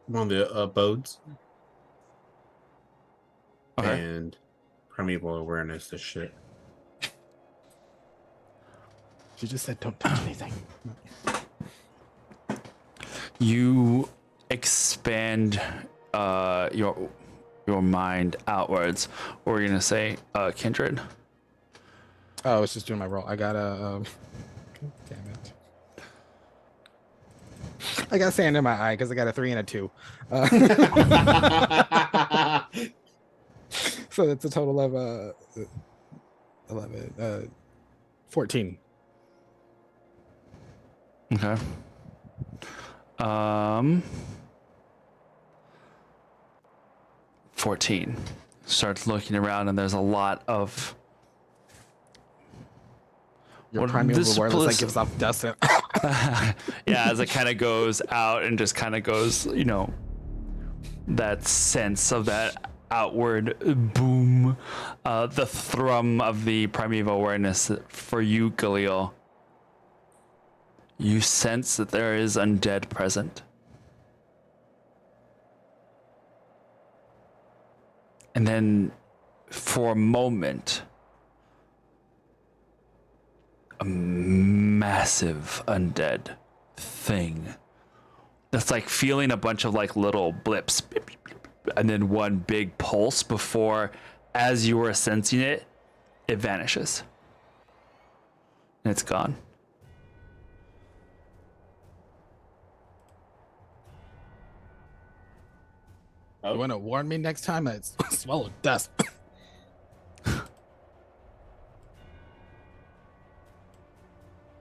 E: one of the abodes
A: Okay.
E: and primeval awareness this shit.
B: She just said, "Don't touch anything."
A: You expand your mind outwards. What were you going to say, Kindred?
B: Oh, I was just doing my roll. I got a. Damn it. I got sand in my eye because I got a 3 and a 2. So that's a total of 11, 14.
A: Okay. 14. Starts looking around, and there's a lot of
B: Your primeval
A: this
B: awareness
A: place-
B: that gives off dust.
A: yeah, as it kind of goes out and just kind of goes, that sense of that outward boom, the thrum of the primeval awareness for you, Galil. You sense that there is undead present. And then, for a moment, a massive undead thing that's like feeling a bunch of like little blips, beep, beep, beep, and then one big pulse before, as you were sensing it, it vanishes. And it's gone.
B: You want to warn me next time that it's swallowed dust?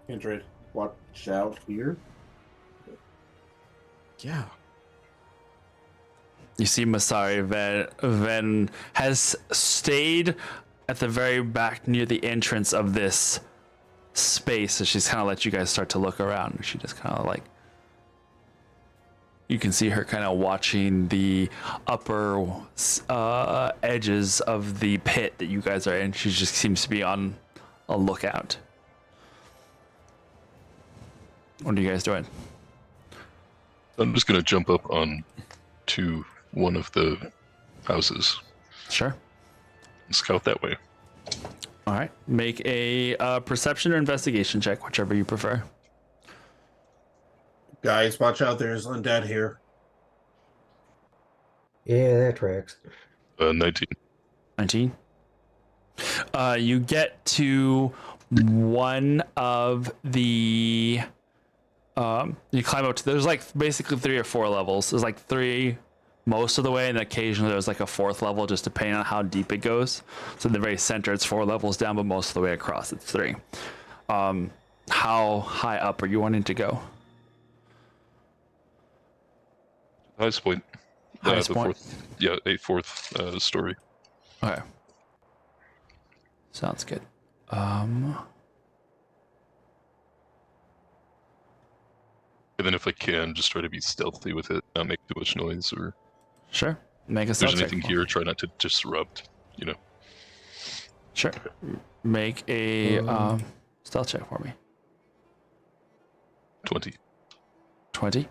E: Kindred, watch out here.
B: Yeah.
A: You see Masari Ven has stayed at the very back near the entrance of this space. So she's kind of let you guys start to look around. She just kind of like, you can see her kind of watching the upper edges of the pit that you guys are in. She just seems to be on a lookout. What are you guys doing?
G: I'm just gonna jump up on to one of the houses
A: Sure.
G: and scout that way.
A: All right. Make a perception or investigation check, whichever you prefer.
E: Guys, watch out, there's undead here.
D: Yeah, that tracks.
G: 19.
A: 19. You get to one of the you climb up to, there's like basically 3 or 4 levels. There's like 3 most of the way, and occasionally there's like a 4th level, just depending on how deep it goes. So in the very center it's 4 levels down, but most of the way across it's 3. How high up are you wanting to go?
G: Highest point.
A: Highest
G: the
A: point?
G: 4th, yeah, 4th story.
A: Okay. Sounds good.
G: then if I can, just try to be stealthy with it, not make too much noise, or
A: Sure. Make a
G: if there's
A: stealth check.
G: anything here, try not to disrupt, you know.
A: Sure. Make a stealth check for me.
G: 20.
A: 20.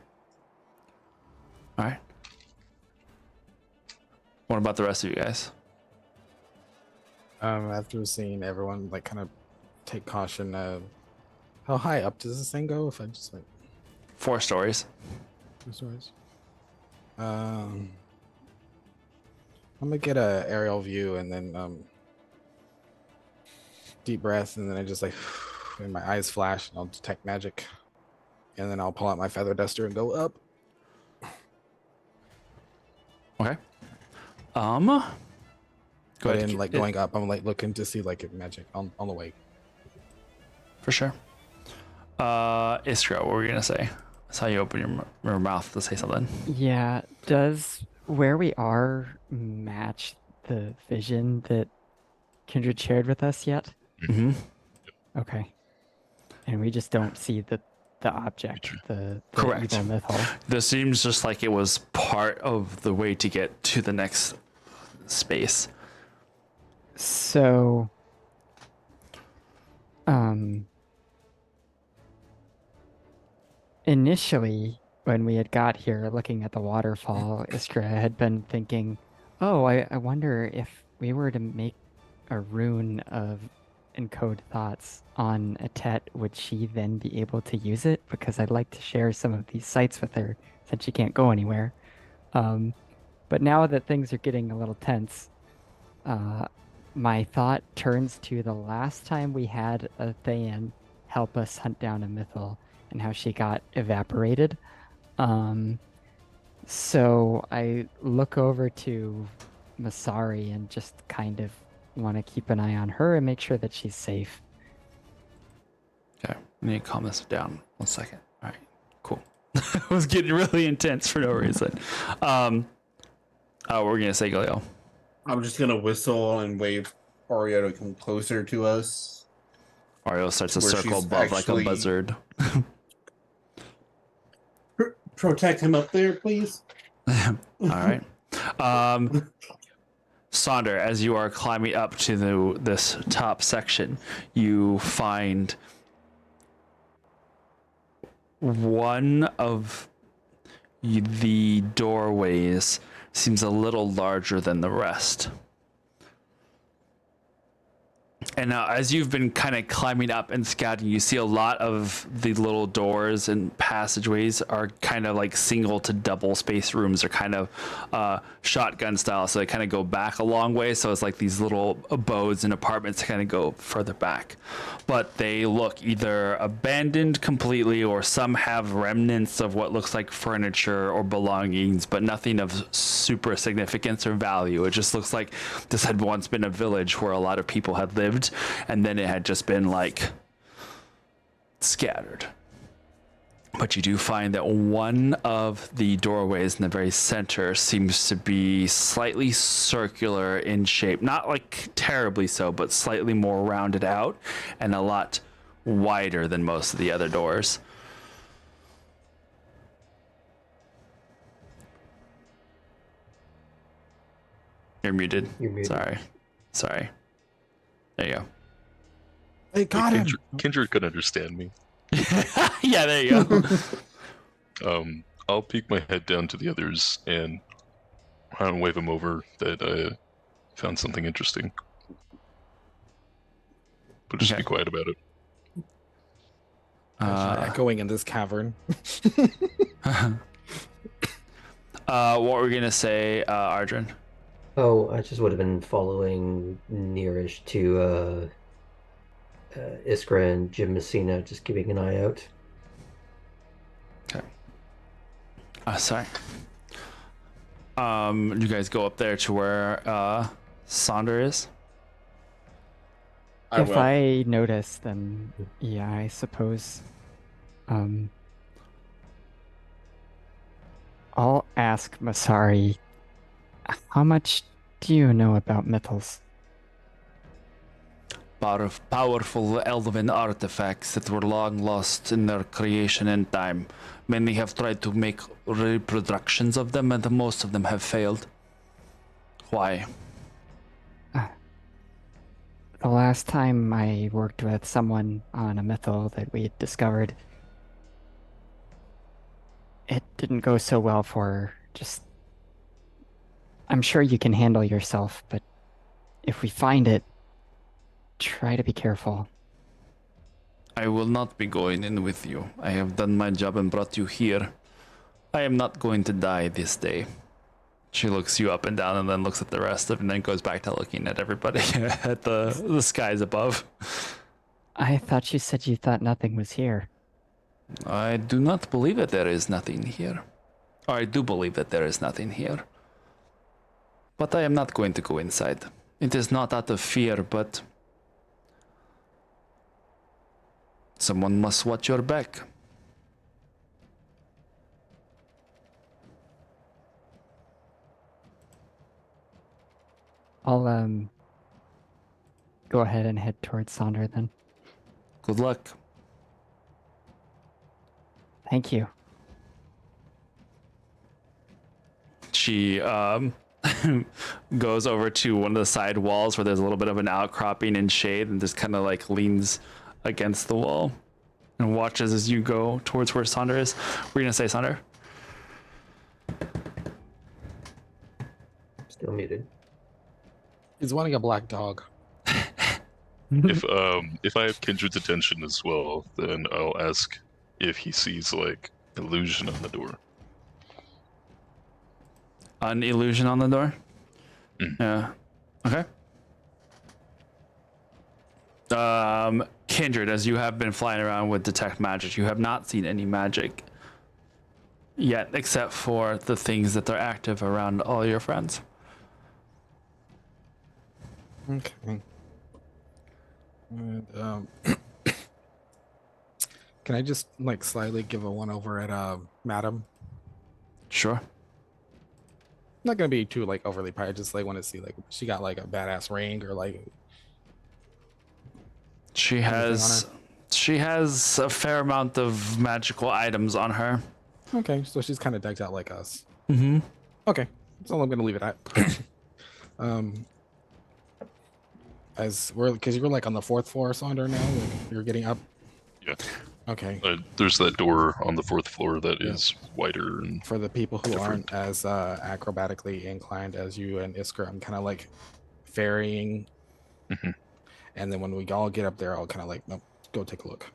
A: All right. What about the rest of you guys?
B: After seeing everyone like kind of take caution, how high up does this thing go? If I just like
A: 4 stories.
B: 2 stories. I'm gonna get a aerial view and then deep breath, and then I just like and my eyes flash and I'll detect magic, and then I'll pull out my feather duster and go up.
A: Okay. Go
B: But
A: ahead.
B: in like going up, I'm like looking to see like if magic on the way.
A: For sure. Iskra, what were you gonna say? I saw you open your mouth to say something.
C: Yeah, does where we are match the vision that Kindred shared with us yet?
A: Mm-hmm.
C: Okay. And we just don't see the object, the
A: Correct.
C: evil mythal.
A: This seems just like it was part of the way to get to the next space.
C: So, initially, when we had got here looking at the waterfall, Iskra had been thinking, oh, I wonder if we were to make a rune of encode thoughts on a Tet, would she then be able to use it? Because I'd like to share some of these sites with her since she can't go anywhere. But now that things are getting a little tense, my thought turns to the last time we had a Thayan help us hunt down a mythal and how she got evaporated. So I look over to Masari and just kind of want to keep an eye on her and make sure that she's safe.
A: Okay, I need to calm this down 1 second. All right, cool. It was getting really intense for no reason. What were we gonna say, Galileo?
E: I'm just gonna whistle and wave Oreo to come closer to us.
A: Mario starts to
E: Where
A: circle
E: she's
A: above like a
E: actually-
A: buzzard.
E: Protect him up there, please.
A: All right. Sonder, as you are climbing up to this top section, you find one of the doorways seems a little larger than the rest. And now, as you've been kind of climbing up and scouting, you see a lot of the little doors and passageways are kind of like single to double space rooms. They're kind of shotgun style, so they kind of go back a long way. So it's like these little abodes and apartments that kind of go further back. But they look either abandoned completely, or some have remnants of what looks like furniture or belongings, but nothing of super significance or value. It just looks like this had once been a village where a lot of people had lived, and then it had just been like scattered. But you do find that one of the doorways in the very center seems to be slightly circular in shape, not like terribly so, but slightly more rounded out and a lot wider than most of the other doors. You're muted.
D: You're muted.
A: Sorry. There you go.
B: They got him.
G: Kindred could understand me.
A: Yeah, there you go.
G: I'll peek my head down to the others and wave them over that I found something interesting. But just
A: Okay.
G: be quiet about it.
B: Echoing in this cavern.
A: What were we gonna say, Ardrin?
D: Oh, I just would have been following nearish to Iskra and Jim Messina, just keeping an eye out.
A: Okay. Sorry. You guys go up there to where Sonder is?
B: I
C: If
B: will.
C: I notice, then yeah, I suppose. I'll ask Masari, how much do you know about mythals?
A: powerful elven artifacts that were long lost in their creation and time. Many have tried to make reproductions of them, and most of them have failed. Why?
C: The last time I worked with someone on a mythal that we had discovered, it didn't go so well for her. I'm sure you can handle yourself, but if we find it, try to be careful.
A: I will not be going in with you. I have done my job and brought you here. I am not going to die this day. She looks you up and down and then looks at the rest of it and then goes back to looking at everybody at the skies above.
C: I thought you said you thought nothing was here.
A: I do not believe that there is nothing here. Or I do believe that there is nothing here. But I am not going to go inside. It is not out of fear, but someone must watch your back.
C: I'll go ahead and head towards Sonder then.
A: Good luck.
C: Thank you.
A: She goes over to one of the side walls where there's a little bit of an outcropping and shade and just kind of like leans against the wall and watches as you go towards where Sonder is. We're gonna say Sonder.
D: Still muted.
B: He's wanting a black dog.
G: If I have Kindred's attention as well, then I'll ask if he sees like illusion on the door.
A: An illusion on the door? Yeah. Okay. Kindred, as you have been flying around with detect magic, you have not seen any magic yet, except for the things that are active around all your friends.
B: Okay. And, can I just like slightly give a one over at Madam?
A: Sure.
B: Not gonna be too like overly pie. I just like want to see like she got like a badass ring or like
A: She has a fair amount of magical items on her.
B: okay, so she's kind of decked out like us.
A: Mm-hmm.
B: Okay, that's all I'm gonna leave it at. As we're because you're like on the 4th floor, Sonder now. Like you're getting up.
G: Yeah.
B: Okay.
G: There's that door on the 4th floor that is wider and
B: For the people who
G: different.
B: aren't as acrobatically inclined as you and Iskra, I'm kind of like ferrying.
G: Mhm.
B: And then when we all get up there, I'll kind of like, nope, go take a look.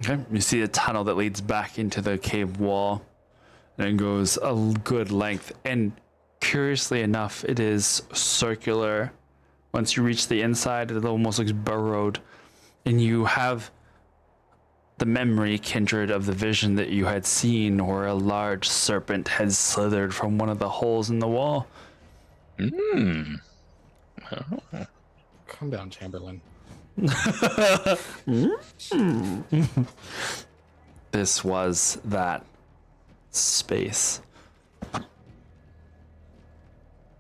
A: Okay. You see a tunnel that leads back into the cave wall and goes a good length. And curiously enough, it is circular. Once you reach the inside, it almost looks burrowed. And you have the memory, Kindred, of the vision that you had seen where a large serpent had slithered from one of the holes in the wall.
G: Mm.
B: Calm down, Chamberlain.
A: This was that space.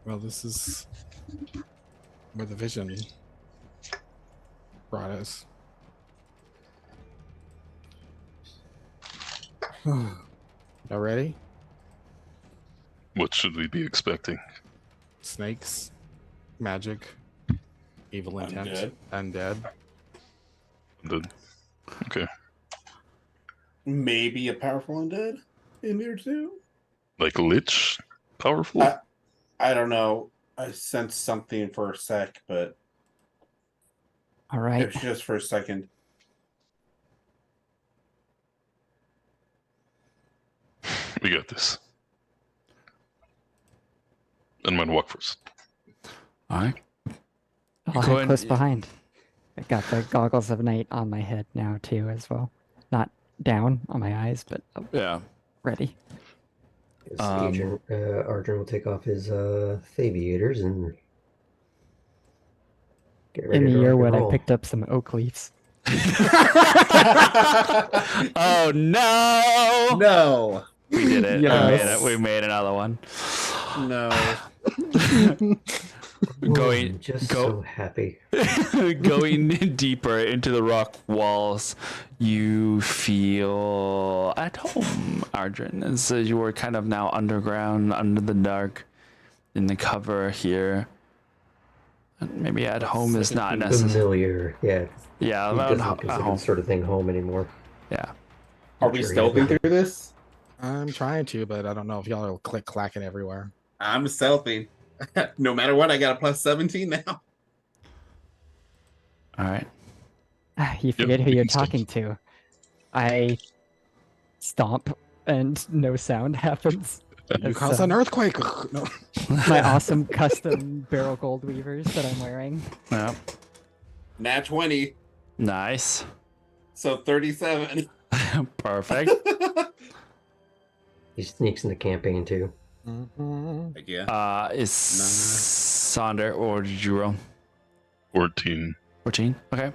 B: Well, this is where the vision brought us. Y'all ready?
G: What should we be expecting?
B: Snakes, magic, evil intent, undead.
G: Okay.
E: Maybe a powerful undead in there too.
G: Like Lich? Powerful?
E: I don't know. I sensed something for a sec, but
C: All right.
E: it was just for a second.
G: We got this. And mine walk first.
A: All right.
C: I'll
A: Go
C: head
A: ahead.
C: close behind. I got the goggles of night on my head now too, as well. Not down on my eyes, but
A: Yeah.
C: ready.
D: Yes,
A: Um,
D: Agent Ardren will take off his Thaviators and get ready
C: In the
D: to
C: year
D: rock and
C: when I
D: roll.
C: picked up some oak leaves.
A: Oh no!
E: No,
A: We did it.
B: Yes.
A: We made it. We made another one.
E: no.
D: I'm just so happy.
A: Going deeper into the rock walls, you feel at home, Ardrin. As you were kind of now underground, under the dark, in the cover here. Maybe at home is not necessary.
D: Familiar, yeah.
A: Yeah,
D: He doesn't
A: at
D: consider
A: home.
D: this sort of thing home anymore.
A: Yeah.
E: Are we stealthing through this?
B: I'm trying to, but I don't know if y'all are click clacking everywhere.
E: I'm stealthing. No matter what, I got a plus 17 now.
A: All right.
C: You forget who
G: you
C: you're
G: can stealth.
C: talking to. I stomp and no sound happens.
B: You
C: As,
B: cause an earthquake. No.
C: my awesome custom barrel gold weavers that I'm wearing.
A: Yeah.
E: Nat 20,
A: Nice.
E: so 37.
A: Perfect.
D: He sneaks into campaign too.
B: Mhm.
E: Heck yeah.
A: Is Sonder, or did you roll?
G: 14.
A: 14? Okay.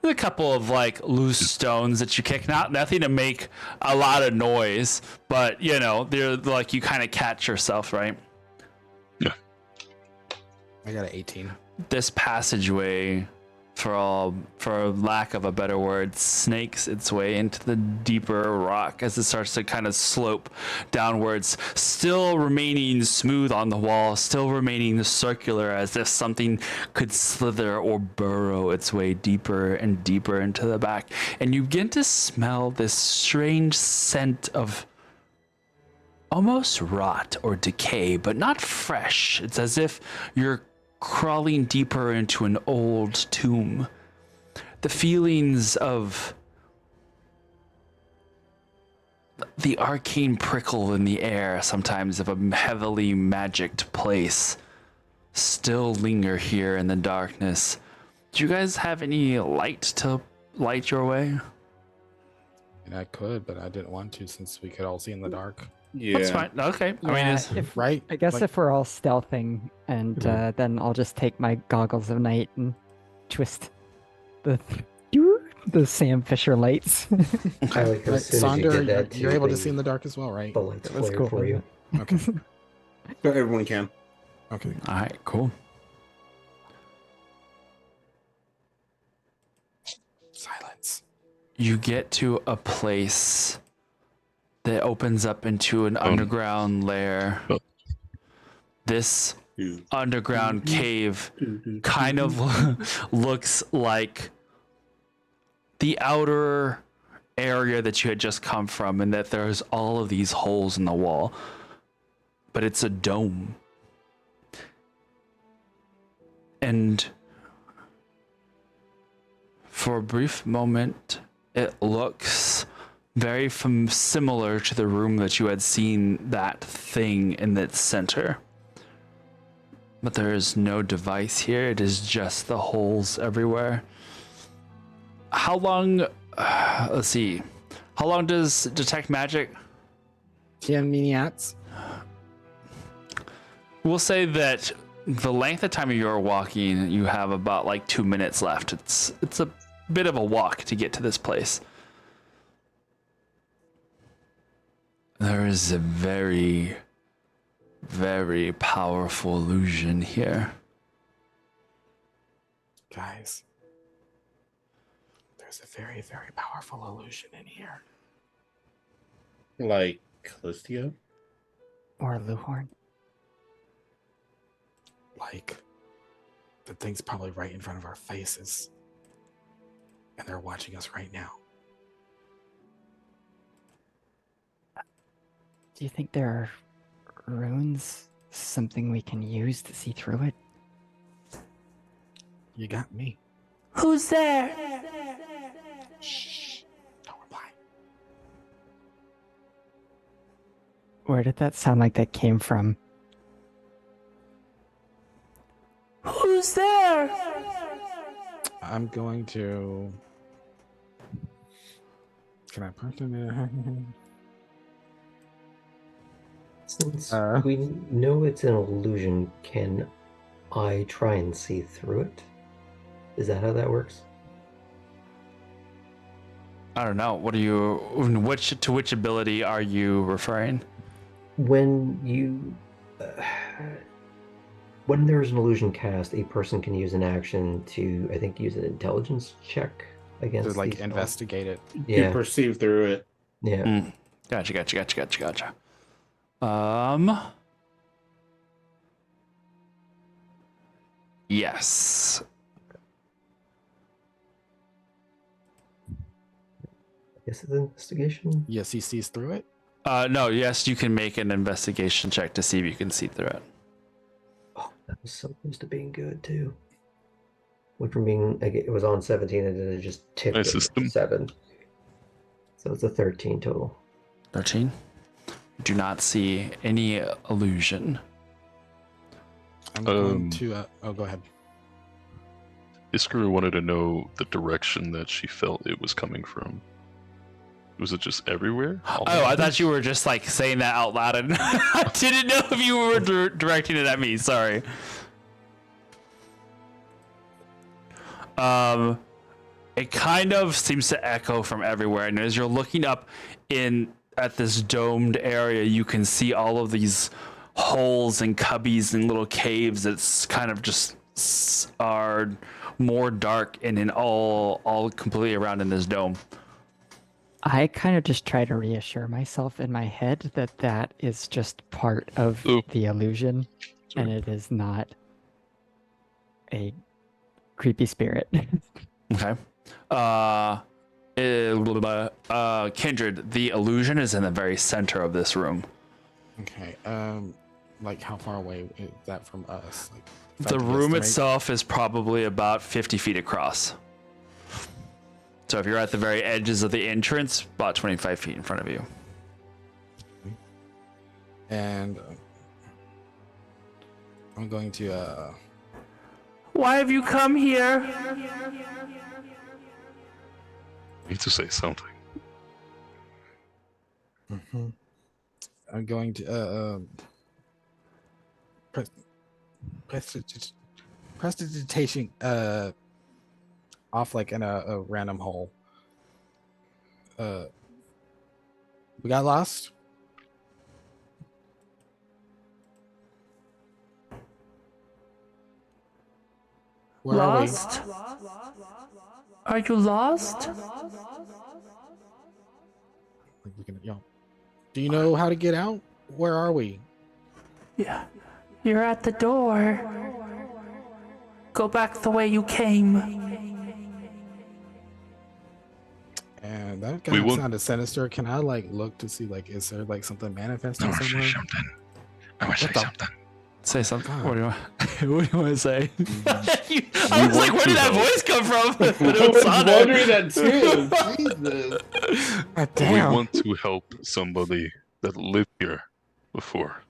A: There's a couple of like loose stones that you kick. Nothing to make a lot of noise, but you know, they're like you kind of catch yourself, right?
B: I got an 18.
A: This passageway, for lack of a better word, snakes its way into the deeper rock as it starts to kind of slope downwards, still remaining smooth on the wall, still remaining circular, as if something could slither or burrow its way deeper and deeper into the back. And you begin to smell this strange scent of almost rot or decay, but not fresh. It's as if you're crawling deeper into an old tomb. The feelings of the arcane prickle in the air, sometimes of a heavily magicked place, still linger here in the darkness. Do you guys have any light to light your way?
B: And I could, but I didn't want to since we could all see in the dark.
E: Yeah.
A: That's fine. Okay. I mean,
C: Yeah,
A: it's,
B: Right?
C: I guess
B: Like-
C: if we're all stealthing, and then I'll just take my goggles of night and twist the Sam Fisher lights.
D: I like how
B: Like,
D: as soon as you
B: Sonder,
D: get that
B: you're able to
D: the-
B: see in the dark as well, right?
D: the lights
C: That's
D: flare
C: cool.
D: for you.
B: Okay.
E: So everyone can.
B: Okay.
A: all right, cool.
B: Silence.
A: You get to a place that opens up into an underground lair.
G: Oh.
A: This underground cave kind of looks like the outer area that you had just come from, and that there's all of these holes in the wall, but it's a dome. And for a brief moment, it looks very similar to the room that you had seen that thing in its center. But there is no device here. It is just the holes everywhere. How long... let's see. How long does Detect Magic?
B: 10 minutes.
A: We'll say that the length of time you're walking, you have about like 2 minutes left. It's a bit of a walk to get to this place. There is a very, very powerful illusion here.
B: Guys, there's a very, very powerful illusion in here.
E: Like Calistio?
C: Or Luhorn.
B: Like, the thing's probably right in front of our faces. And they're watching us right now.
C: Do you think there are runes? Something we can use to see through it?
B: You got me.
F: Who's there?
B: Shh. Don't reply.
C: Where did that sound like that came from?
F: Who's there?
B: I'm going to. Can I punch him?
D: Since
B: Uh.
D: we know it's an illusion, can I try and see through it? Is that how that works?
A: I don't know. What are you? To which ability are you referring?
D: When you When there's an illusion cast, a person can use an action to, I think, use an intelligence check
B: To
D: against
B: like
D: these
B: investigate it.
E: You
D: Yeah,
E: perceive through it.
D: yeah.
A: Gotcha. Yes.
D: I guess it's investigation.
B: Yes, he sees through it.
A: No, yes, you can make an investigation check to see if you can see through it.
D: Oh, that was so close to being good too. Went from being like, it was on 17 and then it just tipped
G: My
D: it to
G: system.
D: 7. So it's a 13 total.
A: 13. Do not see any illusion.
B: I'm going to. Oh, go ahead.
G: Iskra wanted to know the direction that she felt it was coming from. Was it just everywhere?
A: Oh, I thought you were just like saying that out loud, and I didn't know if you were directing it at me. Sorry. It kind of seems to echo from everywhere, and as you're looking up at this domed area, you can see all of these holes and cubbies and little caves that's kind of just are more dark and in all completely around in this dome.
C: I kind of just try to reassure myself in my head that that is just part of the illusion, and it is not a creepy spirit.
A: Okay. Kindred, the illusion is in the very center of this room.
B: Okay. Like how far away is that from us? Like, if I
A: The
B: had to
A: room
B: guesstimate?
A: itself is probably about 50 feet across. So if you're at the very edges of the entrance, about 25 feet in front of you.
B: And I'm going to.
F: Why have you come here?
G: Need to say something.
B: I'm going to prestidigitation off like in a random hole. We got lost. Where
F: Lost? Are you lost?
B: are we? Do you know how to get out? Where are we?
F: Yeah. You're at the door. Go back the way you came.
B: And that
G: We
B: kind of
G: won't-
B: sounded sinister. Can I like look to see like is there like something manifesting somewhere?
G: I want to say
B: What the-
G: something.
A: Say something.
B: God.
A: What do you want? What do you want to say? I
G: We
A: was like,
G: want
A: where
G: to
A: did that
G: help.
A: voice come from? But
E: I
A: it was
E: was
A: Sonder.
E: wondering that too. Jesus.
B: God
G: We
B: damn.
G: want to help somebody that lived here before.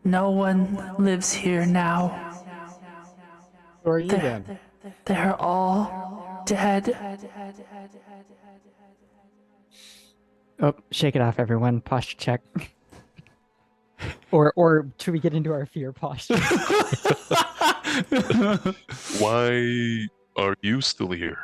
F: No one lives here now.
B: Who are you
F: They're,
B: then?
F: they're all dead.
C: Oh, shake it off, everyone. Posture check. Or should we get into our fear posture?
G: Why are you still here?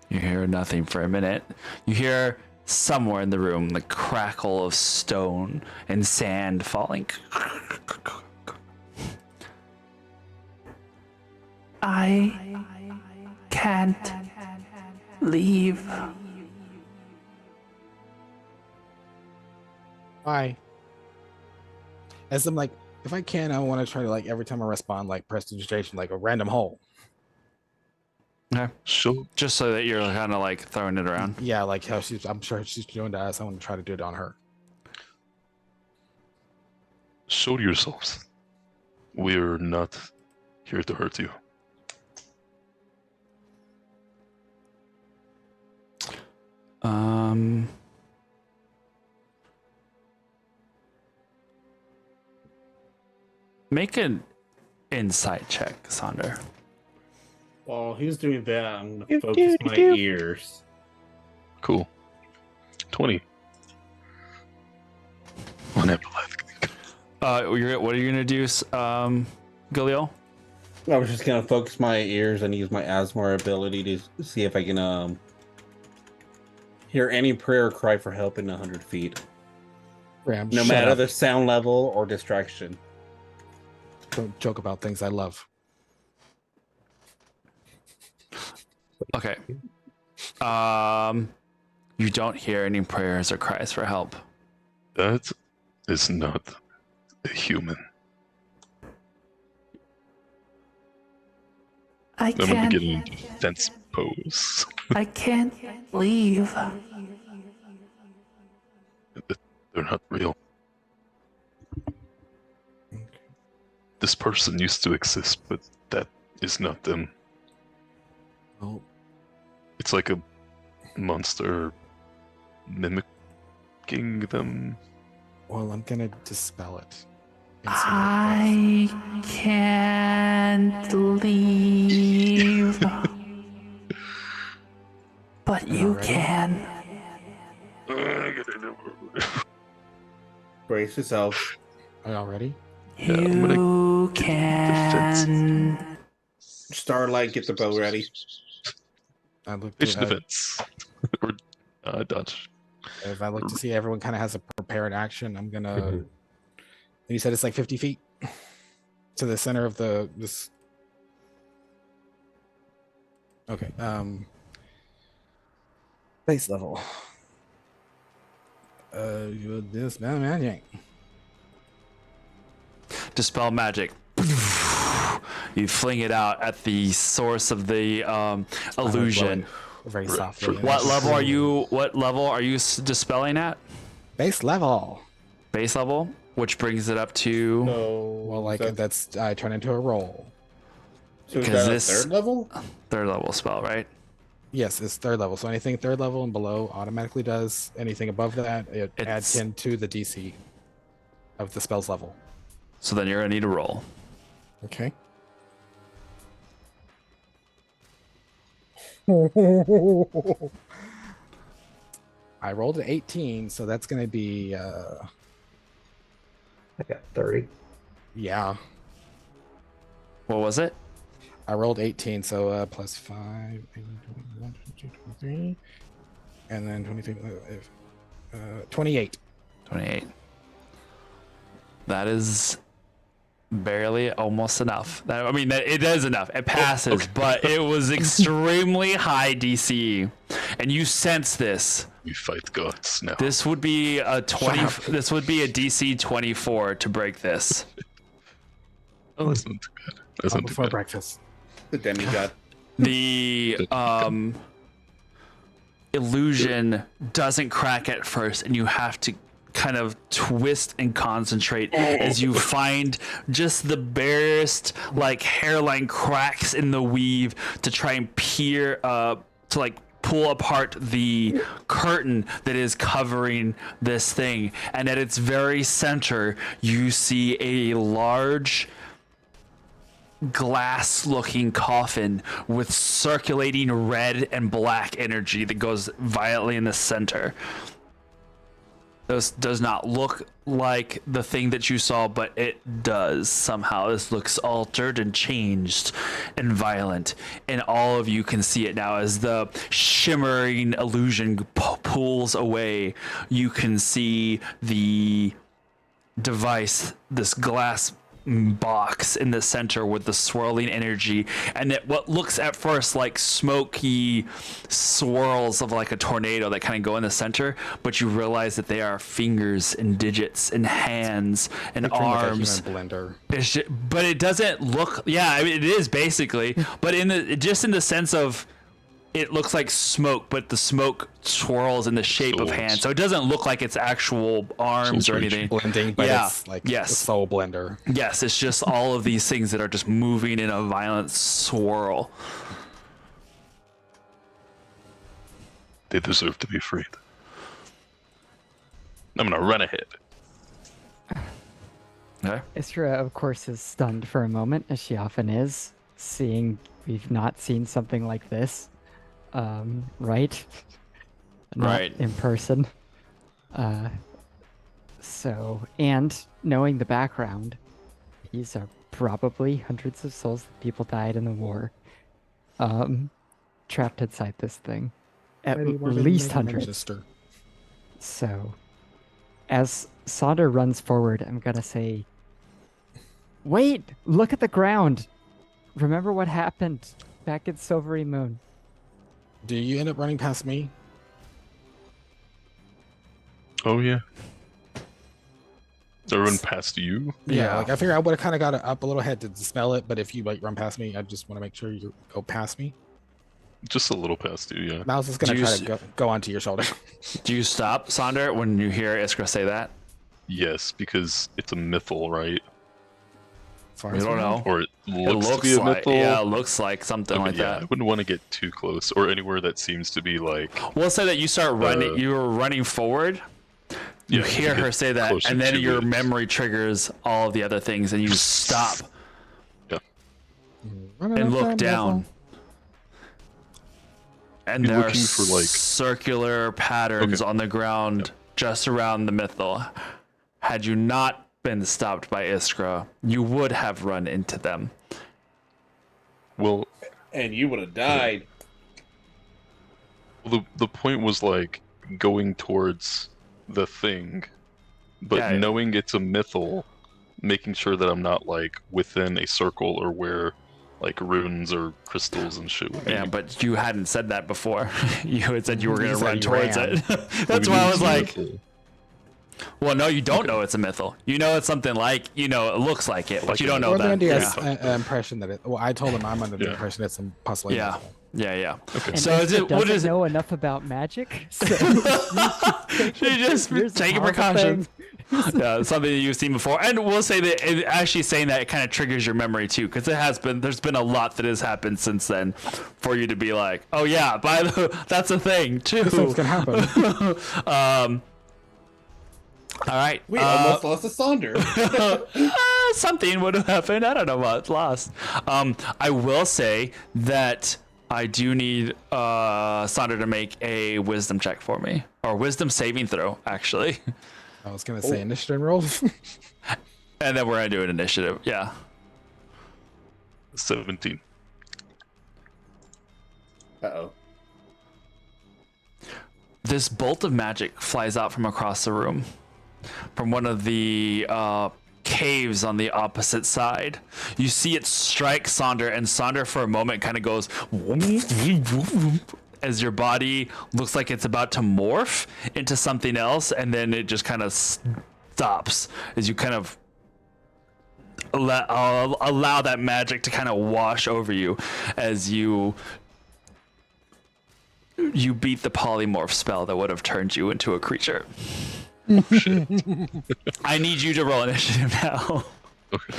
A: You hear nothing for a minute. You hear somewhere in the room the crackle of stone and sand falling.
F: I can't leave.
B: Why? As I'm like, if I can, I want to try to like every time I respond, like prestidigitation, like a random hole.
A: Okay.
G: Show
A: Just so that you're kind of like throwing it around.
B: Yeah, like how I'm sure she's doing to us. I want to try to do it on her.
G: yourselves. We're not here to hurt you.
A: Make an insight check, Sonder.
E: While he's doing that, I'm gonna focus my ears.
G: Cool. 20. On epilogue.
A: What are you gonna do, Galil?
E: I was just gonna focus my ears and use my Asmar ability to see if I can hear any prayer or cry for help in 100 feet.
B: Graham,
E: No
B: shut
E: matter
B: up.
E: the sound level or distraction.
B: Don't joke about things I love.
A: Okay. You don't hear any prayers or cries for help.
G: That is not a human.
F: I
G: I'm gonna
F: can't.
G: get in defense pose.
F: I can't leave.
G: They're not real. This person used to exist, but that is not them.
B: Oh,
G: It's like a monster mimicking them.
B: well, I'm gonna dispel it. and see what it does.
F: I can't leave. But you
B: ready?
F: can.
E: Brace yourself.
B: Are y'all ready?
G: Yeah, I'm gonna
F: You
G: get
F: can.
E: Starlight, get the bow ready.
B: I looked
G: pitch
B: at,
G: defense. Or dodge.
B: if I look to see everyone kind of has a prepared action, I'm gonna.
D: Mhm.
B: You said it's like 50 feet to the center of this. Okay. Base level. You dispel magic.
A: Dispel magic. You fling it out at the source of the illusion.
B: Very
G: Right,
B: softly.
G: for-
A: What level are you? What level are you dispelling at?
B: Base level.
A: Base level, which brings it up to.
E: No.
B: Well, like
E: that,
B: that's I turn into a roll.
E: so is
A: because
E: that
A: this-
E: a third level?
A: Third level spell, right?
B: Yes, it's third level. So anything third level and below automatically does. Anything above that, it adds
A: It's-
B: 10 to the DC of the spell's level.
A: So then you're gonna need a roll.
B: Okay. I rolled an 18, so that's going to be
D: I got 30.
B: yeah.
A: What was it?
B: I rolled 18, so plus 5, 21, 22, 23, and then 23, 28.
A: 28. That is barely almost enough. I mean, it is enough. It passes, but it was extremely high DC, and you sense this.
G: We fight gods now.
A: This would be a 20.
B: Shut up.
A: This would be a DC 24 to break this.
G: Oh, that's not too bad. That's not too
B: Before
G: bad.
B: breakfast.
E: The demigod.
A: The illusion doesn't crack at first, and you have to kind of twist and concentrate as you find just the barest like hairline cracks in the weave to try and peer to like pull apart the curtain that is covering this thing. And at its very center you see a large glass looking coffin with circulating red and black energy that goes violently in the center. This does not look like the thing that you saw, but it does somehow. This looks altered and changed and violent. And all of you can see it now as the shimmering illusion pulls away. You can see the device, this glass box in the center with the swirling energy, and that what looks at first like smoky swirls of like a tornado that kind of go in the center, but you realize that they are fingers and digits and hands and
B: Picturing like a
A: arms.
B: human blender.
A: It's just, but it doesn't look. Yeah, I mean, it is basically, but in the sense of. It looks like smoke, but the smoke swirls in the shape of
G: Souls.
A: hands, so it doesn't look like it's actual arms
G: Soul
A: or
G: reach.
A: anything.
B: Blending, but
A: Yeah,
B: it's like
A: yes.
B: a soul blender.
A: Yes, it's just all of these things that are just moving in a violent swirl.
G: They deserve to be freed. I'm gonna run ahead.
A: Okay.
C: Istra, of course, is stunned for a moment, as she often is, seeing we've not seen something like this. Right? Not
A: Right.
C: in person. So, and knowing the background, These are probably hundreds of souls that people died in the war, trapped inside this thing. At
B: Mighty Morgan
C: least
B: Mega
C: hundreds.
B: Magister.
C: So, as Sonder runs forward, I'm gonna say, "Wait! Look at the ground. Remember what happened back in Silvery Moon."
B: Do you end up running past me?
G: Oh yeah. I run past you.
B: Yeah, like I figure I would have kind of got up a little ahead to smell it, but if you like run past me, I just want to make sure you go past me.
G: Just a little past you, yeah.
B: I was just gonna
A: Do you
B: try
A: s-
B: to go onto your shoulder.
A: Do you stop, Sonder, when you hear Iskra say that?
G: Yes, because it's a mythal, right?
B: As far
A: We
B: as
A: don't know.
G: Or it
A: It
G: looks, to
A: looks
G: be a
A: like,
G: mythal.
A: yeah, it looks like something like
G: yeah, I
A: that.
G: wouldn't want to get too close or anywhere that seems to be like.
A: We'll say that you start running. You were running forward. You
G: Yeah,
A: hear
G: to
A: her
G: get
A: say that,
G: closer
A: and then
G: to
A: your
G: it.
A: memory triggers all of the other things, and you stop and look down. And
G: Be
A: there are
G: looking for, like-
A: circular patterns on the ground just around the mythal. Had you not been stopped by Iskra, you would have run into them.
G: Well,
E: And you would have died.
G: the point was like going towards the thing, but
A: Yeah.
G: knowing it's a mythal, making sure that I'm not like within a circle or where like runes or crystals and shit would be.
A: Yeah, but you hadn't said that before. You had said you were going
B: You
A: to
B: said
A: run
B: you
A: towards
B: ran.
A: it.
G: We
A: That's
G: knew
A: why I
G: it
A: was
G: a
A: like,
G: mythal.
A: well, no, you don't know it's a mythal. You know it's something like, it looks like it, but
G: Like
A: you
G: a
A: don't know
B: Or
A: that.
B: the
A: Yeah.
B: impression that it. Well, I told him I'm under the
G: Yeah.
B: impression it's possibly.
A: Yeah.
B: mythical.
A: Yeah.
G: Okay.
C: And
A: So
C: Iskra
A: is it- what
C: doesn't
A: is it-
C: know enough about magic, so
A: She just
C: here's a
A: taking
C: powerful
A: precautions.
C: thing.
A: Yeah, something that you've seen before, and we'll say that actually saying that it kind of triggers your memory too, because there's been a lot that has happened since then, for you to be like, oh yeah, that's a thing too.
B: These things can happen.
A: All right,
E: We almost lost a Sonder.
A: something would have happened. I don't know what lost. I will say that I do need Sonder to make a wisdom check for me, or wisdom saving throw, actually.
B: I was gonna say initiative rolls.
A: And then we're gonna do an initiative. Yeah.
G: 17.
E: Uh-oh.
A: This bolt of magic flies out from across the room, from one of the caves on the opposite side. You see it strike Sonder, and Sonder for a moment kind of goes as your body looks like it's about to morph into something else, and then it just kind of stops as you kind of allow that magic to kind of wash over you as you beat the polymorph spell that would have turned you into a creature. I need you to roll initiative now.
G: Okay.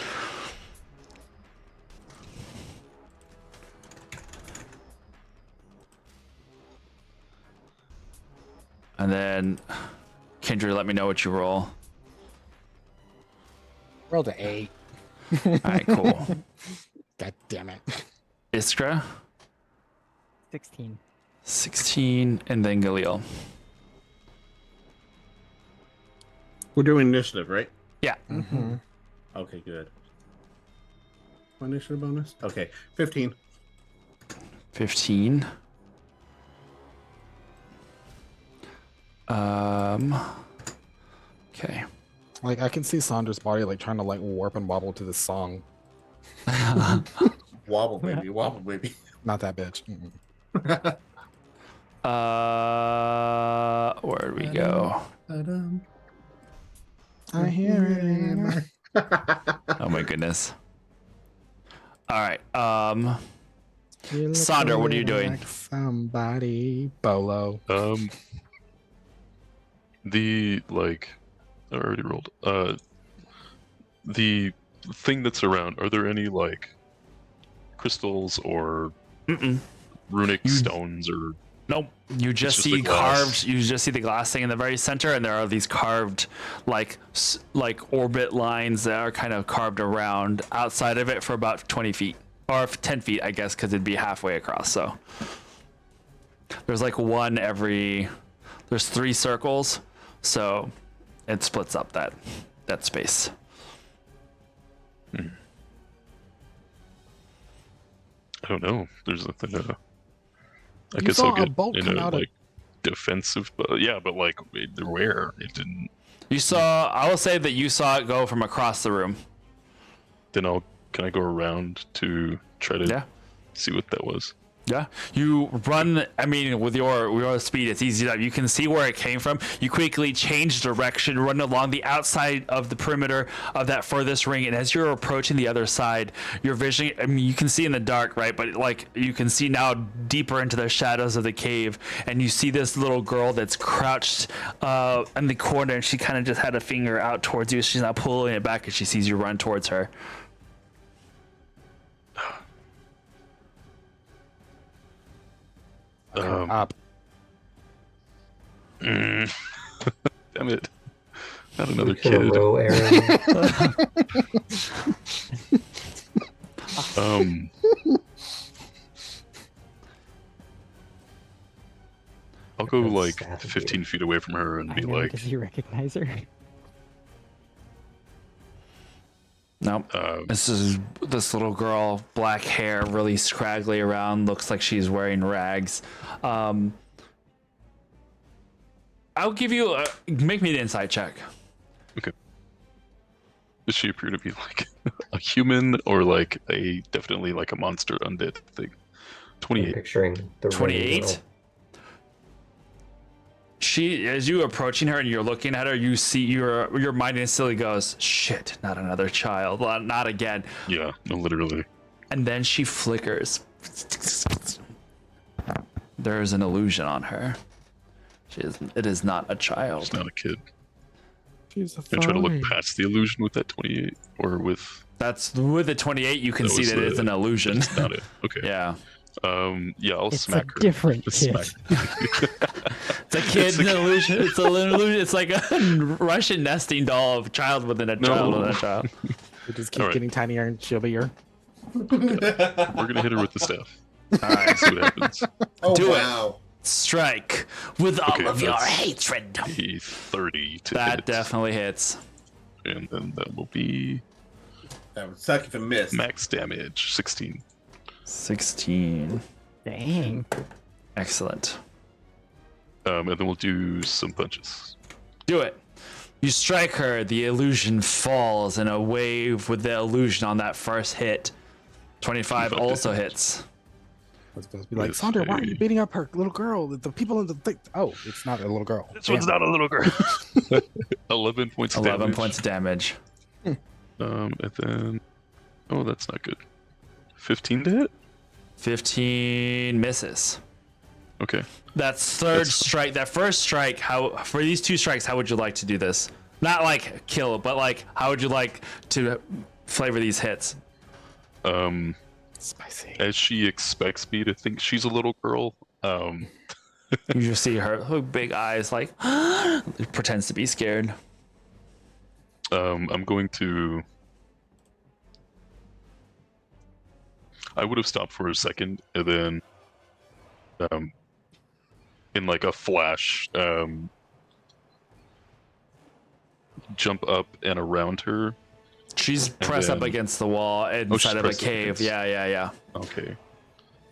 A: And then, Kendra, let me know what you roll.
B: Rolled an 8.
A: All right, cool.
B: God damn it.
A: Iskra,
C: 16.
A: 16, and then Galil.
E: We're doing initiative, right?
A: Yeah.
B: Mm-hmm.
E: Okay, good. Initiative bonus? Okay, 15.
A: 15. Okay.
B: Like I can see Sandra's body like trying to like warp and wobble to this song.
E: Wobble, baby. Wobble, baby.
B: Not that bitch. Mm-mm.
A: Where'd we go?
B: I hear it in my...
A: Oh my goodness. All right.
B: You look
A: Sandra,
B: a
A: what are you
B: little
A: doing?
B: like somebody. Bolo.
G: The like I already rolled. The thing that's around, are there any like crystals or runic stones or
A: Nope. You just
G: just
A: see
G: the glass.
A: carved. You just see the glass thing in the very center, and there are these carved, like orbit lines that are kind of carved around outside of it for about 20 feet or 10 feet, I guess, because it'd be halfway across. So there's like one every. There's 3 circles, so it splits up that space.
G: I don't know. There's nothing. I
B: You
G: guess
B: saw
G: I'll
B: a
G: get
B: bolt
G: in
B: come
G: a
B: out of-
G: like defensive. Yeah, but like where it didn't.
A: I will say that you saw it go from across the room.
G: Then can I go around to try to
A: Yeah.
G: see what that was?
A: Yeah, you run. I mean, with your speed, it's easy enough. You can see where it came from. You quickly change direction, run along the outside of the perimeter of that furthest ring, and as you're approaching the other side, your vision. I mean, you can see in the dark, right? But like you can see now deeper into the shadows of the cave, and you see this little girl that's crouched in the corner, and she kind of just had a finger out towards you. She's not pulling it back, and she sees you run towards her.
B: Up.
G: Damn it! Not another
D: In a
G: kid.
D: row, Aaron.
G: I'll go
D: That's
G: like
D: sad of
G: 15
D: you.
G: feet away from her and
C: I
G: be
C: know,
G: like,
C: does he recognize her?
A: No. This is this little girl, black hair, really scraggly around, looks like she's wearing rags. I'll give you make me an insight check.
G: okay. Does she appear to be like a human or like definitely like a monster undead thing?
D: I'm
G: 28.
D: picturing the rain
A: 28.
D: girl.
A: She, as you approaching her and you're looking at her, you see your mind instantly goes, "Shit, not another child, not again."
G: Yeah, no, literally.
A: And then she flickers. There is an illusion on her. It is not a child.
G: It's not a kid.
B: She's a
G: And try to look
B: fairy.
G: past the illusion with that 28 or with.
A: That's with the 28. You can
G: That
A: see
G: was
A: that it's an illusion.
G: It's not it. Okay.
A: Yeah,
G: Yeah, I'll
C: It's
G: smack
C: a
G: her.
C: different
G: Just
C: kid.
G: smack.
A: it's a kid. It's an illusion. It's an illusion. It's like a Russian nesting doll of child within a child within a child.
B: It just keeps
G: Alright.
B: getting tinier and chubbier.
G: We're gonna hit her with the staff.
A: All right,
G: See what happens.
H: Oh
A: Do it.
H: wow!
A: strike with all
G: Okay,
A: of your
G: that's-
A: hatred.
G: A 30 to
A: That
G: hit.
A: definitely hits.
G: And then that will be
H: That would suck if it missed.
G: max damage, 16.
A: 16.
C: Dang.
A: Excellent.
G: And then we'll do some punches.
A: Do it. You strike her, the illusion falls in a wave with the illusion on that first hit. 25 also hits.
B: I was supposed to be like,
G: With
B: Sandra, why are you
G: a-
B: beating up her little girl? The people in the thing. Oh, it's not a little girl.
G: This one's not a little girl. 11 points of
A: 11
G: damage.
A: points of damage.
G: And then... Oh, that's not good. 15 to hit?
A: 15 misses.
G: Okay.
A: That's third
G: That's-
A: strike. That first strike, for these two strikes, how would you like to do this? Not like kill, but like how would you like to flavor these hits?
B: Spicy.
G: As she expects me to think she's a little girl,
A: You just see her big eyes like pretends to be scared.
G: I'm going to... I would have stopped for a second, and then in like a flash, jump up and around her.
A: She's pressed up
G: then-
A: against the wall
G: she's
A: inside of a
G: pressed up
A: cave.
G: against-
A: Yeah.
G: Okay.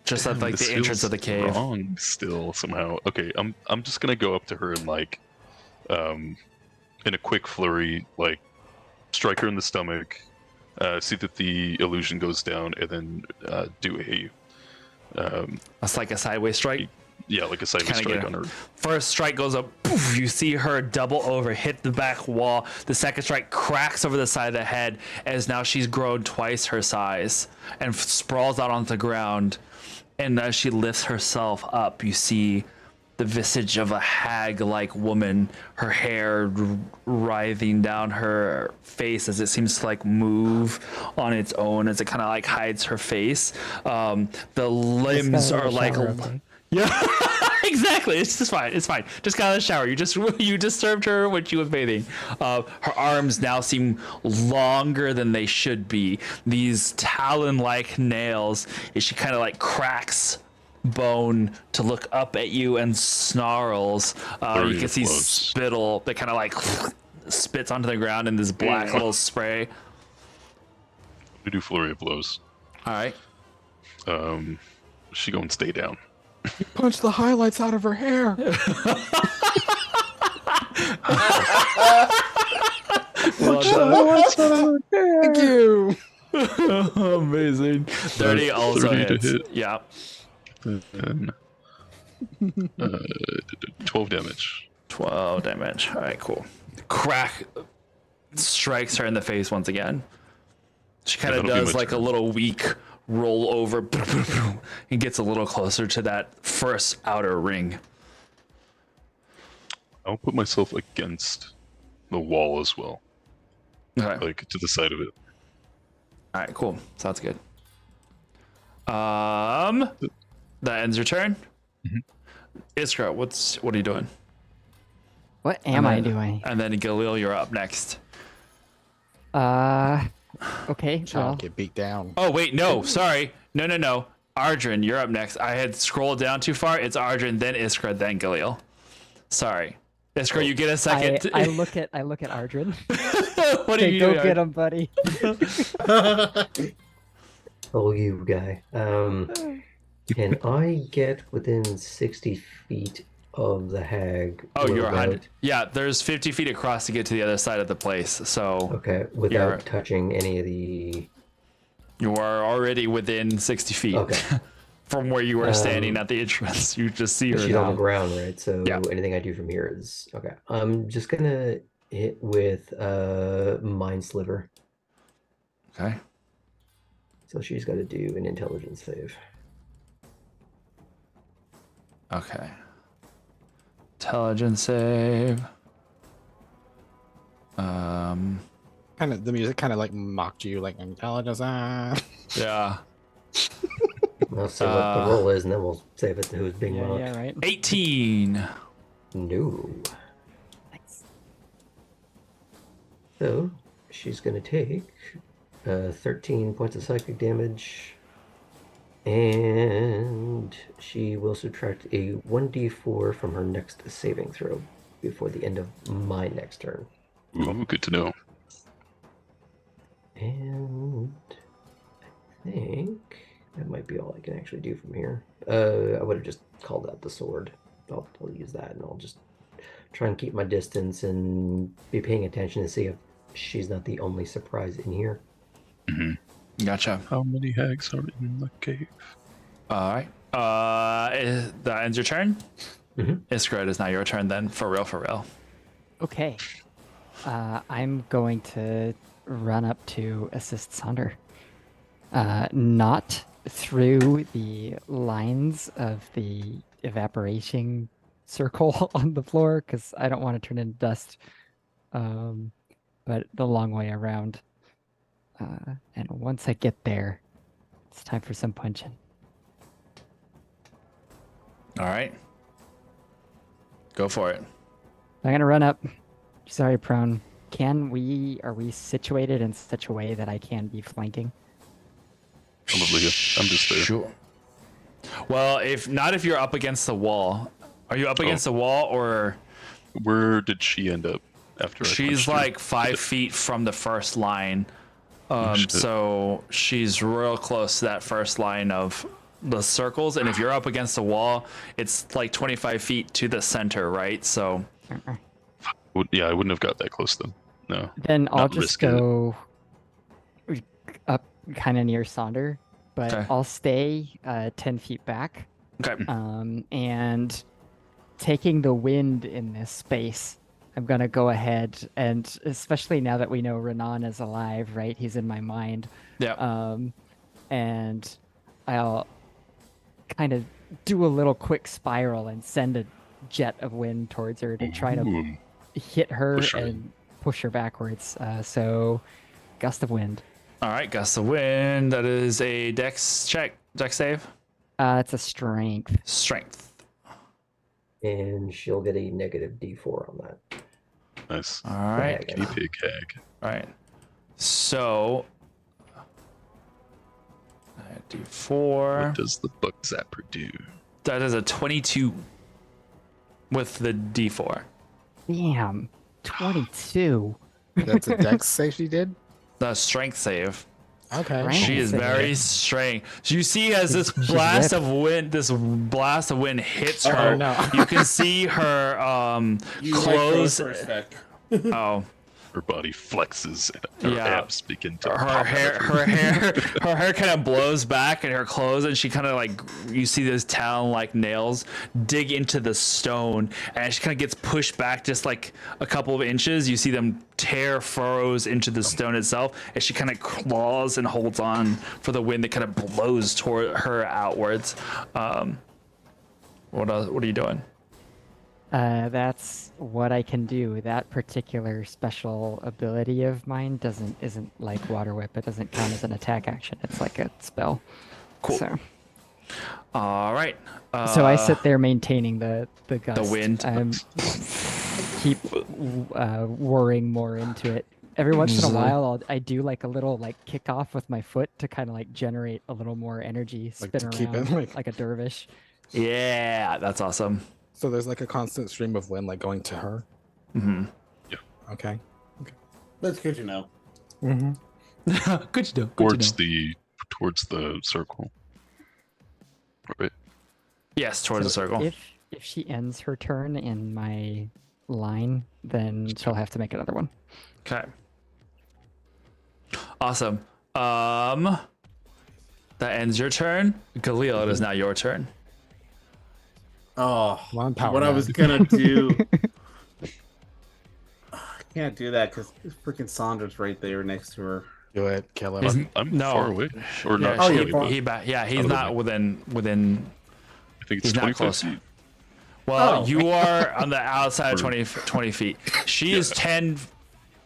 A: Just at
G: Damn,
A: like
G: this
A: the entrance of the
G: feels
A: cave.
G: Wrong still somehow. Okay, I'm just gonna go up to her and like, in a quick flurry, like, strike her in the stomach, see that the illusion goes down, and then do
A: That's like a sideways strike.
G: like a sideways
A: Kinda
G: strike
A: get
G: on her.
A: First strike goes up. Poof, you see her double over, hit the back wall. The second strike cracks over the side of the head, as now she's grown twice her size and sprawls out onto the ground. And as she lifts herself up, you see the visage of a hag-like woman, her hair writhing down her face as it seems to like move on its own as it kind of like hides her face. The limbs are like... Yeah, exactly. It's just fine. It's fine. Just got out of the shower. You disturbed her when she was bathing. Her arms now seem longer than they should be. These talon-like nails. As she kind of like cracks bone to look up at you and snarls. You can see
G: close.
A: spittle that kind of like spits onto the ground in this black little spray.
G: We do flurry of blows.
A: All right.
G: She gonna stay down.
B: You punched the highlights out of her hair.
A: Well done.
B: Thank you.
A: Amazing. 30 also
G: 30 to
A: hits.
G: hit.
A: Yeah.
G: And 12 damage.
A: 12 damage. All right, cool. Crack strikes her in the face once again. She kind of
G: that'll be
A: does
G: my
A: like a
G: turn.
A: little weak roll over and gets a little closer to that first outer ring.
G: I'll put myself against the wall as well,
A: Okay.
G: like to the side of it.
A: All right, cool. Sounds good. That ends your turn. Iskra, what are you doing?
C: What am I
A: And then-
C: doing?
A: And then Galil, you're up next.
C: Okay,
B: Child
C: well,
B: get beat down.
A: Oh wait, no, sorry, no. Ardrin, you're up next. I had scrolled down too far. It's Ardrin, then Iskra, then Galil. Sorry, Iskra, you get a second.
C: I look at Ardrin.
A: What are
C: Okay,
A: you
C: go
A: doing?
C: get him, buddy.
D: Oh, you guy. Can I get within 60 feet of the hag?
A: Oh, you're
D: without-
A: 100. Yeah, there's 50 feet across to get to the other side of the place. So
D: Okay, without
A: You're-
D: touching any of the.
A: you are already within 60 feet
D: Okay.
A: from where you were standing at the entrance. You just see her
D: She's on the
A: now.
D: ground, right? So
A: Yeah.
D: anything I do from here is okay. I'm just gonna hit with Mind Sliver.
A: Okay.
D: So she's got to do an intelligence save.
A: Okay. Intelligence save.
B: Kind of the music kind of like mocked you, like intelligence.
A: Yeah.
D: I'll say what the roll is, and then we'll save it to who's being
C: Yeah,
D: mocked.
C: yeah, right.
A: 18.
D: No.
C: Nice.
D: So she's gonna take 13 points of psychic damage, and she will subtract a 1d4 from her next saving throw before the end of my next turn.
G: Ooh, good to know.
D: And I think that might be all I can actually do from here. I would have just called out the sword. I'll use that, and I'll just try and keep my distance and be paying attention to see if she's not the only surprise in here.
A: Gotcha.
G: How many hags are in the cave?
A: All right. That ends your turn.
D: Mhm.
A: Iskra, it is now your turn then. For real.
C: Okay. I'm going to run up to assist Sonder. Not through the lines of the evaporation circle on the floor, because I don't want to turn into dust. But the long way around. And once I get there, it's time for some punching.
A: All right. Go for it.
C: I'm gonna run up. Sorry, prone. Are we situated in such a way that I can be flanking?
G: Probably. I'm just there.
A: Sure. Well, if you're up against the wall. Are you up against the wall, or
G: Where did she end up after I
A: she's
G: punched her?
A: like 5 feet from the first line?
G: shit.
A: So she's real close to that first line of the circles, and if you're up against the wall, it's like 25 feet to the center, right? So
G: Yeah, I wouldn't have got that close then. No.
C: Then I'll
G: Not
C: just
G: risk it.
C: go up kind of near Sonder, but
A: Okay.
C: I'll stay 10 feet back.
A: okay.
C: And taking the wind in this space, I'm going to go ahead and, especially now that we know Renan is alive, right? He's in my mind.
A: Yeah.
C: And I'll kind of do a little quick spiral and send a jet of wind towards her to try to
G: Ooh.
C: hit her
G: Push her.
C: and push her backwards. So, gust of wind.
A: All right, gust of wind. That is a dex check. Dex save.
C: It's a strength.
A: Strength.
D: And she'll get a negative d4 on that.
G: Nice.
A: All right.
D: Hag.
G: Guinea pig hag.
A: All right. So, I do 4.
G: What does the bug zapper do?
A: That is a 22 with the D4.
C: Damn. 22.
B: That's a dex save she did.
A: The strength save.
B: Okay.
A: She is
C: Strength.
A: very strong. You see as this
C: She's
A: blast
C: ripped.
A: of wind hits
B: Oh,
A: her,
B: no.
A: you can see her
H: You like froze
A: clothes.
H: for a sec.
A: Oh,
G: Her body flexes and her
A: Yeah.
G: abs begin to
A: her
G: pop
A: hair,
G: out of
A: her hair, her hair kind of blows back in her clothes, and she kind of like, you see those talon-like nails dig into the stone, and she kind of gets pushed back just like a couple of inches. You see them tear furrows into the stone itself, and she kind of claws and holds on for the wind that kind of blows toward her outwards. What are you doing?
C: That's what I can do. That particular special ability of mine isn't like Water Whip. It doesn't count as an attack action. It's like a spell.
A: Cool.
C: So,
A: All right.
C: so I sit there maintaining the gust.
A: wind.
C: Keep worrying more into it. Every once in a while, I do like a little like kick off with my foot to kind of like generate a little more energy,
B: Like
C: spin
B: to keep it,
C: around
B: like-
C: a dervish.
A: Yeah, that's awesome.
B: So there's like a constant stream of wind like going to her.
A: Mm-hmm.
B: Okay.
H: That's good to know.
B: Mm-hmm.
A: Good to know.
G: towards the circle. Right.
A: Yes, towards the circle.
C: If she ends her turn in my line, then she'll have to make another one.
A: Okay. Awesome. That ends your turn. Khalil, it is now your turn.
H: Oh,
B: Come on, power
H: what I
B: man.
H: was gonna do. I can't do that because freaking Sandra's right there next to her.
B: Do it. Kill
A: He's-
B: it.
G: I'm
A: no.
G: far away. Or
A: Yeah,
G: not
H: Oh,
G: far
H: you're
G: away,
H: far-
G: but
A: he's
G: Other
A: not
G: than-
A: within.
G: I think
A: He's
G: it's
A: not
G: 25
A: close.
G: feet.
A: Well,
H: Oh.
A: you are on the outside of
G: Or-
A: 20 feet. She is 10.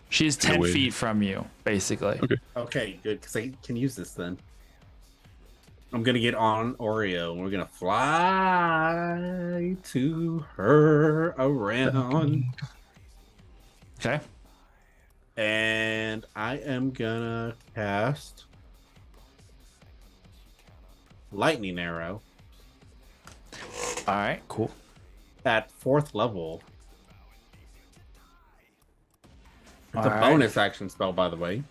A: She's 10
G: away.
A: feet from you, basically.
G: Okay.
H: Okay, good because I can use this then. I'm gonna get on Oreo and we're gonna fly to her around.
A: Okay.
H: And I am gonna cast Lightning Arrow
A: All right. Cool.
H: at 4th level. It's
A: All
H: a
A: right.
H: bonus action spell, by the way.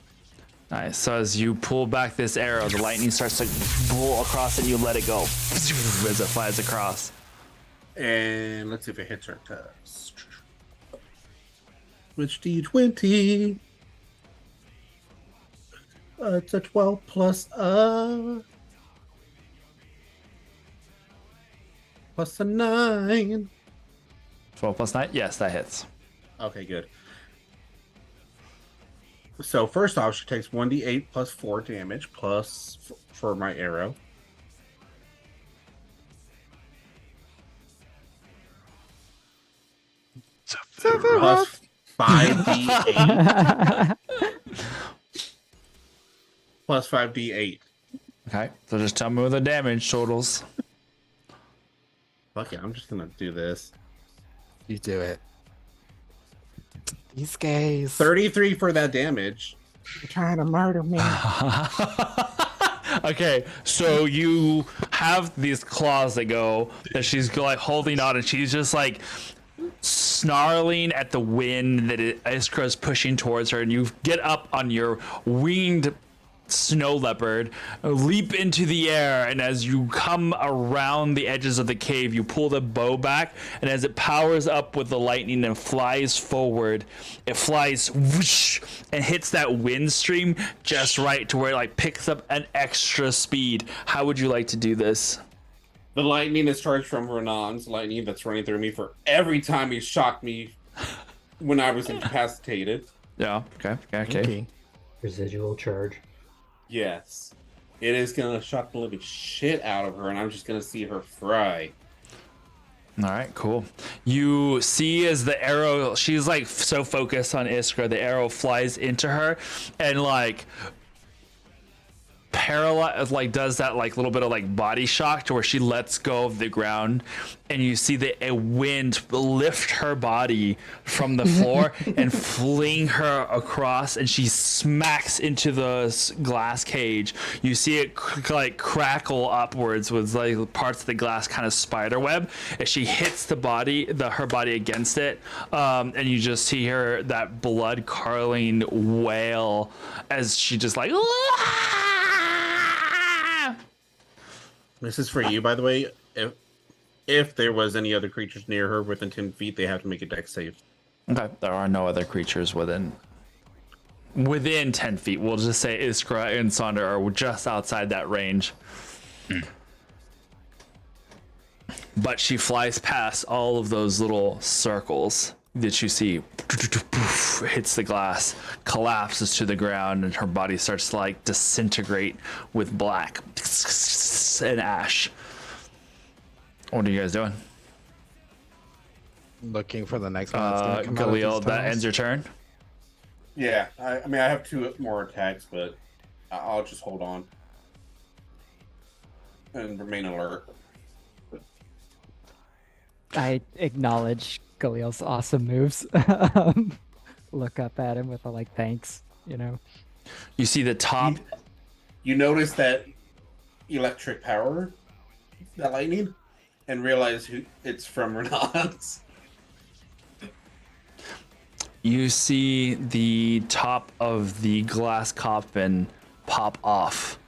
A: Nice. So as you pull back this arrow, the lightning starts to blow across it, and you let it go as it flies across.
H: And let's see if it hits her. Which D20? It's a 12 plus a 9.
A: 12 plus 9? Yes, that hits.
H: Okay, good. So first off, she takes 1d8 plus 4 damage plus for my arrow. Plus 5d8. Plus 5d8.
A: Okay. So just tell me what the damage totals.
H: Fuck it, I'm just gonna do this.
B: You do it. These gays.
H: 33 for that damage.
B: You're trying to murder me.
A: Okay, so you have these claws that go that she's like holding on, and she's just like snarling at the wind that Iskra is pushing towards her, and you get up on your winged snow leopard, leap into the air, and as you come around the edges of the cave, you pull the bow back, and as it powers up with the lightning and flies forward, it flies whoosh, and hits that wind stream just right to where it like picks up an extra speed. How would you like to do this?
H: The lightning is charged from Renan's lightning that's running through me for every time he shocked me when I was incapacitated.
A: Yeah, okay.
D: Residual charge.
H: Yes. It is going to shock the living shit out of her, and I'm just going to see her fry.
A: All right, cool. You see as the arrow, she's like so focused on Iskra, the arrow flies into her and like paralyze, like does that like little bit of like body shock to where she lets go of the ground, and you see the a wind lift her body from the floor and fling her across, and she smacks into the glass cage. You see it like crackle upwards with like parts of the glass kind of spider web as she hits the body, her body against it, and you just see her that blood curdling wail as she just like. "Ah!"
H: This is for you, by the way. If there was any other creatures near her within 10 feet, they have to make a dex save.
A: Okay, there are no other creatures within 10 feet. We'll just say Iskra and Sonder are just outside that range. But she flies past all of those little circles that you see, hits the glass, collapses to the ground, and her body starts to like disintegrate with black and ash. What are you guys doing?
B: Looking for the next one. That's gonna come out of these
A: Galil, that
B: tunnels.
A: ends your turn.
E: Yeah, I mean, I have 2 more attacks, but I'll just hold on and remain alert.
C: I acknowledge Galil's awesome moves. Look up at him with a like thanks, you know.
A: You see the top.
E: You notice that electric power, that lightning, and realize who it's from Renans.
A: You see the top of the glass coffin pop off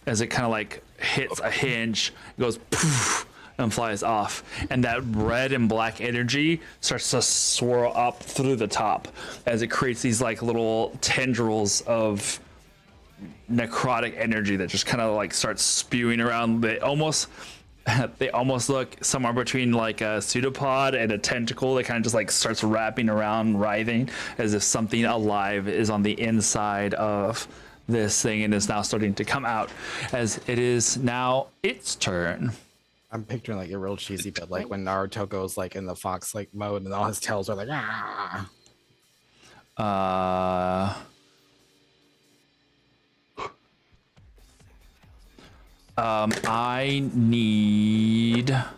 A: as it kind of like hits a hinge, goes poof, and flies off. And that red and black energy starts to swirl up through the top as it creates these like little tendrils of necrotic energy that just kind of like starts spewing around. They almost look somewhere between like a pseudopod and a tentacle that kind of just like starts wrapping around, writhing, as if something alive is on the inside of this thing and is now starting to come out, as it is now its turn.
B: I'm picturing like a real cheesy bit, like when Naruto goes like in the fox like mode and all his tails are like ah.
A: I need.
E: Got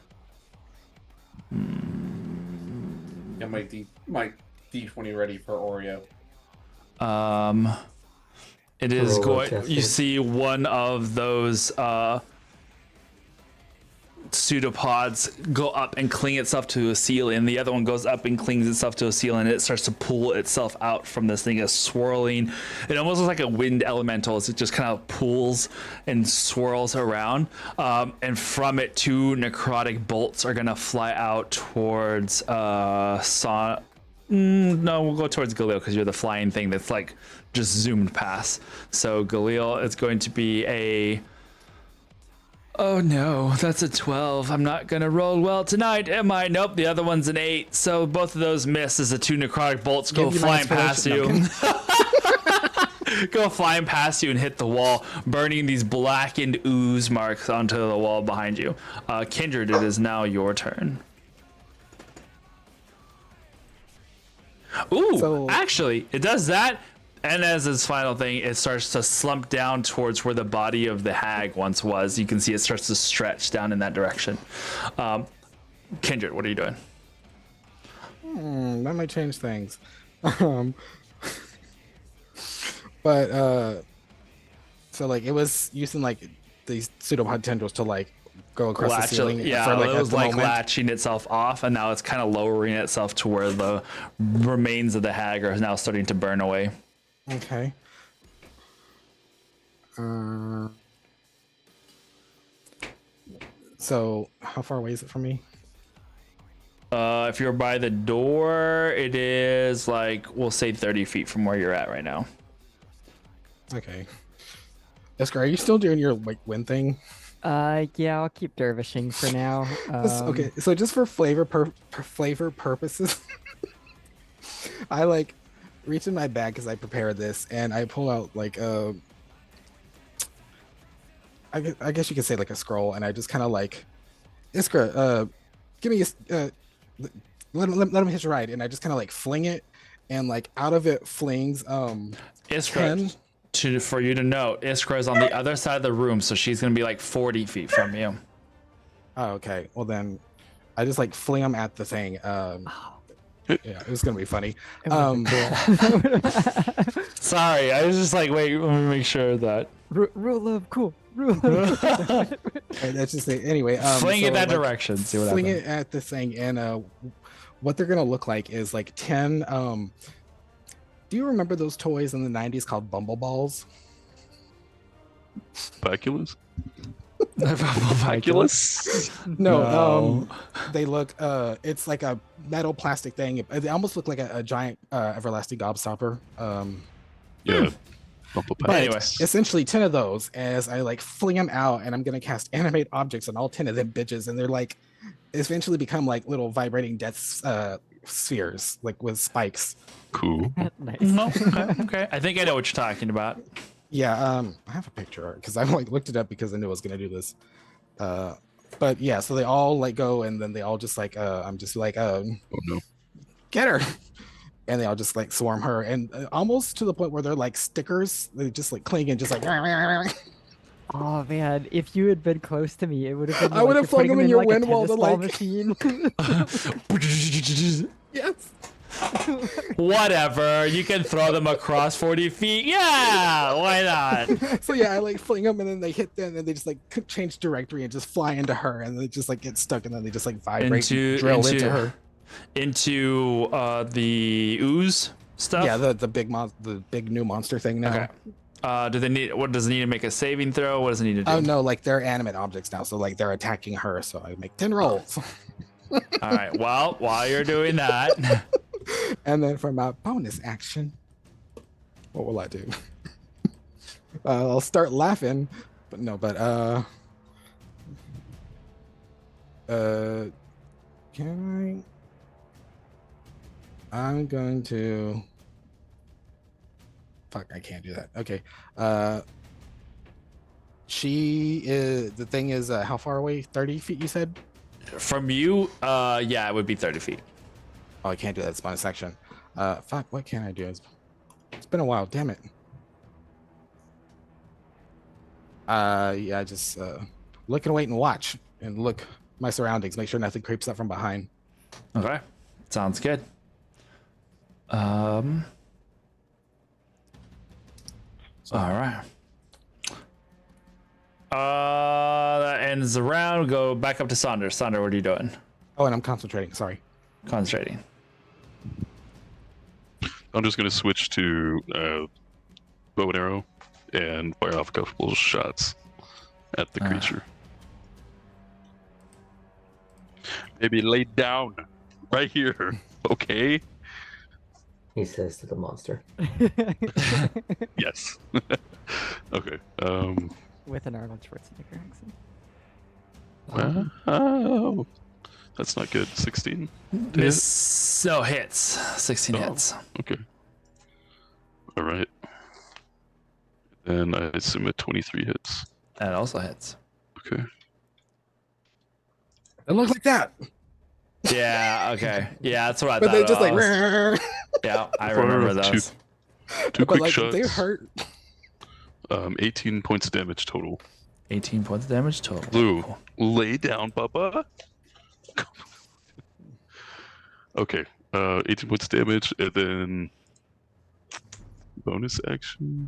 E: my D20 ready for Oreo.
A: It is
D: Roll
A: going.
D: test
A: You
D: it.
A: see one of those pseudopods go up and cling itself to a ceiling, and the other one goes up and clings itself to a ceiling, and it starts to pull itself out from this thing, as swirling. It almost looks like a wind elemental as it just kind of pulls and swirls around. And from it, 2 necrotic bolts are gonna fly out towards no, we'll go towards Galil because you're the flying thing that's like just zoomed past. So Galil, it's going to be a. Oh no, that's a 12. I'm not gonna roll well tonight, am I? Nope, the other one's an 8. So both of those miss as the 2 necrotic bolts go
B: Give you my
A: flying past you.
B: inspiration.
A: Go flying past you and hit the wall, burning these blackened ooze marks onto the wall behind you. Kindred, it is now your turn. Ooh,
B: So-
A: actually, it does that. And as its final thing, it starts to slump down towards where the body of the hag once was. You can see it starts to stretch down in that direction. Kindred, what are you doing?
B: That might change things. But so like it was using like these pseudopod tendrils to like go across the ceiling.
A: Yeah,
B: for,
A: it
B: at
A: was
B: the
A: like
B: moment.
A: latching itself off, and now it's kind of lowering itself to where the remains of the hag are now starting to burn away.
B: Okay. So how far away is it from me?
A: If you're by the door, it is like, we'll say 30 feet from where you're at right now.
B: Okay. Jessica, are you still doing your like win thing?
C: Yeah, I'll keep dervishing for now.
B: Okay, so just for flavor purposes, I like reach in my bag because I prepared this, and I pull out like I guess you could say like a scroll, and I just kind of like, Iskra, give me let him hitch a ride, and I just kind of like fling it, and like out of it flings
A: Iskra, for you to note, Iskra is on the other side of the room, so she's gonna be like 40 feet from you.
B: Oh, okay. Well then, I just like fling them at the thing. Yeah, it was gonna be funny.
C: It would've been cool.
A: Sorry, I was just like, wait, let me make sure that.
C: Rule of cool. Rule of cool.
B: Let's just say anyway.
A: Fling
B: so,
A: in that
B: like,
A: direction, see what
B: fling
A: happens.
B: it at the thing, and what they're gonna look like is like 10. Do you remember those toys in the 90s called Bumble Balls?
G: Baculus? Oculus?
B: No, they look. It's like a metal plastic thing. They almost look like a giant everlasting gobstopper.
G: Yeah. Bumble
B: But
A: Anyway.
B: essentially 10 of those as I like fling them out, and I'm gonna cast animate objects on all 10 of them bitches, and they're like eventually become like little vibrating death spheres, like with spikes.
G: Cool.
C: Nice.
A: Okay. I think I know what you're talking about.
B: Yeah, I have a picture because I like looked it up because I knew I was gonna do this. But yeah, so they all like go, and then they all just like I'm just like
G: Oh no.
B: get her, and they all just like swarm her, and almost to the point where they're like stickers. They just like cling and just like.
C: Oh man, if you had been close to me, it would have been.
B: I would have flung
C: them
B: them in your
C: like
B: wind
C: a
B: wall
C: tennis
B: to
C: ball
B: like.
C: machine.
B: Yes.
A: Whatever. You can throw them across 40 feet. Yeah, why not?
B: So yeah, I like fling them, and then they hit them, and they just like change directory and just fly into her, and they just like get stuck, and then they just like vibrate, and drill into her.
A: Into the ooze stuff.
B: Yeah, the big new monster thing now.
A: Okay. Do they need? What does it need to make a saving throw? What does it need to do?
B: Oh no, like they're animate objects now, so like they're attacking her. So I make 10 rolls.
A: All right. Well, while you're doing that,
B: And then for my bonus action, what will I do? I'll start laughing, but no, can I'm going to. Fuck, I can't do that. Okay. She is. The thing is, how far away? 30 feet, you said?
A: from you, yeah, it would be 30 feet.
B: Oh, I can't do that. It's bonus action. Fuck, what can I do? It's been a while. Damn it. Yeah, just look and wait and watch and look my surroundings. Make sure nothing creeps up from behind.
A: Okay, sounds good. All right. That ends the round. Go back up to Saunders. Saunders, what are you doing?
B: Oh, and I'm concentrating. Sorry.
A: Concentrating.
G: I'm just gonna switch to bow and arrow and fire off a couple shots at the creature. Maybe lay down right here, okay?
D: He says to the monster.
G: Yes. Okay.
C: With an Arnold Schwarzenegger accent.
G: Oh, that's not good. 16.
A: Miss. No, hits. 16 hits.
G: Okay. All right. And I submit 23 hits.
A: That also hits.
G: Okay.
B: It looks like that.
A: Yeah. Okay. Yeah, that's what I
B: But
A: thought.
B: they just like.
A: Yeah, I remember those.
G: Two
B: But
G: quick
B: like
G: shots.
B: they hurt.
G: 18 points of damage total.
A: 18 points of damage total.
G: Blue, lay down, Bubba. Okay, 18 points of damage, and then bonus action.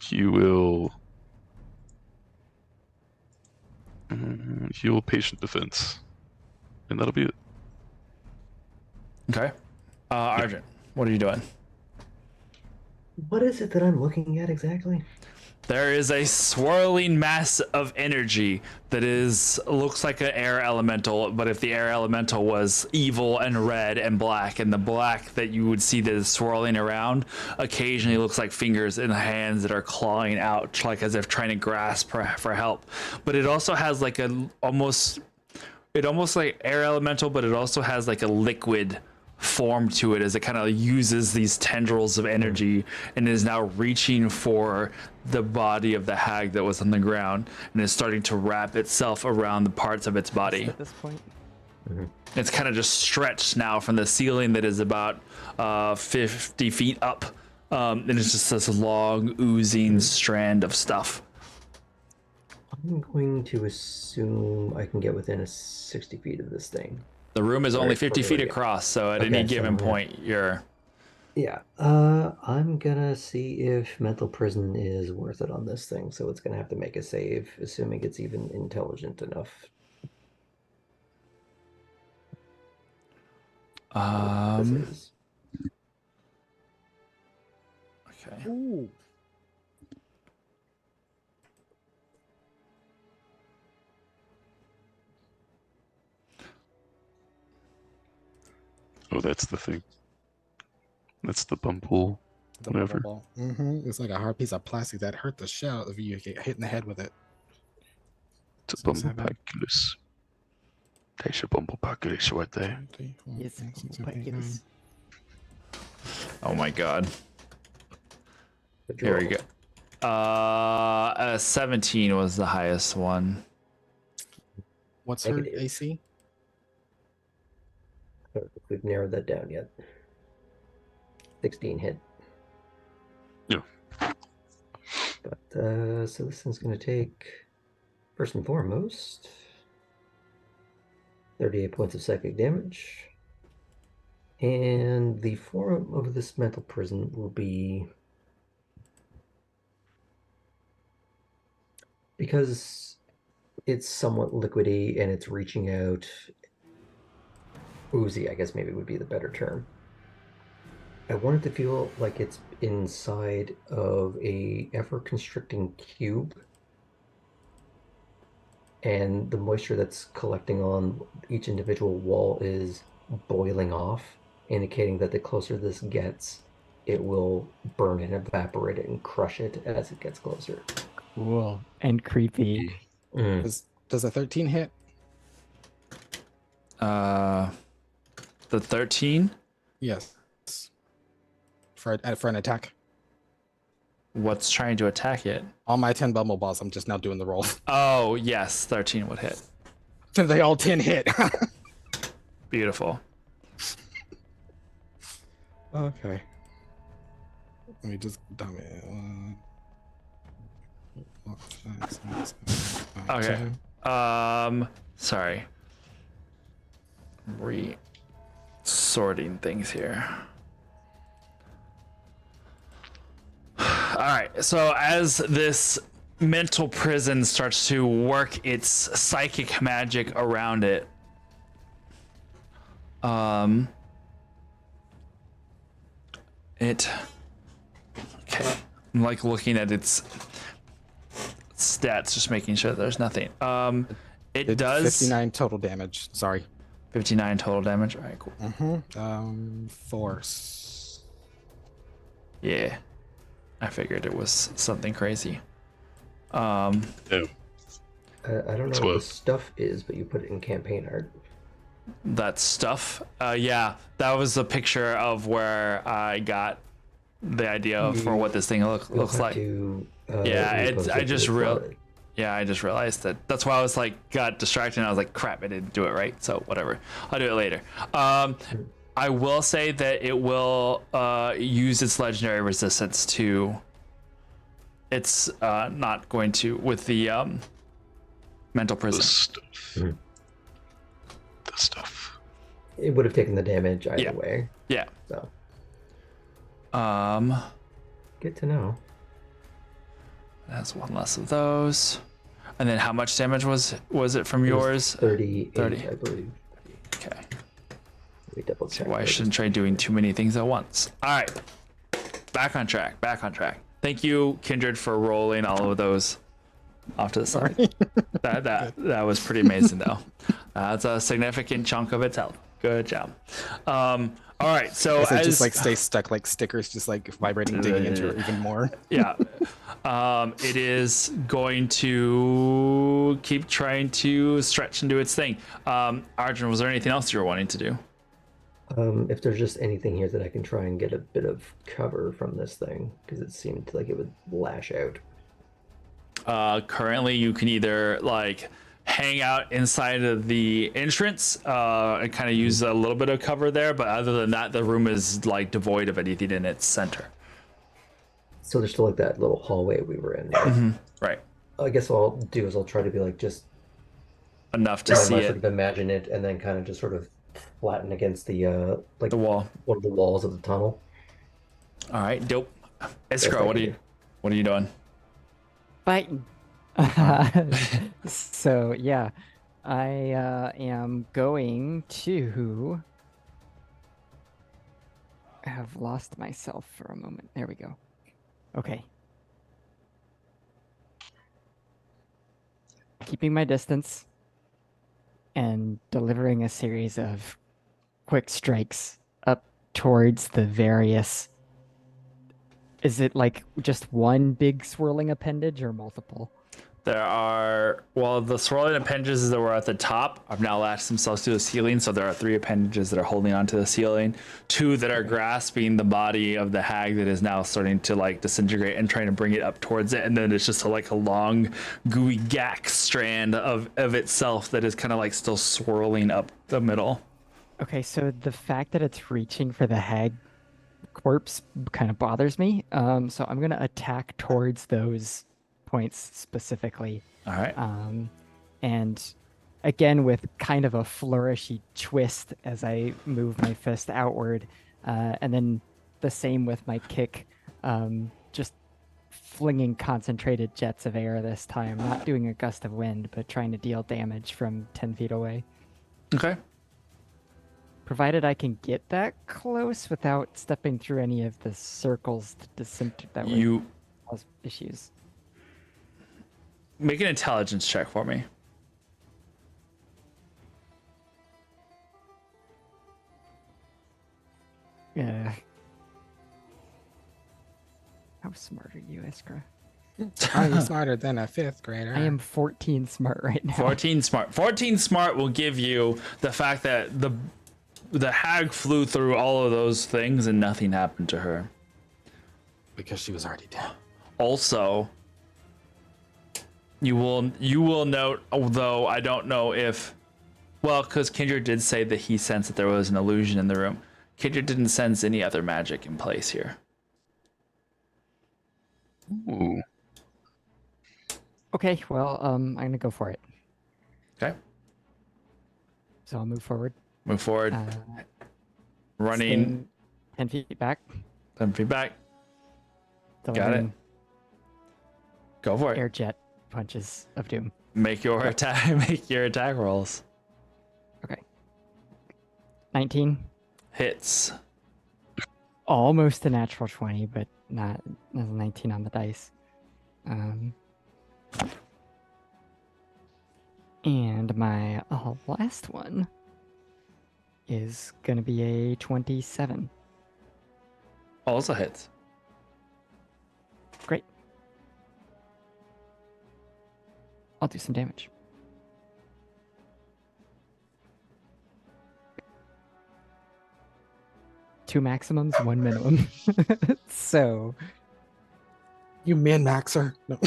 G: He will heal patient defense, and that'll be it.
A: Okay. Argent, what are you doing?
D: What is it that I'm looking at exactly?
A: There is a swirling mass of energy that looks like an air elemental, but if the air elemental was evil and red and black, and the black that you would see that is swirling around occasionally looks like fingers and hands that are clawing out, like as if trying to grasp for help. But it also has like almost like air elemental, but it also has like a liquid form to it as it kind of uses these tendrils of energy and is now reaching for the body of the hag that was on the ground and is starting to wrap itself around the parts of its body.
C: At this point.
A: It's kind of just stretched now from the ceiling that is about 50 feet up, and it's just this long oozing strand of stuff.
D: I'm going to assume I can get within 60 feet of this thing.
A: The room is only 50 feet
D: yeah.
A: across, so at
D: Okay,
A: any
D: so,
A: given
D: yeah.
A: point, you're...
D: Yeah. I'm gonna see if mental prison is worth it on this thing. So it's gonna have to make a save, assuming it's even intelligent enough. This is.
A: Okay.
B: Ooh.
G: Oh, that's the thing. That's the bumble.
B: The
G: Whatever.
B: bubble. It's like a hard piece of plastic that hurt the shell if you get hit in the head with it.
G: It's a
B: 6,
G: bumble
B: 7,
G: paculus. There's your bumble paculus right there.
B: 2, 3, 4,
C: Yes,
B: 5, 6,
C: bumble
B: 7, 8, 9.
C: paculus.
A: Oh my god.
D: But
A: Here we go. 17 was the highest one.
B: What's her
D: Negative.
B: AC?
D: I don't think we've narrowed that down yet. 16 hit.
G: Yeah.
D: But so this thing's going to take, first and foremost, 38 points of psychic damage. And the form of this mental prison will be, because it's somewhat liquidy and it's reaching out, oozy, I guess maybe would be the better term. I want it to feel like it's inside of a ever-constricting cube, and the moisture that's collecting on each individual wall is boiling off, indicating that the closer this gets, it will burn and evaporate it and crush it as it gets closer.
C: Cool and creepy.
B: Does a 13 hit?
A: The 13?
B: Yes. For an attack.
A: What's trying to attack it?
B: All my 10 bubble balls, I'm just now doing the roll.
A: Oh, yes, 13 would hit.
B: So they all 10 hit.
A: Beautiful.
B: Okay. Let me just dumb it. 1, 4, 5, 6, 7, 8, 9,
A: Okay.
B: 10.
A: Sorry. Sorting things here. All right. So as this mental prison starts to work its psychic magic around it, okay. I'm like looking at its stats, just making sure there's nothing. It
B: Did
A: does
B: 59 total damage. Sorry.
A: 59 total damage. All right, cool.
B: Force.
A: Yeah, I figured it was something crazy.
G: Yeah.
D: I don't
G: That's
D: know what
G: what-
D: the stuff is, but you put it in campaign art.
A: That stuff. Yeah, that was a picture of where I got the idea for what this thing
D: You'll
A: looks
D: have
A: like.
D: to,
A: Yeah,
D: repost
A: I
D: it
A: just
D: to
A: real.
D: it.
A: Yeah, I just realized that. That's why I was like, got distracted. And I was like, crap, I didn't do it right. So whatever, I'll do it later. I will say that it will use its legendary resistance to. It's not going to with the mental
G: The
A: prison.
G: stuff.
D: Mhm.
G: The stuff.
D: It would have taken the damage either
A: Yeah.
D: way.
A: Yeah.
D: So
A: Um,
D: good to know.
A: that's one less of those. And then how much damage was it from yours?
D: 38,
A: 30.
D: I believe.
A: Okay.
D: Let me double check.
A: Why I shouldn't try doing too many things at once. All right. Back on track. Thank you, Kindred, for rolling all of those off to the side. That was pretty amazing, though. That's a significant chunk of its health. Good job. All right, so
B: As it
A: as
B: just like stay stuck like stickers, just like vibrating, digging into it even more.
A: yeah, it is going to keep trying to stretch and do its thing. Arjun, was there anything else you were wanting to do?
D: If there's just anything here that I can try and get a bit of cover from this thing, because it seemed like it would lash out.
A: Currently, you can either like hang out inside of the entrance and kind of use a little bit of cover there, but other than that, the room is like devoid of anything in its center.
D: So there's still like that little hallway we were in. Right?
A: Right.
D: I guess what I'll do is I'll try to be like just
A: Enough to
D: try
A: see
D: my
A: it.
D: sort of imagine it, and then kind of just sort of flatten against the like
A: The wall.
D: one of the walls of the tunnel.
A: All right, dope.
D: Best I
A: Iskra, what
D: can
A: are
D: do.
A: you doing?
C: Fighting. So yeah, I am going to. I have lost myself for a moment. There we go. Okay. Keeping my distance and delivering a series of quick strikes towards the various. Is it like just one big swirling appendage or multiple?
A: There are, well, the swirling appendages that were at the top have now latched themselves to the ceiling. So there are 3 appendages that are holding onto the ceiling, 2 that are grasping the body of the hag that is now starting to like disintegrate and trying to bring it up towards it. And then it's just like a long, gooey gack strand of itself that is kind of like still swirling up the middle.
C: Okay, so the fact that it's reaching for the hag corpse kind of bothers me. So I'm gonna attack towards those points specifically.
A: All right.
C: And again with kind of a flourishy twist as I move my fist outward, and then the same with my kick, just flinging concentrated jets of air this time, not doing a gust of wind, but trying to deal damage from 10 feet away.
A: Okay.
C: Provided I can get that close without stepping through any of the circles that would cause issues.
A: Make an intelligence check for me.
C: Yeah. How smart are you, Iskra?
B: I'm smarter than a 5th grader.
C: I am 14 smart right now.
A: 14 smart. 14 smart will give you the fact that the hag flew through all of those things and nothing happened to her.
B: Because she was already dead.
A: Also, you will note, although I don't know if, well, because Kindred did say that he sensed that there was an illusion in the room. Kindred didn't sense any other magic in place here.
G: Ooh.
C: Okay, well, I'm gonna go for it.
A: Okay.
C: So I'll move forward.
A: Move forward. Running.
C: Staying 10 feet back.
A: 10 feet back. Got it.
C: Delivering
A: Go for it.
C: air jet punches of doom.
A: Make your attack. Make your attack rolls.
C: Okay. 19.
A: Hits.
C: Almost a natural 20, but not 19 on the dice. And my last one is gonna be a 27.
A: Also hits.
C: Great. I'll do some damage. Two maximums, one minimum. So
B: You min-maxer. No.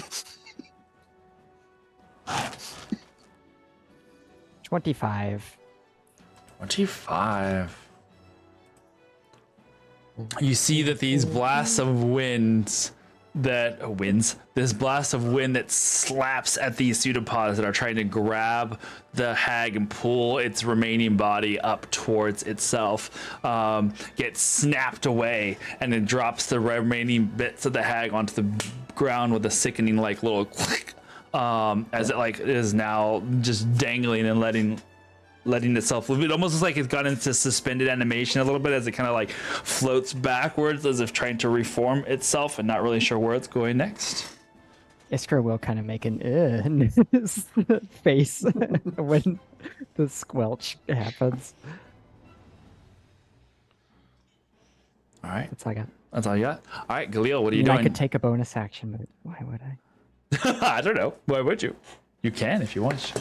C: 25.
A: 25. You see that these blasts of winds this blast of wind that slaps at these pseudopods that are trying to grab the hag and pull its remaining body up towards itself, gets snapped away, and it drops the remaining bits of the hag onto the ground with a sickening like little click, as it like is now just dangling and letting itself live. It almost looks like it's gone into suspended animation a little bit as it kind of like floats backwards as if trying to reform itself and not really sure where it's going next.
C: Iskra will kind of make an face when the squelch happens.
A: All right.
C: That's all I got.
A: That's all you got? All right, Galil, what are you
C: I
A: doing?
C: could take a bonus action, but why would I?
A: I don't know. Why would you? You can if you want.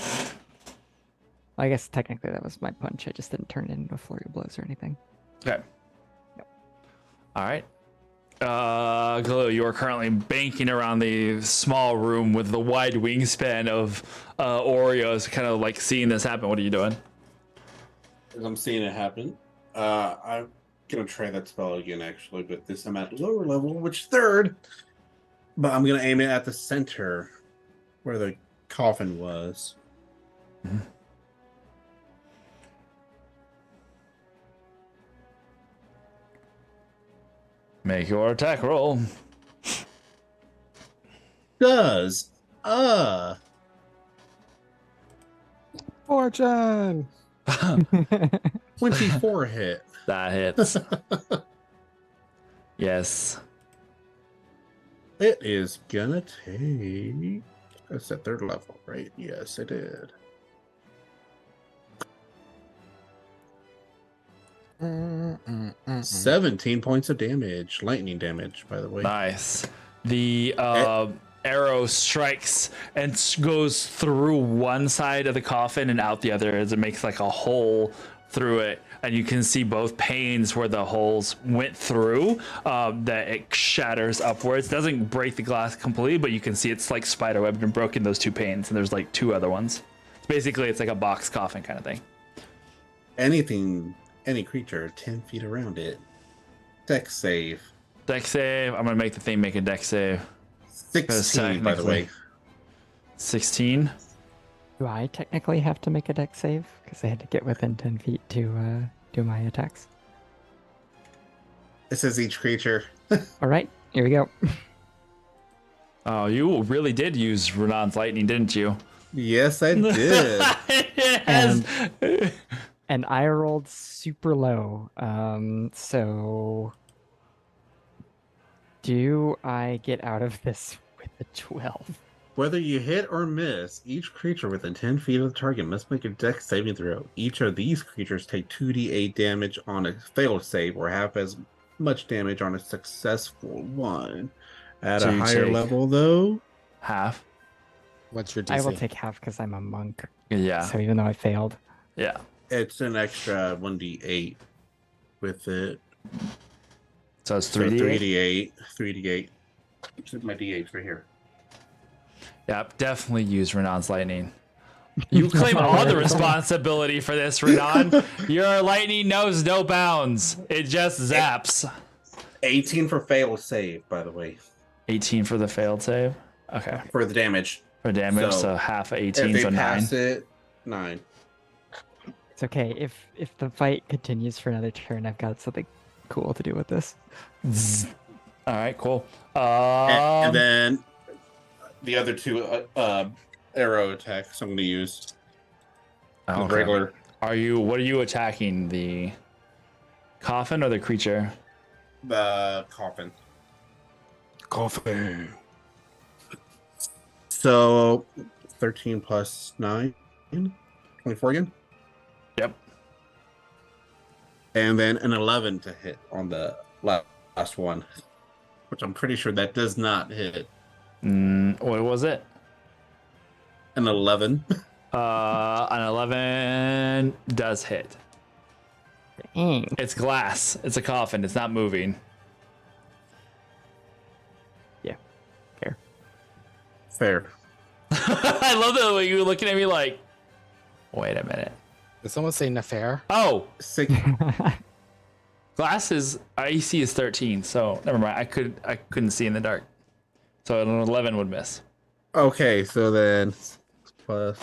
C: I guess technically that was my punch. I just didn't turn it into a flurry of blows or anything.
A: Okay. All right. Galil, you are currently banking around the small room with the wide wingspan of Oreos, kind of like seeing this happen. What are you doing?
E: As I'm seeing it happen, I'm gonna try that spell again, actually, but this time at lower level, which 3rd. But I'm gonna aim it at the center where the coffin was.
A: Mm-hmm. Make your attack roll.
E: Does
B: Fortune.
E: 24 hit?
A: That hits. Yes.
E: It is gonna take. That's at 3rd level, right? Yes, it did.
B: Mm.
E: 17 points of damage. Lightning damage, by the way.
A: Nice. The arrow strikes and goes through one side of the coffin and out the other as it makes like a hole through it. And you can see both panes where the holes went through, that it shatters upwards. Doesn't break the glass completely, but you can see it's like spiderwebbed and broken those 2 panes. And there's like 2 other ones. Basically, it's like a box coffin kind of thing.
E: Any creature 10 feet around it. Dex save.
A: Dex save. I'm going to make the thing make a dex save.
E: 16, by the way.
A: 16.
C: Do I technically have to make a dex save? Because I had to get within 10 feet to do my attacks.
E: It says each creature.
C: All right, here we go.
A: Oh, you really did use Renan's lightning, didn't you?
E: Yes, I did.
C: And I rolled super low. So do I get out of this with a 12?
E: Whether you hit or miss, each creature within 10 feet of the target must make a dex saving throw. Each of these creatures take 2d8 damage on a failed save or half as much damage on a successful one. At
A: So
E: a
A: you
E: higher
A: take
E: level, though,
A: half.
B: What's your DC?
C: I will take half because I'm a monk.
A: Yeah.
C: So even though I failed.
A: Yeah.
E: it's an extra 1d8 with it.
A: So it's
E: So
A: 3d8.
E: 3d8. My d8's right here.
A: Yeah, definitely use Renan's lightning. You claim all the responsibility for this, Renan. Your lightning knows no bounds. It just zaps.
E: 18 for fail save, by the way.
A: 18 for the failed save. Okay.
E: For the damage.
A: For damage,
E: So,
A: so half of
E: If
A: 18,
E: they
A: so 9.
E: pass it, 9.
C: It's okay. If the fight continues for another turn, I've got something cool to do with this.
A: All right, cool.
E: And then the other 2 arrow attacks I'm going to use.
A: Okay.
E: Regular.
A: What are you attacking? The coffin or the creature?
E: The coffin.
B: Coffee.
E: So 13 plus 9. 24 again.
A: Yep.
E: And then an 11 to hit on the last one. Which I'm pretty sure that does not hit.
A: What was it?
E: An 11.
A: An 11 does hit.
C: Dang.
A: It's glass. It's a coffin. It's not moving.
C: Yeah. Fair.
E: Fair.
A: I love the way you're looking at me like, wait a minute.
B: Did someone say Nefair?
A: Oh,
E: 6.
A: glass is AC is 13, so never mind. I couldn't see in the dark. So an 11 would miss.
E: Okay, so then plus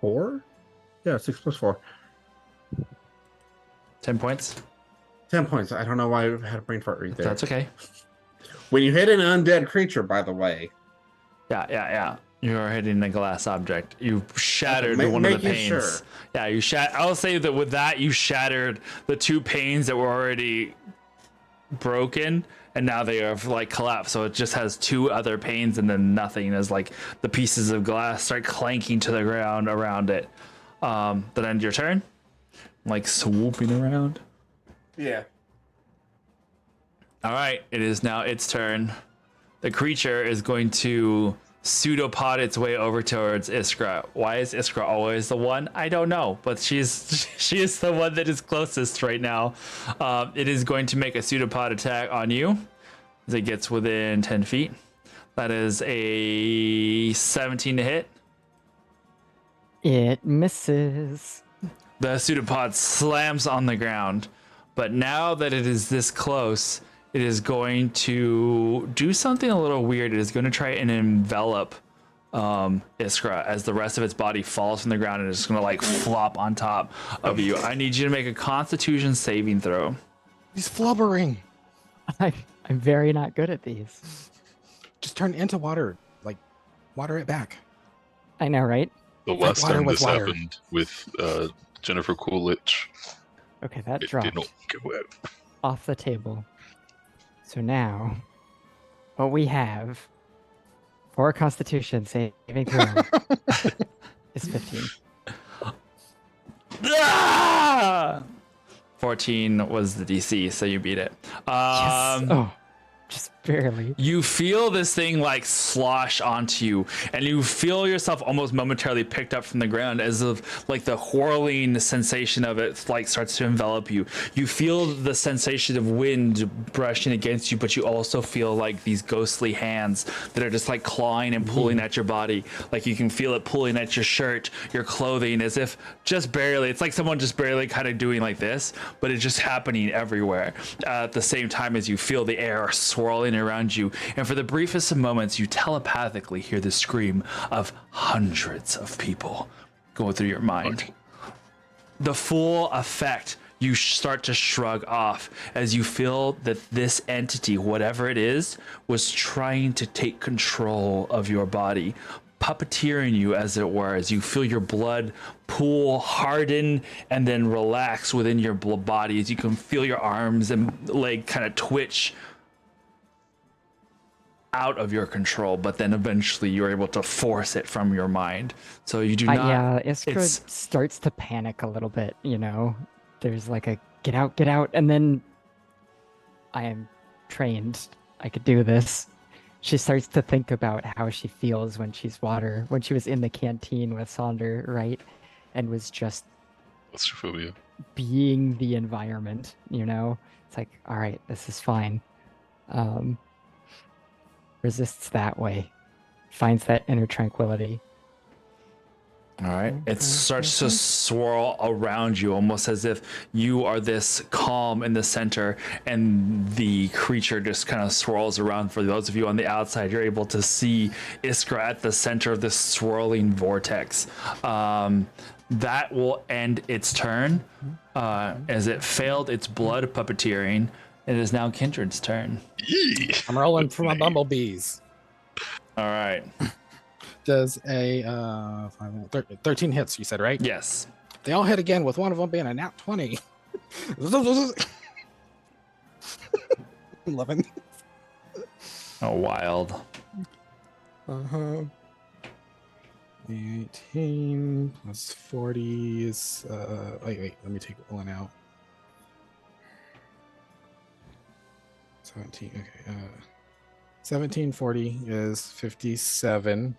E: 4? Yeah, 6 plus 4.
A: 10 points.
E: 10 points. I don't know why I had a brain fart right there.
A: That's okay.
E: When you hit an undead creature, by the way.
A: Yeah. You're hitting a glass object. You shattered
E: Okay,
A: one of the
E: making
A: panes.
E: sure.
A: Yeah, I'll say that with that, you shattered the 2 panes that were already broken, and now they are like collapsed. So it just has 2 other panes, and then nothing as like the pieces of glass start clanking to the ground around it. Then end your turn, like swooping around.
E: Yeah.
A: All right, it is now its turn. The creature is going to pseudopod its way over towards Iskra. Why is Iskra always the one? I don't know, but she is the one that is closest right now. It is going to make a pseudopod attack on you as it gets within 10 feet. That is a 17 to hit.
C: It misses.
A: The pseudopod slams on the ground, but now that it is this close, it is going to do something a little weird. It is going to try and envelop Iskra as the rest of its body falls from the ground and it's going to like flop on top of you. I need you to make a Constitution saving throw.
B: He's flubbering.
C: I'm very not good at these.
B: Just turn into water. Like, water it back.
C: I know, right?
G: The last
B: water
G: time
B: with
G: this
B: water.
G: happened with Jennifer Coolidge,
C: Okay, that
G: it
C: dropped
G: didn't go out.
C: off the table. So now, what we have for Constitution saving throw is 15.
A: Ah! 14 was the DC, so you beat it.
C: Yes. Oh, just barely.
A: You feel this thing like slosh onto you, and you feel yourself almost momentarily picked up from the ground, as if like the whirling sensation of it like starts to envelop you. You feel the sensation of wind brushing against you, but you also feel like these ghostly hands that are just like clawing and pulling at your body. Like you can feel it pulling at your shirt, your clothing, as if just barely. It's like someone just barely kind of doing like this, but it's just happening everywhere at the same time as you feel the air swirling around you. And for the briefest of moments, you telepathically hear the scream of hundreds of people going through your mind. The full effect, you start to shrug off as you feel that this entity, whatever it is, was trying to take control of your body, puppeteering you, as it were, as you feel your blood pool, harden, and then relax within your body, as you can feel your arms and leg kind of twitch out of your control, but then eventually you're able to force it from your mind. So you do not.
C: Yeah, Iskra
A: it's-
C: starts to panic a little bit, you know? There's like a get out, and then I am trained. I could do this. She starts to think about how she feels when she was in the canteen with Sonder, right? And was just
G: Claustrophobia.
C: being the environment, you know? It's like, all right, this is fine. Resists that way. Finds that inner tranquility.
A: All right. It starts to swirl around you, almost as if you are this calm in the center, and the creature just kind of swirls around. For those of you on the outside, you're able to see Iskra at the center of this swirling vortex. That will end its turn, as it failed its blood puppeteering. It is now Kindred's turn.
B: I'm rolling for my bumblebees.
A: All right.
B: Does a 13 hits, you said, right?
A: Yes.
B: They all hit again, with one of them being a nat 20. 11.
A: Oh, wild.
B: Uh-huh. 18 plus 40 is wait, let me take one out. 17, okay. 1740 is 57.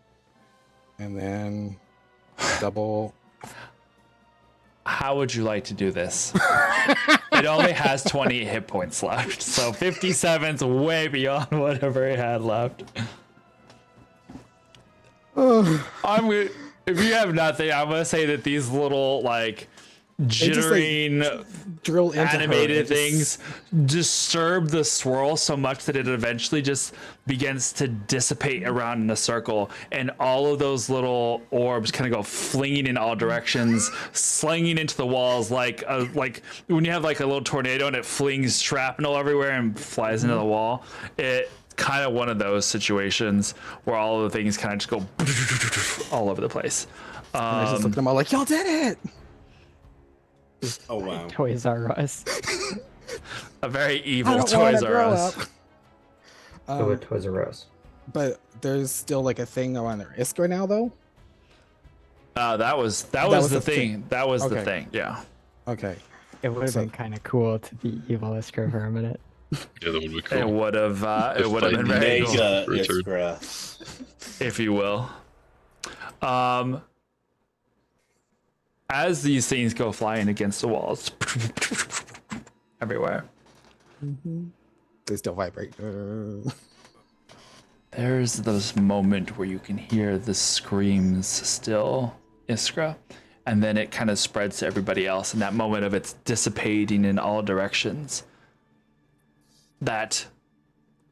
B: And then double.
A: How would you like to do this? It only has 20 hit points left, so 57's way beyond whatever it had left. If you have nothing, I'm gonna say that these little like jittering
B: drill into
A: animated
B: her.
A: things disturb the swirl so much that it eventually just begins to dissipate around in a circle, and all of those little orbs kind of go flinging in all directions, slinging into the walls like when you have like a little tornado and it flings shrapnel everywhere and flies into the wall. It kind of one of those situations where all of the things kind of just go all over the place.
B: I just looked at them all like, y'all did it.
E: Oh wow.
C: Toys R Us.
A: A very
B: I
A: evil
B: don't
A: Toys
B: want to
A: R
B: grow
A: Us.
B: up.
D: So it Toys R Us.
B: But there's still like a thing going there. Iskra now though?
A: That was
B: was
A: the
B: the
A: thing. That was the
B: Okay.
A: thing. Yeah.
B: Okay.
C: It would have
B: So-
C: been kind of cool to be evil Iskra for a minute.
G: Yeah, that would be
A: It
G: cool.
A: would have. It would have been very cool,
E: Mega
G: Richard.
E: Iskra.
A: if you will. As these things go flying against the walls, everywhere,
B: They still vibrate.
A: there's this moment where you can hear the screams still, Iskra, and then it kind of spreads to everybody else. In that moment of it's dissipating in all directions, that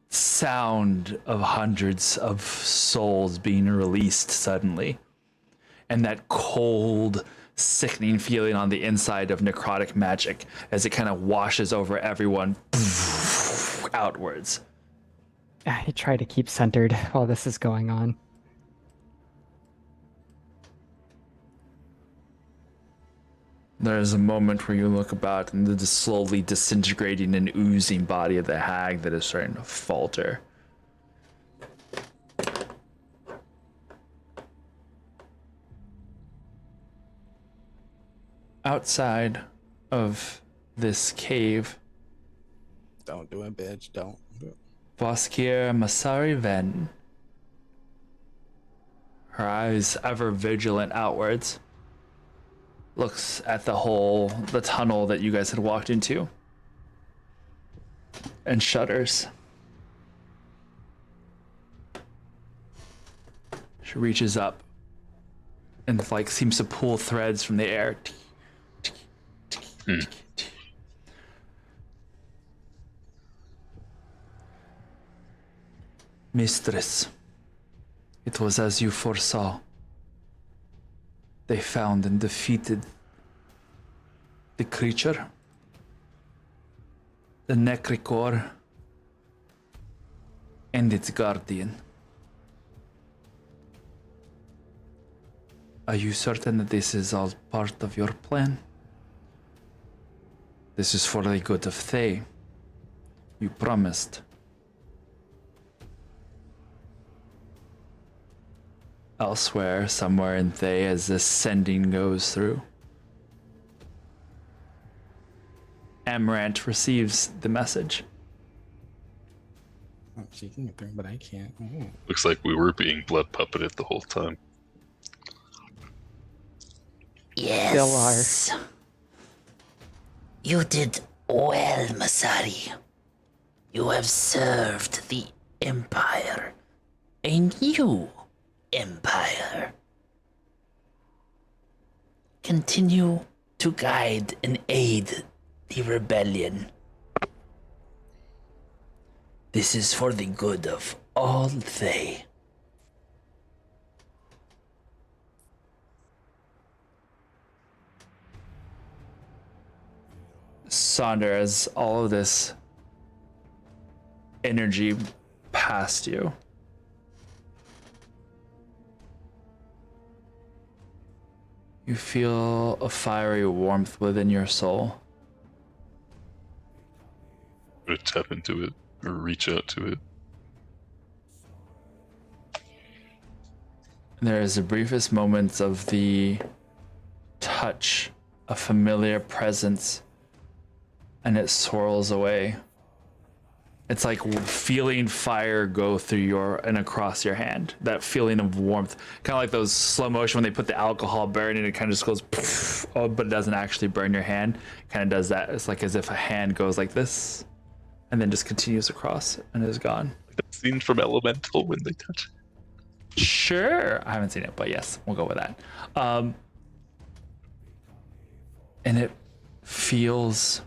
A: sound of hundreds of souls being released suddenly, and that cold, sickening feeling on the inside of necrotic magic as it kind of washes over everyone outwards.
C: I try to keep centered while this is going on.
A: There's a moment where you look about and the slowly disintegrating and oozing body of the hag that is starting to falter. outside of this cave,
B: Don't do it, bitch. Don't do it.
A: Boskir Masari Ven, her eyes ever vigilant outwards, looks at the tunnel that you guys had walked into, and shudders. She reaches up and like seems to pull threads from the air. Mistress, it was as you foresaw. They found and defeated the creature, the Necricor, and its guardian. Are you certain that this is all part of your plan? This is for the good of Thay. You promised. Elsewhere, somewhere in Thay, as this sending goes through, Amaranth receives the message.
B: Oh, she can get through, but I can't. Oh.
G: Looks like we were being blood puppeted the whole time.
F: Yes. You did well, Masari. You have served the Empire. A new Empire. Continue to guide and aid the rebellion. This is for the good of all they.
A: Sonder, as all of this energy passed you, you feel a fiery warmth within your soul.
G: I'm gonna tap into it or reach out to it.
A: There is the briefest moments of the touch, a familiar presence, and it swirls away. It's like feeling fire go through your and across your hand. That feeling of warmth, kind of like those slow motion when they put the alcohol burn and it kind of just goes, poof, oh, but it doesn't actually burn your hand. Kind of does that. It's like as if a hand goes like this, and then just continues across and is gone.
G: Like that scene from Elemental when they touch.
A: Sure, I haven't seen it, but yes, we'll go with that. And it feels.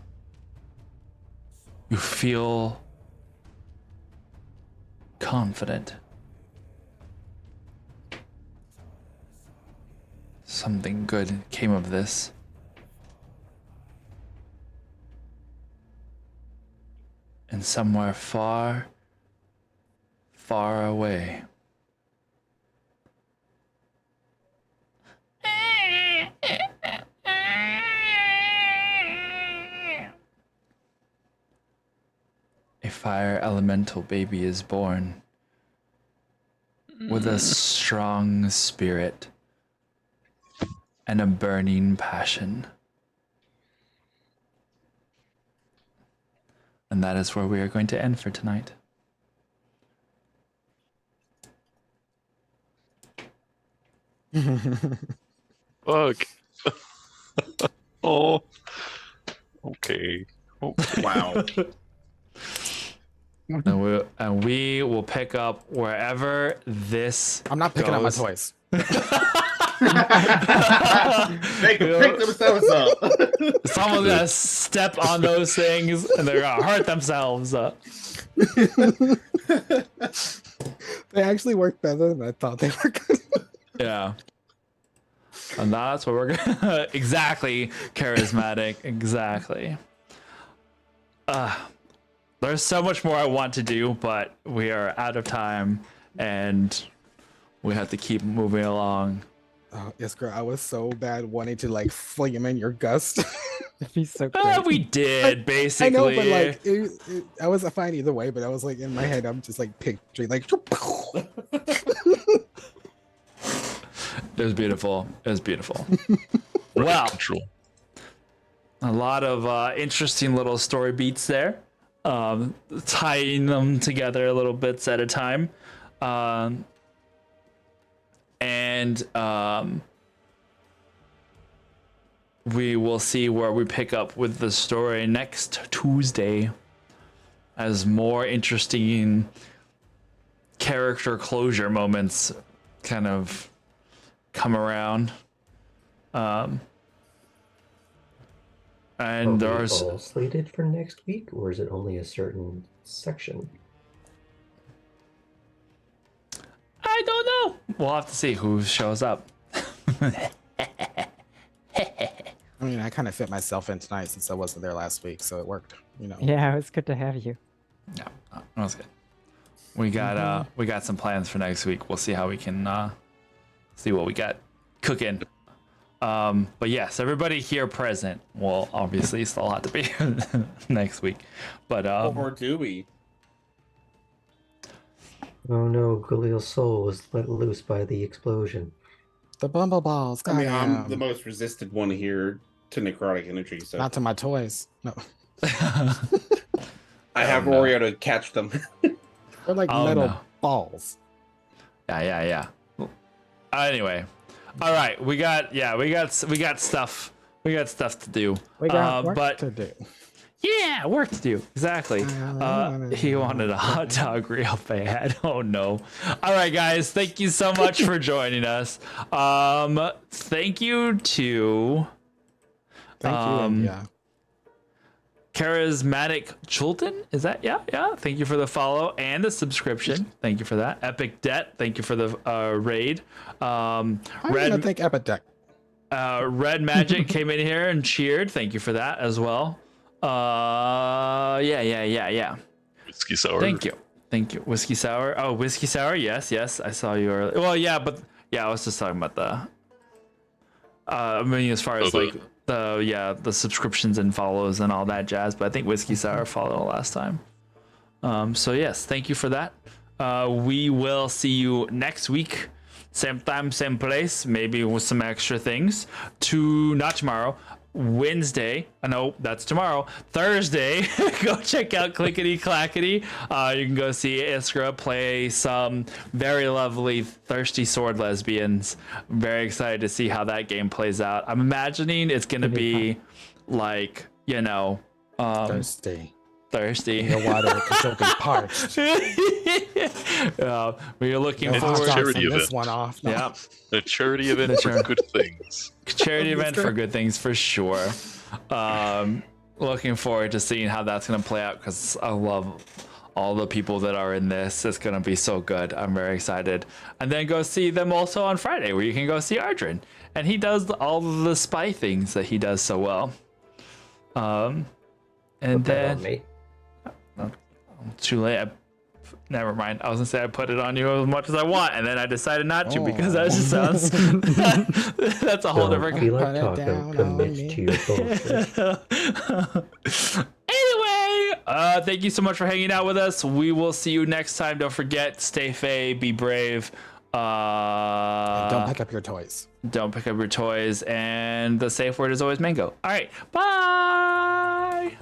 A: You feel confident. Something good came of this. And somewhere far, far away, a fire elemental baby is born with a strong spirit and a burning passion. And that is where we are going to end for tonight.
G: Fuck. Oh. Okay. Oh.
H: Wow.
A: And we will pick up wherever this
B: I'm not picking up my
A: goes.
B: toys.
E: They can pick themselves up.
A: Someone's gonna step on those things and they're gonna hurt themselves.
B: They actually work better than I thought they were gonna.
A: Yeah. And that's what we're gonna exactly charismatic. Exactly. There's so much more I want to do, but we are out of time and we have to keep moving along.
B: Oh, yes, girl. I was so bad wanting to like fling him in your gust.
C: It'd be so great.
A: We did basically.
B: I know, but like, I was fine either way. But I was like, in my head, I'm just like picturing like.
A: It was beautiful. It was beautiful. Well,
G: Control.
A: A lot of interesting little story beats there, tying them together a little bits at a time. And we will see where we pick up with the story next Tuesday as more interesting character closure moments kind of come around. And
D: Are we
A: there's
D: all slated for next week, or is it only a certain section?
A: I don't know. We'll have to see who shows up.
B: I mean, I kind of fit myself in tonight since I wasn't there last week, so it worked. You know.
C: Yeah, it was good to have you.
A: Yeah, that was good. We got some plans for next week. We'll see how we can see what we got cooking. But yes, everybody here present will obviously still have to be here next week. But
H: Or do we?
D: Oh no, Galil's soul was let loose by the explosion.
B: The bumbleballs.
E: I mean, I'm
B: goddamn.
E: the most resistant one here to necrotic energy, so
B: Not to my toys. No,
E: I have
A: no.
E: Oreo to catch them.
B: they're like
A: Oh,
B: metal
A: no.
B: balls.
A: yeah. Anyway, all right, we got stuff. We got stuff to do.
B: We got work
A: but
B: to do.
A: yeah, work to do. Exactly. He wanted a hot dog real bad. Oh no. All right, guys. Thank you so much for joining us. Thank you to
B: Thank you. And yeah.
A: Charismatic Chulton. Is that yeah? Thank you for the follow and the subscription. Thank you for that. Epic Debt. Thank you for the raid.
B: I'm gonna think Epidec.
A: Red Magic came in here and cheered. Thank you for that as well. Yeah.
G: Whiskey sour.
A: Thank you. Whiskey sour. Oh, whiskey sour. Yes. I saw you earlier. Well, yeah, but yeah, I was just talking about the. I mean, as far as like the subscriptions and follows and all that jazz. But I think whiskey sour followed last time. So yes, thank you for that. We will see you next week. Same time, same place, maybe with some extra things. Not tomorrow. Wednesday. No, that's tomorrow. Thursday. Go check out Clickety Clackety. You can go see Iskra play some very lovely Thirsty Sword Lesbians. I'm very excited to see how that game plays out. I'm imagining it's going to be like,
B: Thirsty.
A: thirsty.
B: Your water because you'll be parched.
A: We're looking
B: No hot
A: forward
B: dogs
G: charity
B: on this
G: event.
B: one off. No.
A: Yeah.
G: A charity event for good things.
A: Charity event for good things for sure. Looking forward to seeing how that's going to play out because I love all the people that are in this. It's going to be so good. I'm very excited. And then go see them also on Friday where you can go see Ardrin. And he does all of the spy things that he does so well. And
D: Put that
A: then
D: on me.
A: too late. Never mind. I was gonna say I put it on you as much as I want, and then I decided not to because that just sounds. That's a whole
D: Don't
A: different.
D: be
B: Put
D: like
B: it
D: Taco.
B: down on
D: Commit
B: me.
D: to your bullshit.
A: Anyway, thank you so much for hanging out with us. We will see you next time. Don't forget, stay fey, be brave.
B: Don't pick up your toys.
A: Don't pick up your toys, and the safe word is always mango. All right, bye.